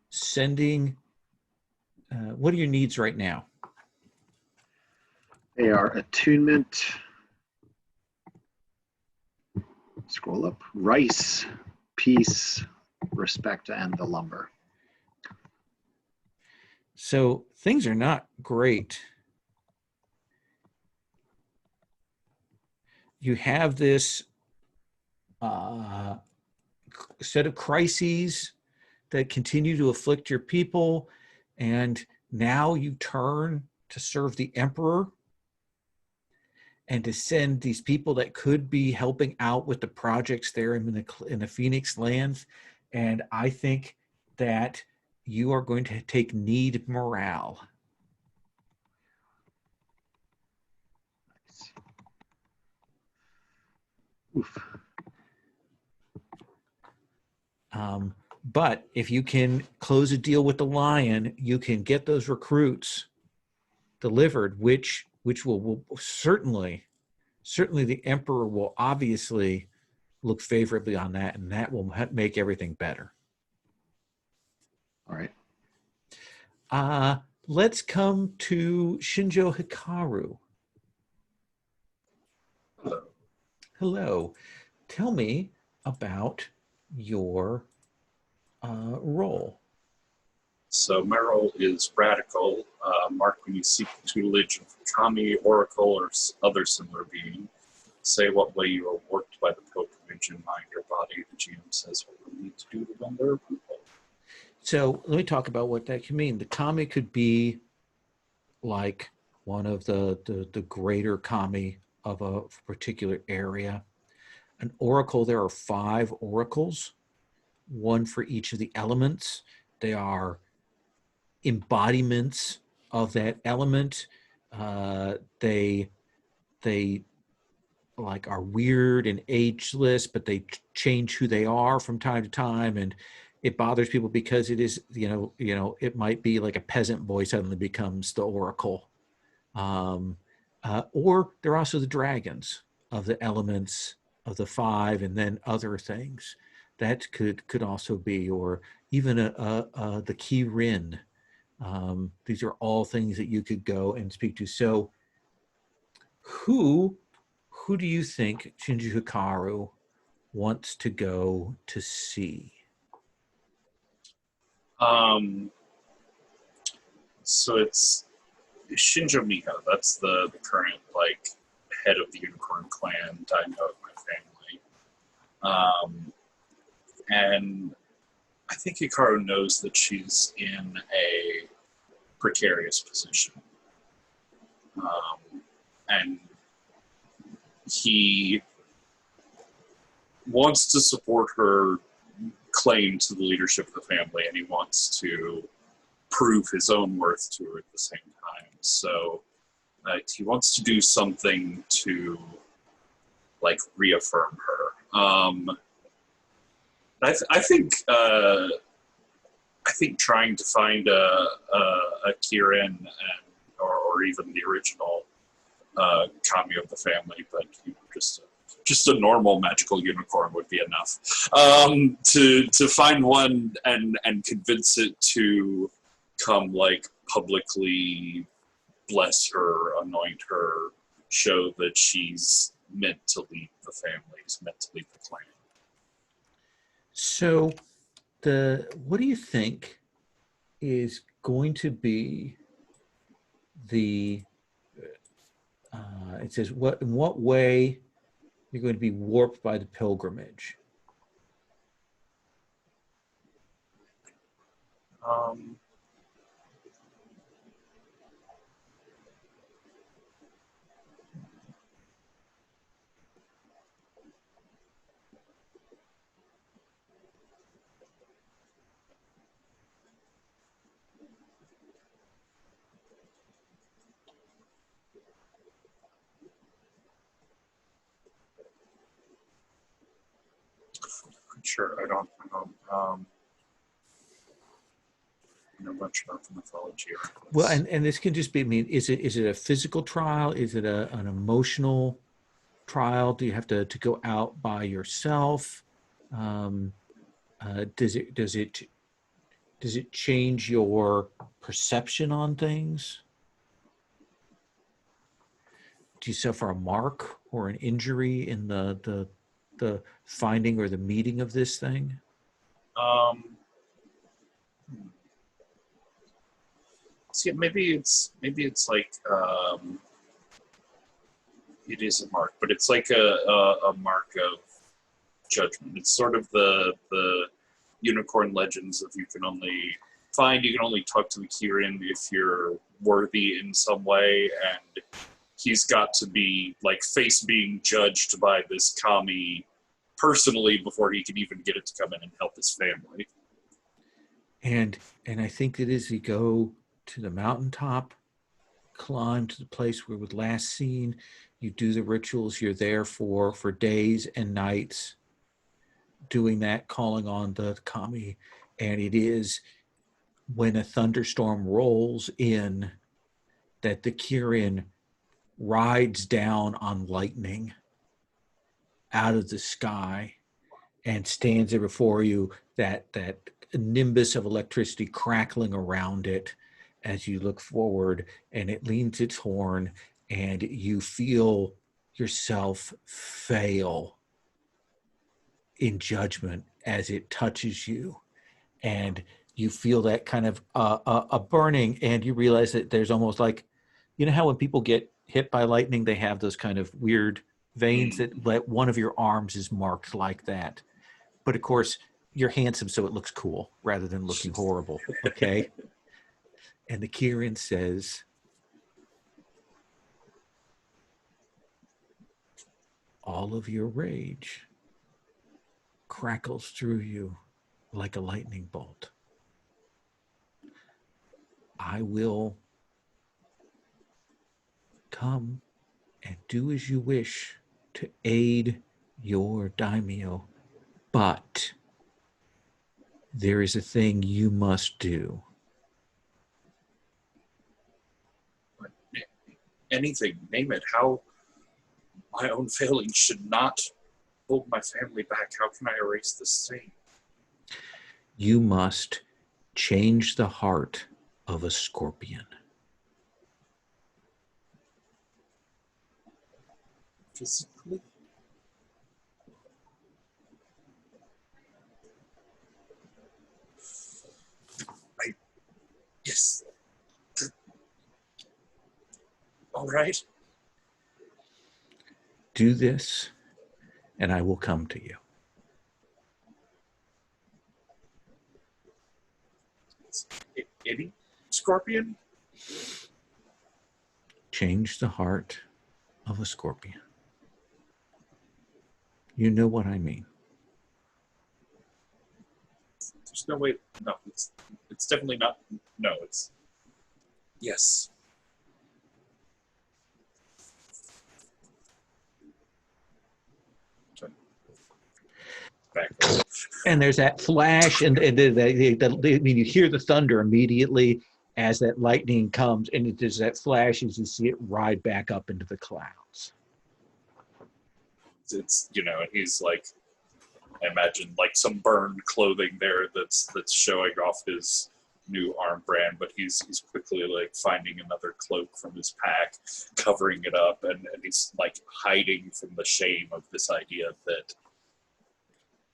Speaker 1: sending. What are your needs right now?
Speaker 2: They are attunement. Scroll up. Rice, peace, respect, and the lumber.
Speaker 1: So things are not great. You have this set of crises that continue to afflict your people, and now you turn to serve the emperor and to send these people that could be helping out with the projects there in the Phoenix lands. And I think that you are going to take need morale.
Speaker 2: Oof.
Speaker 1: But if you can close a deal with the lion, you can get those recruits delivered, which will certainly the emperor will obviously look favorably on that, and that will make everything better.
Speaker 2: All right.
Speaker 1: Let's come to Shinjo Hikaru.
Speaker 5: Hello.
Speaker 1: Hello. Tell me about your role.
Speaker 5: So my role is radical. Mark when you seek tutelage of kami, oracle, or other similar being. Say what way you are worked by the pilgrimage in mind or body. The GM says what we need to do to win their approval.
Speaker 1: So let me talk about what that can mean. The kami could be like one of the greater kami of a particular area. An oracle, there are 5 oracles, one for each of the elements. They are embodiments of that element. They like are weird and ageless, but they change who they are from time to time, and it bothers people because it is it might be like a peasant boy suddenly becomes the oracle, or they're also the dragons of the elements of the 5, and then other things that could also be, or even the Kirin. These are all things that you could go and speak to. So who do you think Shinji Hikaru wants to go to see?
Speaker 5: So it's Shinjo Mika. That's the current head of the Unicorn Clan. I know of my family. And I think Hikaru knows that she's in a precarious position. And he wants to support her claim to the leadership of the family, and he wants to prove his own worth to her at the same time. So he wants to do something to like reaffirm her. I think trying to find a Kirin or even the original kami of the family, but just a normal magical unicorn would be enough. To find one and convince it to come like publicly bless her, anoint her, show that she's meant to lead the family, is meant to lead the clan.
Speaker 1: So what do you think is going to be the it says in what way you're going to be warped by the pilgrimage?
Speaker 5: Sure, I don't know much about the mythology.
Speaker 1: Well, and this can just be, I mean, is it a physical trial? Is it an emotional trial? Do you have to go out by yourself? Does it change your perception on things? Do you suffer a mark or an injury in the finding or the meeting of this thing?
Speaker 5: See, maybe it's like it is a mark, but it's like a mark of judgment. It's sort of the unicorn legends of you can only talk to the Kirin if you're worthy in some way, and he's got to be like face being judged by this kami personally before he can even get it to come in and help his family. And
Speaker 1: I think that as you go to the mountaintop, climb to the place where was last seen, you do the rituals, you're there for days and nights doing that, calling on the kami, and it is when a thunderstorm rolls in that the Kirin rides down on lightning out of the sky and stands there before you, that nimbus of electricity crackling around it as you look forward, and it leans its horn, and you feel yourself fail in judgment as it touches you, and you feel that kind of a burning, and you realize that there's almost like, you know how when people get hit by lightning, they have those kind of weird veins that one of your arms is marked like that. But of course, you're handsome, so it looks cool rather than looking horrible, okay? And the Kirin says, all of your rage crackles through you like a lightning bolt. I will come and do as you wish to aid your daimyo, but there is a thing you must do.
Speaker 5: Anything, name it. How my own failings should not hold my family back. How can I erase this stain?
Speaker 1: You must change the heart of a scorpion.
Speaker 5: Physically? Yes. All right.
Speaker 1: Do this, and I will come to you.
Speaker 5: Any scorpion?
Speaker 1: Change the heart of a scorpion. You know what I mean.
Speaker 5: No, wait. No, it's definitely not. No, it's yes. Back there.
Speaker 1: And there's that flash, and I mean, you hear the thunder immediately as that lightning comes, and there's that flash as you see it ride back up into the clouds.
Speaker 5: It's and he's like, I imagine like some burned clothing there that's showing off his new arm brand, but he's quickly like finding another cloak from his pack, covering it up, and he's like hiding from the shame of this idea that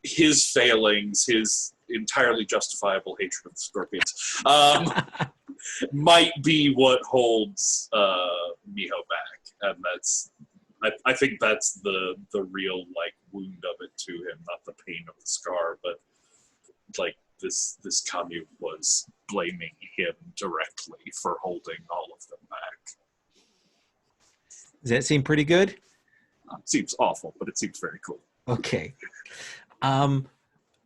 Speaker 5: his failings, his entirely justifiable hatred of the scorpions, might be what holds Miho back, and that's. I think that's the real like wound of it to him, not the pain of the scar, but like this commune was blaming him directly for holding all of them back.
Speaker 1: Does that seem pretty good?
Speaker 5: It seems awful, but it seems very cool.
Speaker 1: Okay. Haruma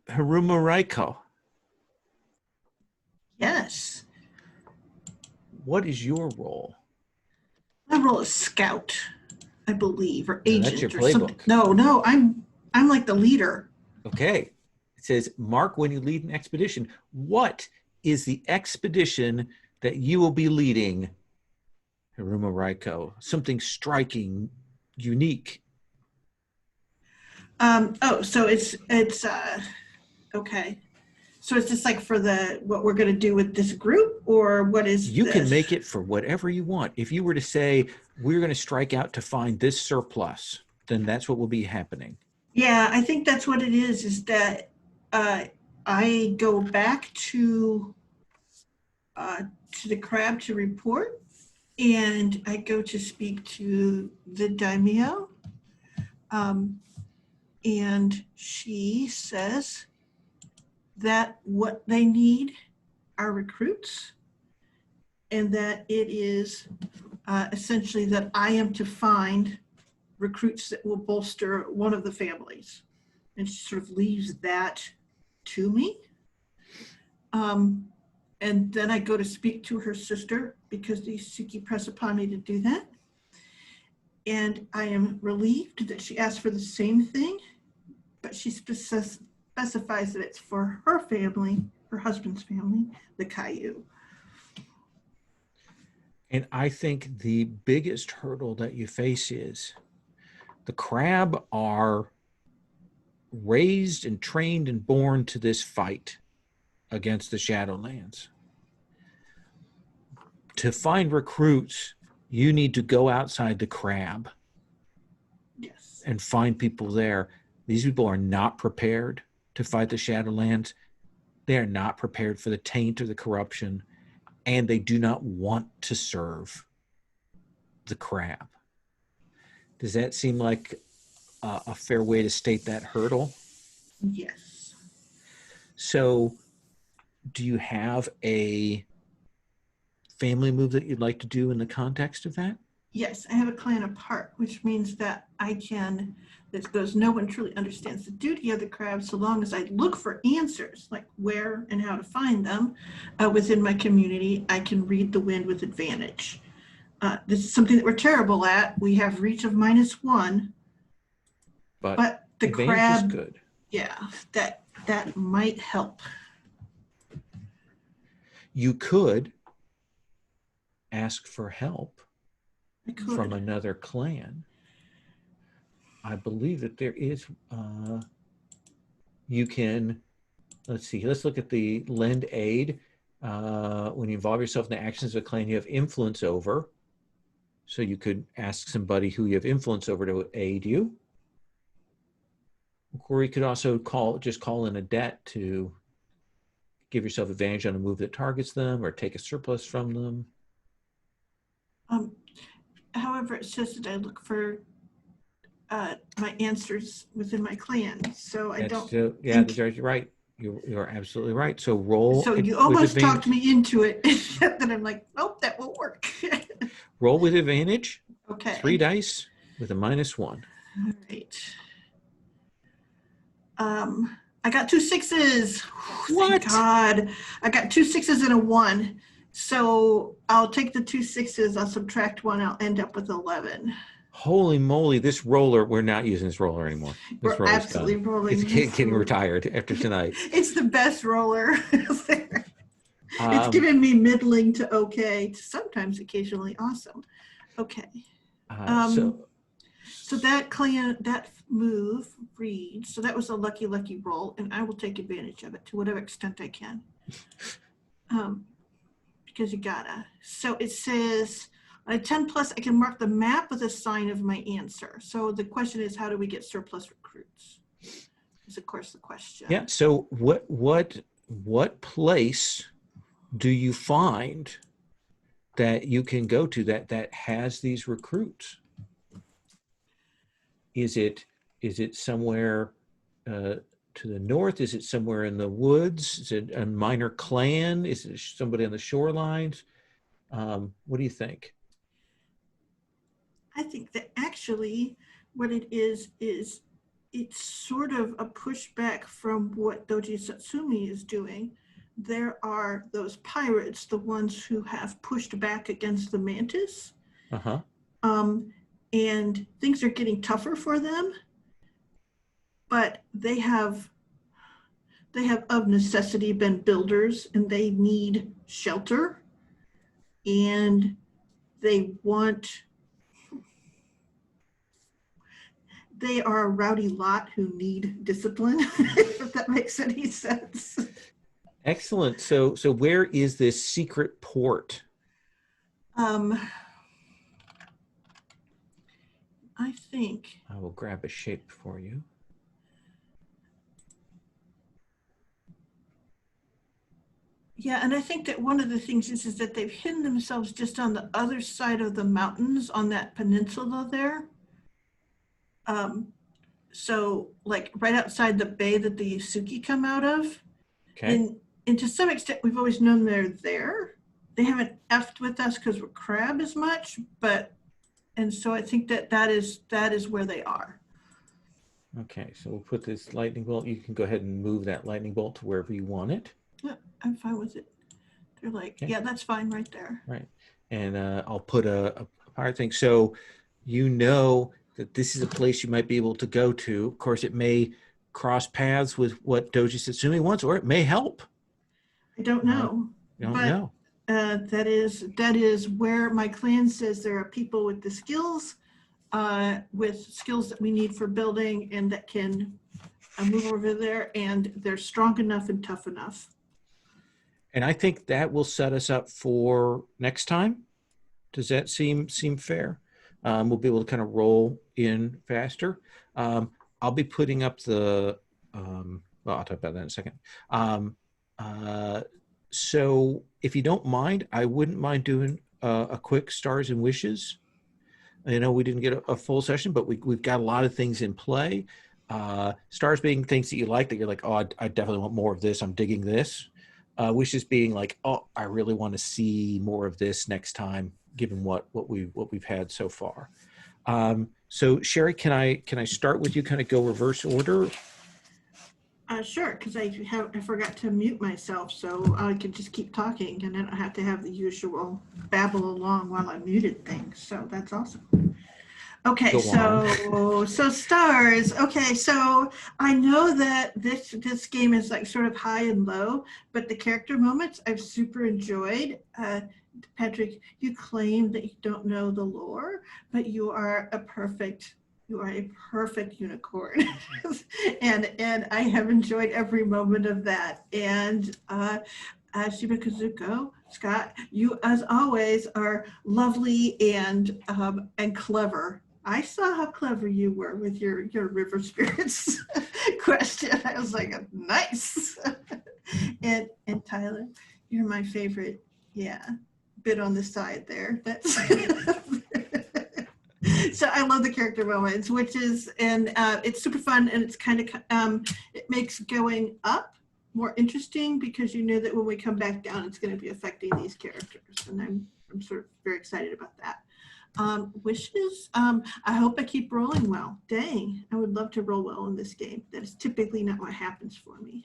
Speaker 1: Raiko,
Speaker 3: Yes.
Speaker 1: what is your role?
Speaker 3: My role is scout, I believe, or
Speaker 1: Now,
Speaker 3: agent.
Speaker 1: that's your
Speaker 3: or something.
Speaker 1: playbook.
Speaker 3: No, I'm like the leader.
Speaker 1: Okay. It says, mark when you lead an expedition. What is the expedition that you will be leading, Haruma Raiko? Something striking, unique.
Speaker 3: So it's okay. So it's just like for what we're going to do with this group, or what is
Speaker 1: You can
Speaker 3: this?
Speaker 1: make it for whatever you want. If you were to say, we're going to strike out to find this surplus, then that's what will be happening.
Speaker 3: Yeah, I think that's what it is that I go back to the crab to report, and I go to speak to the daimyo, and she says that what they need are recruits, and that it is essentially that I am to find recruits that will bolster one of the families. And she sort of leaves that to me. And then I go to speak to her sister, because the Suki press upon me to do that. And I am relieved that she asked for the same thing, but she specifies that it's for her family, her husband's family, the Caillou.
Speaker 1: And I think the biggest hurdle that you face is the crab are raised and trained and born to this fight against the Shadowlands. To find recruits, you need to go outside the crab.
Speaker 3: Yes.
Speaker 1: And find people there. These people are not prepared to fight the Shadowlands. They are not prepared for the taint or the corruption, and they do not want to serve the crab. Does that seem like a fair way to state that hurdle?
Speaker 3: Yes.
Speaker 1: So do you have a family move that you'd like to do in the context of that?
Speaker 3: Yes, I have a clan apart, which means that no one truly understands the duty of the crab, so long as I look for answers, like where and how to find them within my community, I can read the wind with advantage. This is something that we're terrible at. We have reach of -1, but the
Speaker 1: advantage
Speaker 3: crab
Speaker 1: is good.
Speaker 3: Yeah, that might help.
Speaker 1: You could ask for help
Speaker 3: I could.
Speaker 1: from another clan. I believe that there is, you can, let's see, let's look at the lend aid. When you involve yourself in the actions of a clan you have influence over. So you could ask somebody who you have influence over to aid you. Or you could also just call in a debt to give yourself advantage on a move that targets them or take a surplus from them.
Speaker 3: However, it says that I look for my answers within my clan, so I don't.
Speaker 1: You're right. You're absolutely right. So roll.
Speaker 3: So you almost talked me into it. Then I'm like, nope, that won't work.
Speaker 1: Roll with advantage.
Speaker 3: Okay.
Speaker 1: 3 dice with a -1.
Speaker 3: All right. I got 2 6s.
Speaker 1: What?
Speaker 3: Thank God. I got 2 6s and a 1. So I'll take the 2 6s. I'll subtract 1. I'll end up with 11.
Speaker 1: Holy moly, this roller, we're not using this roller anymore. This
Speaker 3: We're
Speaker 1: roller's
Speaker 3: absolutely
Speaker 1: done.
Speaker 3: rolling
Speaker 1: It's
Speaker 3: this.
Speaker 1: getting retired after tonight.
Speaker 3: It's the best roller. It's
Speaker 1: Um,
Speaker 3: given me middling to okay to sometimes occasionally awesome. Okay. So that move reads, so that was a lucky roll, and I will take advantage of it to whatever extent I can. Because you gotta. So it says, on a 10 plus, I can mark the map with a sign of my answer. So the question is, how do we get surplus recruits? Is of course the question.
Speaker 1: yeah. So what place do you find that you can go to that has these recruits? Is it somewhere to the north? Is it somewhere in the woods? Is it a minor clan? Is it somebody on the shorelines? What do you think?
Speaker 3: I think that actually what it is it's sort of a pushback from what Doji Satsumi is doing. There are those pirates, the ones who have pushed back against the mantis.
Speaker 1: Uh-huh.
Speaker 3: And things are getting tougher for them, but they have of necessity been builders, and they need shelter, and they are a rowdy lot who need discipline, if that makes any sense.
Speaker 1: Excellent. So where is this secret port?
Speaker 3: I think
Speaker 1: I will grab a shape for you.
Speaker 3: yeah, and I think that one of the things is that they've hidden themselves just on the other side of the mountains on that peninsula there. So like right outside the bay that the Yusuki come out of.
Speaker 1: Okay.
Speaker 3: And to some extent, we've always known they're there. They haven't effed with us because we're crab as much, and so I think that is where they are.
Speaker 1: Okay, so we'll put this lightning bolt. You can go ahead and move that lightning bolt to wherever you want it.
Speaker 3: Yeah, I'm fine with it. They're like,
Speaker 1: okay.
Speaker 3: Yeah, that's fine right there.
Speaker 1: Right. And I'll put a pirate thing. So you know that this is a place you might be able to go to. Of course, it may cross paths with what Doji Satsumi wants, or it may help.
Speaker 3: I don't know.
Speaker 1: You don't know.
Speaker 3: That is where my clan says there are people with the skills, that we need for building, and that can move over there, and they're strong enough and tough enough.
Speaker 1: And I think that will set us up for next time. Does that seem fair? We'll be able to kind of roll in faster. I'll be putting up the, well, I'll talk about that in a second. So if you don't mind, I wouldn't mind doing a quick stars and wishes. I know we didn't get a full session, but we've got a lot of things in play. Stars being things that you like, that you're like, oh, I definitely want more of this. I'm digging this. Wishes being like, oh, I really want to see more of this next time, given what we've had so far. So Sherry, can I start with you? Kind of go reverse order.
Speaker 3: Sure, because I forgot to mute myself, so I can just keep talking, and I don't have to have the usual babble along while I'm muted thing. So that's awesome. Okay, so stars. Okay, so I know that this game is like sort of high and low, but the character moments I've super enjoyed. Patrick, you claim that you don't know the lore, but you are a perfect unicorn. and I have enjoyed every moment of that. And Shiba Kazuko, Scott, you as always are lovely and clever. I saw how clever you were with your river spirits question. I was like, nice. and Tyler, you're my favorite. Yeah, bit on the side there. That's so I love the character moments, which is, and it's super fun, and it's kind of it makes going up more interesting because you know that when we come back down, it's going to be affecting these characters, and I'm sort of very excited about that. Wishes. I hope I keep rolling well. Dang, I would love to roll well in this game. That is typically not what happens for me.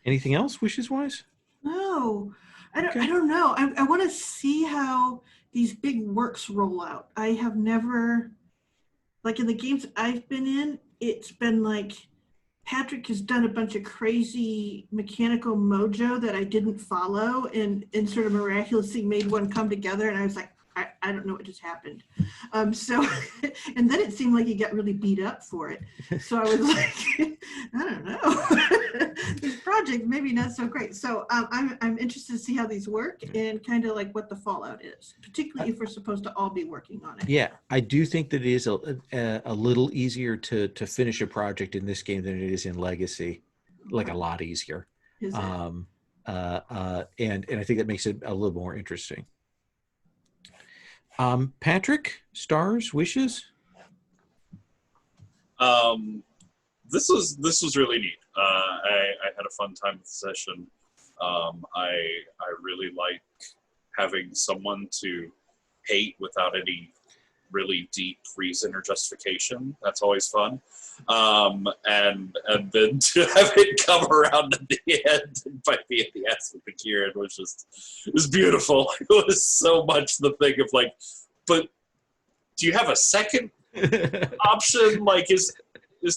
Speaker 1: Anything else wishes wise?
Speaker 3: No, I don't.
Speaker 1: Okay.
Speaker 3: I don't know. I want to see how these big works roll out. I have never, like in the games I've been in, it's been like Patrick has done a bunch of crazy mechanical mojo that I didn't follow, and sort of miraculously made one come together. And I was like, I don't know what just happened. So, and then it seemed like he got really beat up for it. So I was like, I don't know. This project maybe not so great. So I'm interested to see how these work and kind of like what the fallout is, particularly if we're supposed to all be working on it.
Speaker 1: Yeah, I do think that it is a little easier to finish a project in this game than it is in Legacy, like a lot easier.
Speaker 3: Is it?
Speaker 1: And I think that makes it a little more interesting. Patrick, stars, wishes.
Speaker 5: This was really neat. I had a fun time with the session. I really like having someone to hate without any really deep reason or justification. That's always fun. And then to have it come around at the end and bite me in the ass with the Kieran it was beautiful. It was so much the thing of like, but do you have a second option? Like, is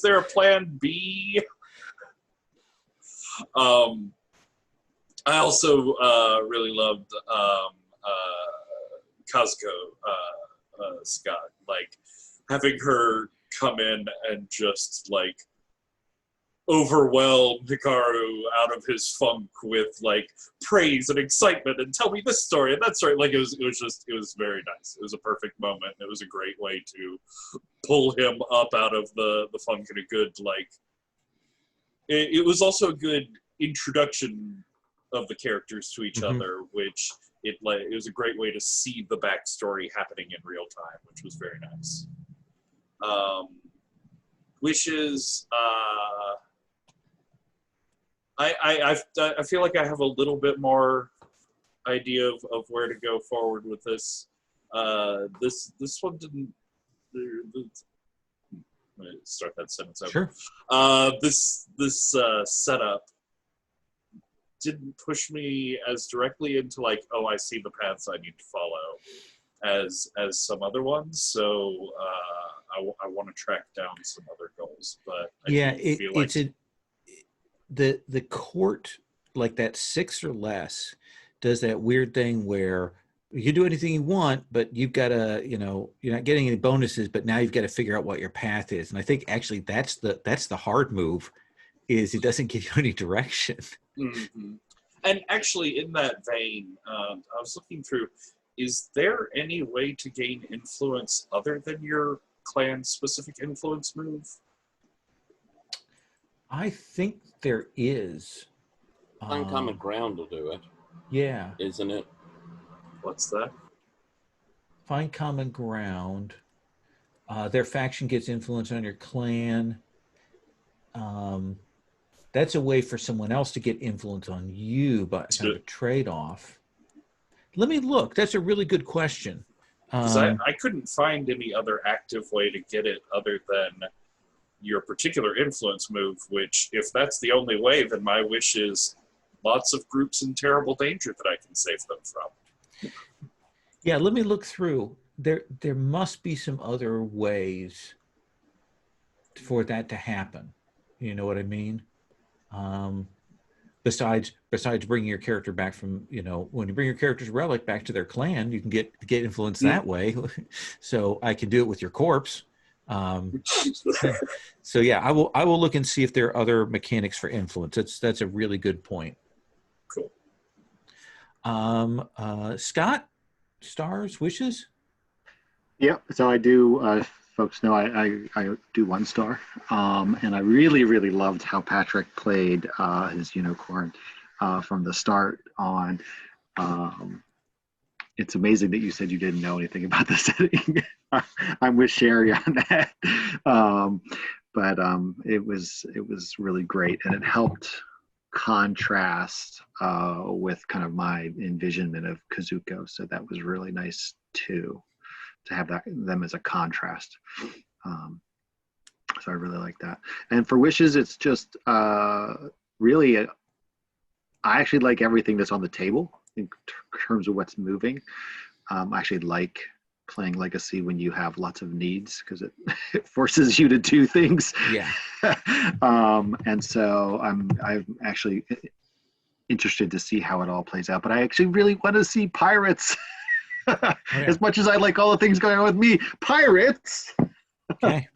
Speaker 5: there a plan B? I also really loved Kazuko Scott, like having her come in and just like overwhelm Hikaru out of his funk with like praise and excitement and tell me this story and that story. Like it was very nice. It was a perfect moment. It was a great way to pull him up out of the funk in a good like. It was also a good introduction of the characters to each other, which it was a great way to see the backstory happening in real time, which was very nice. Wishes. I feel like I have a little bit more idea of where to go forward with this. This one didn't. Let me start that sentence over.
Speaker 1: Sure.
Speaker 5: This setup didn't push me as directly into like, oh, I see the paths I need to follow as some other ones. So I want to track down some other goals, but
Speaker 1: the court, like that 6 or less, does that weird thing where you can do anything you want, but you've got to, you're not getting any bonuses, but now you've got to figure out what your path is. And I think actually that's the hard move, is it doesn't give you any direction.
Speaker 5: Mm-hmm. And actually, in that vein, I was looking through, is there any way to gain influence other than your clan-specific influence move?
Speaker 1: I think there is.
Speaker 4: Find common ground will do it.
Speaker 1: Yeah.
Speaker 4: Isn't it?
Speaker 5: What's that?
Speaker 1: Find common ground. Their faction gets influence on your clan. That's a way for someone else to get influence on you, but kind of a trade-off. Let me look. That's a really good question.
Speaker 5: Because I couldn't find any other active way to get it other than your particular influence move, which, if that's the only way, then my wish is lots of groups in terrible danger that I can save them from.
Speaker 1: Yeah, let me look through. There must be some other ways for that to happen. You know what I mean? Besides bringing your character back from, when you bring your character's relic back to their clan, you can get influence that way. So I can do it with your corpse. So yeah, I will look and see if there are other mechanics for influence. That's a really good point.
Speaker 5: Cool.
Speaker 1: Scott, stars, wishes?
Speaker 2: Yeah, so I do, folks know I do 1 star. And I really, really loved how Patrick played his unicorn from the start on. It's amazing that you said you didn't know anything about the setting. I'm with Sherry on that. But it was really great, and it helped contrast with kind of my envisionment of Kazuko. So that was really nice too. to have them as a contrast. So I really like that. And for wishes, it's just really, I actually like everything that's on the table in terms of what's moving. I actually like playing Legacy when you have lots of needs because it forces you to do things.
Speaker 1: Yeah.
Speaker 2: And so I'm actually interested to see how it all plays out. But I actually really want to see pirates. As much as I like all the things going on with me, pirates.
Speaker 1: Okay.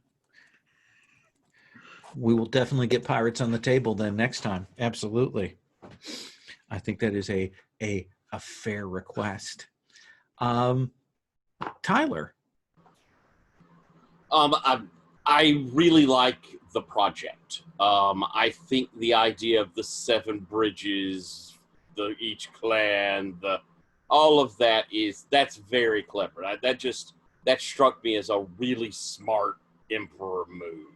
Speaker 1: We will definitely get pirates on the table then next time. Absolutely. I think that is a fair request. Tyler.
Speaker 4: I really like the project. I think the idea of the 7 bridges, each clan, all of that's very clever. That struck me as a really smart Emperor move.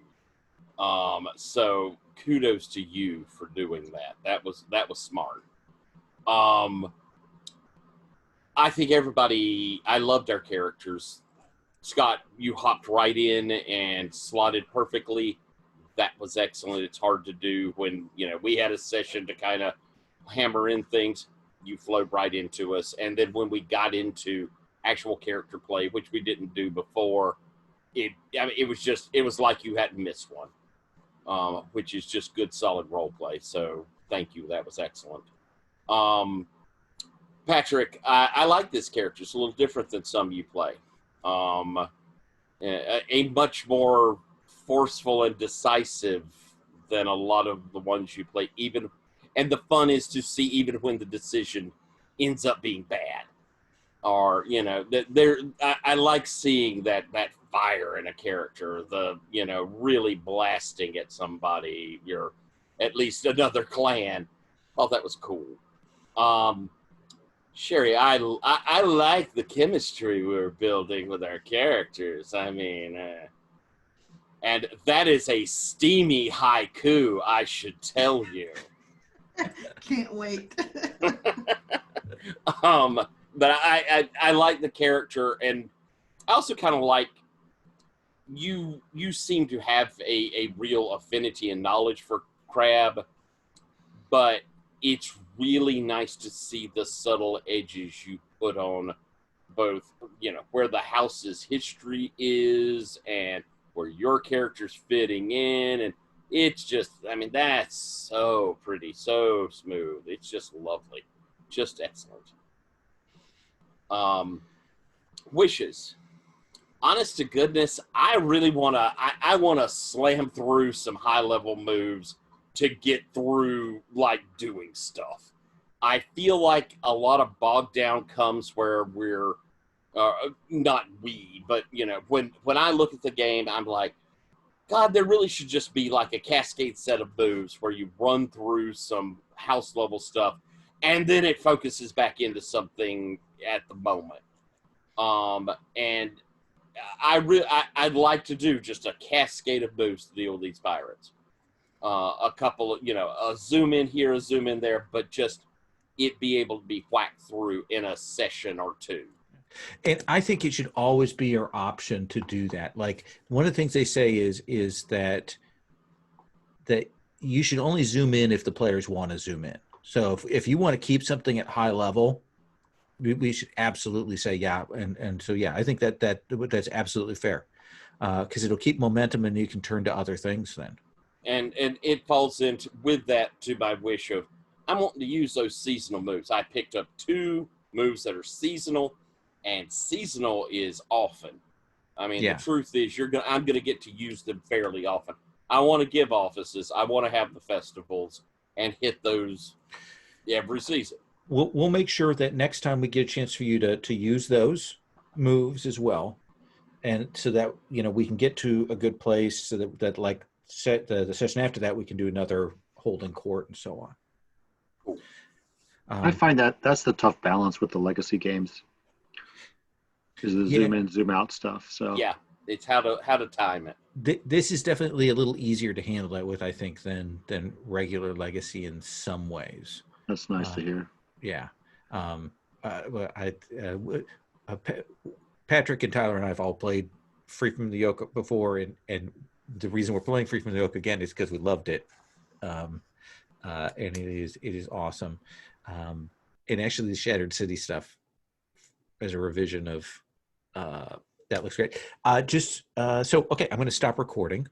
Speaker 4: So kudos to you for doing that. That was smart. I think I loved our characters. Scott, you hopped right in and slotted perfectly. That was excellent. It's hard to do when, we had a session to kind of hammer in things. You flowed right into us. And then when we got into actual character play, which we didn't do before, it was like you hadn't missed one. Which is just good, solid role play. So thank you. That was excellent. Patrick, I like this character. It's a little different than some you play. A much more forceful and decisive than a lot of the ones you play. And the fun is to see even when the decision ends up being bad. Or, I like seeing that fire in a character, really blasting at somebody, at least another clan. Oh, that was cool. Sherry, I like the chemistry we were building with our characters. I mean, and that is a steamy haiku, I should tell you.
Speaker 3: Can't wait.
Speaker 4: But I like the character, and I also kind of like you seem to have a real affinity and knowledge for Crab, but it's really nice to see the subtle edges you put on both, where the house's history is and where your character's fitting in. And it's just, that's so pretty, so smooth. It's just lovely, just excellent. Wishes. Honest to goodness, I really want to, I want to slam through some high level moves to get through, doing stuff. I feel like a lot of bogged down comes where we're, not we, but, when I look at the game, I'm like, God, there really should just be a cascade set of moves where you run through some house level stuff and then it focuses back into something at the moment. And I'd like to do just a cascade of moves to deal with these pirates. A couple of, a zoom in here, a zoom in there, but just it be able to be whacked through in a session or two.
Speaker 1: And I think it should always be your option to do that. One of the things they say is that you should only zoom in if the players want to zoom in. So if you want to keep something at high level, we should absolutely say yeah. And so yeah, I think that's absolutely fair, because it'll keep momentum and you can turn to other things then.
Speaker 4: And it falls into with that to my wish of I'm wanting to use those seasonal moves. I picked up 2 moves that are seasonal, and seasonal is often. The truth is I'm gonna get to use them fairly often. I want to give offices. I want to have the festivals and hit those every season.
Speaker 1: We'll make sure that next time we get a chance for you to use those moves as well, and so that we can get to a good place, so that the session after that we can do another holding court and so on.
Speaker 4: Cool.
Speaker 2: I find that's the tough balance with the legacy games, is the zoom in, zoom out stuff. So
Speaker 4: yeah, it's how to time it.
Speaker 1: This is definitely a little easier to handle that with, I think, than regular legacy in some ways.
Speaker 2: That's nice to hear.
Speaker 1: Yeah. Patrick and Tyler and I have all played Free from the Yoke before, and the reason we're playing Free from the Yoke again is because we loved it, and it is awesome. And actually, the Shattered City stuff as a revision of that looks great. So okay, I'm going to stop recording.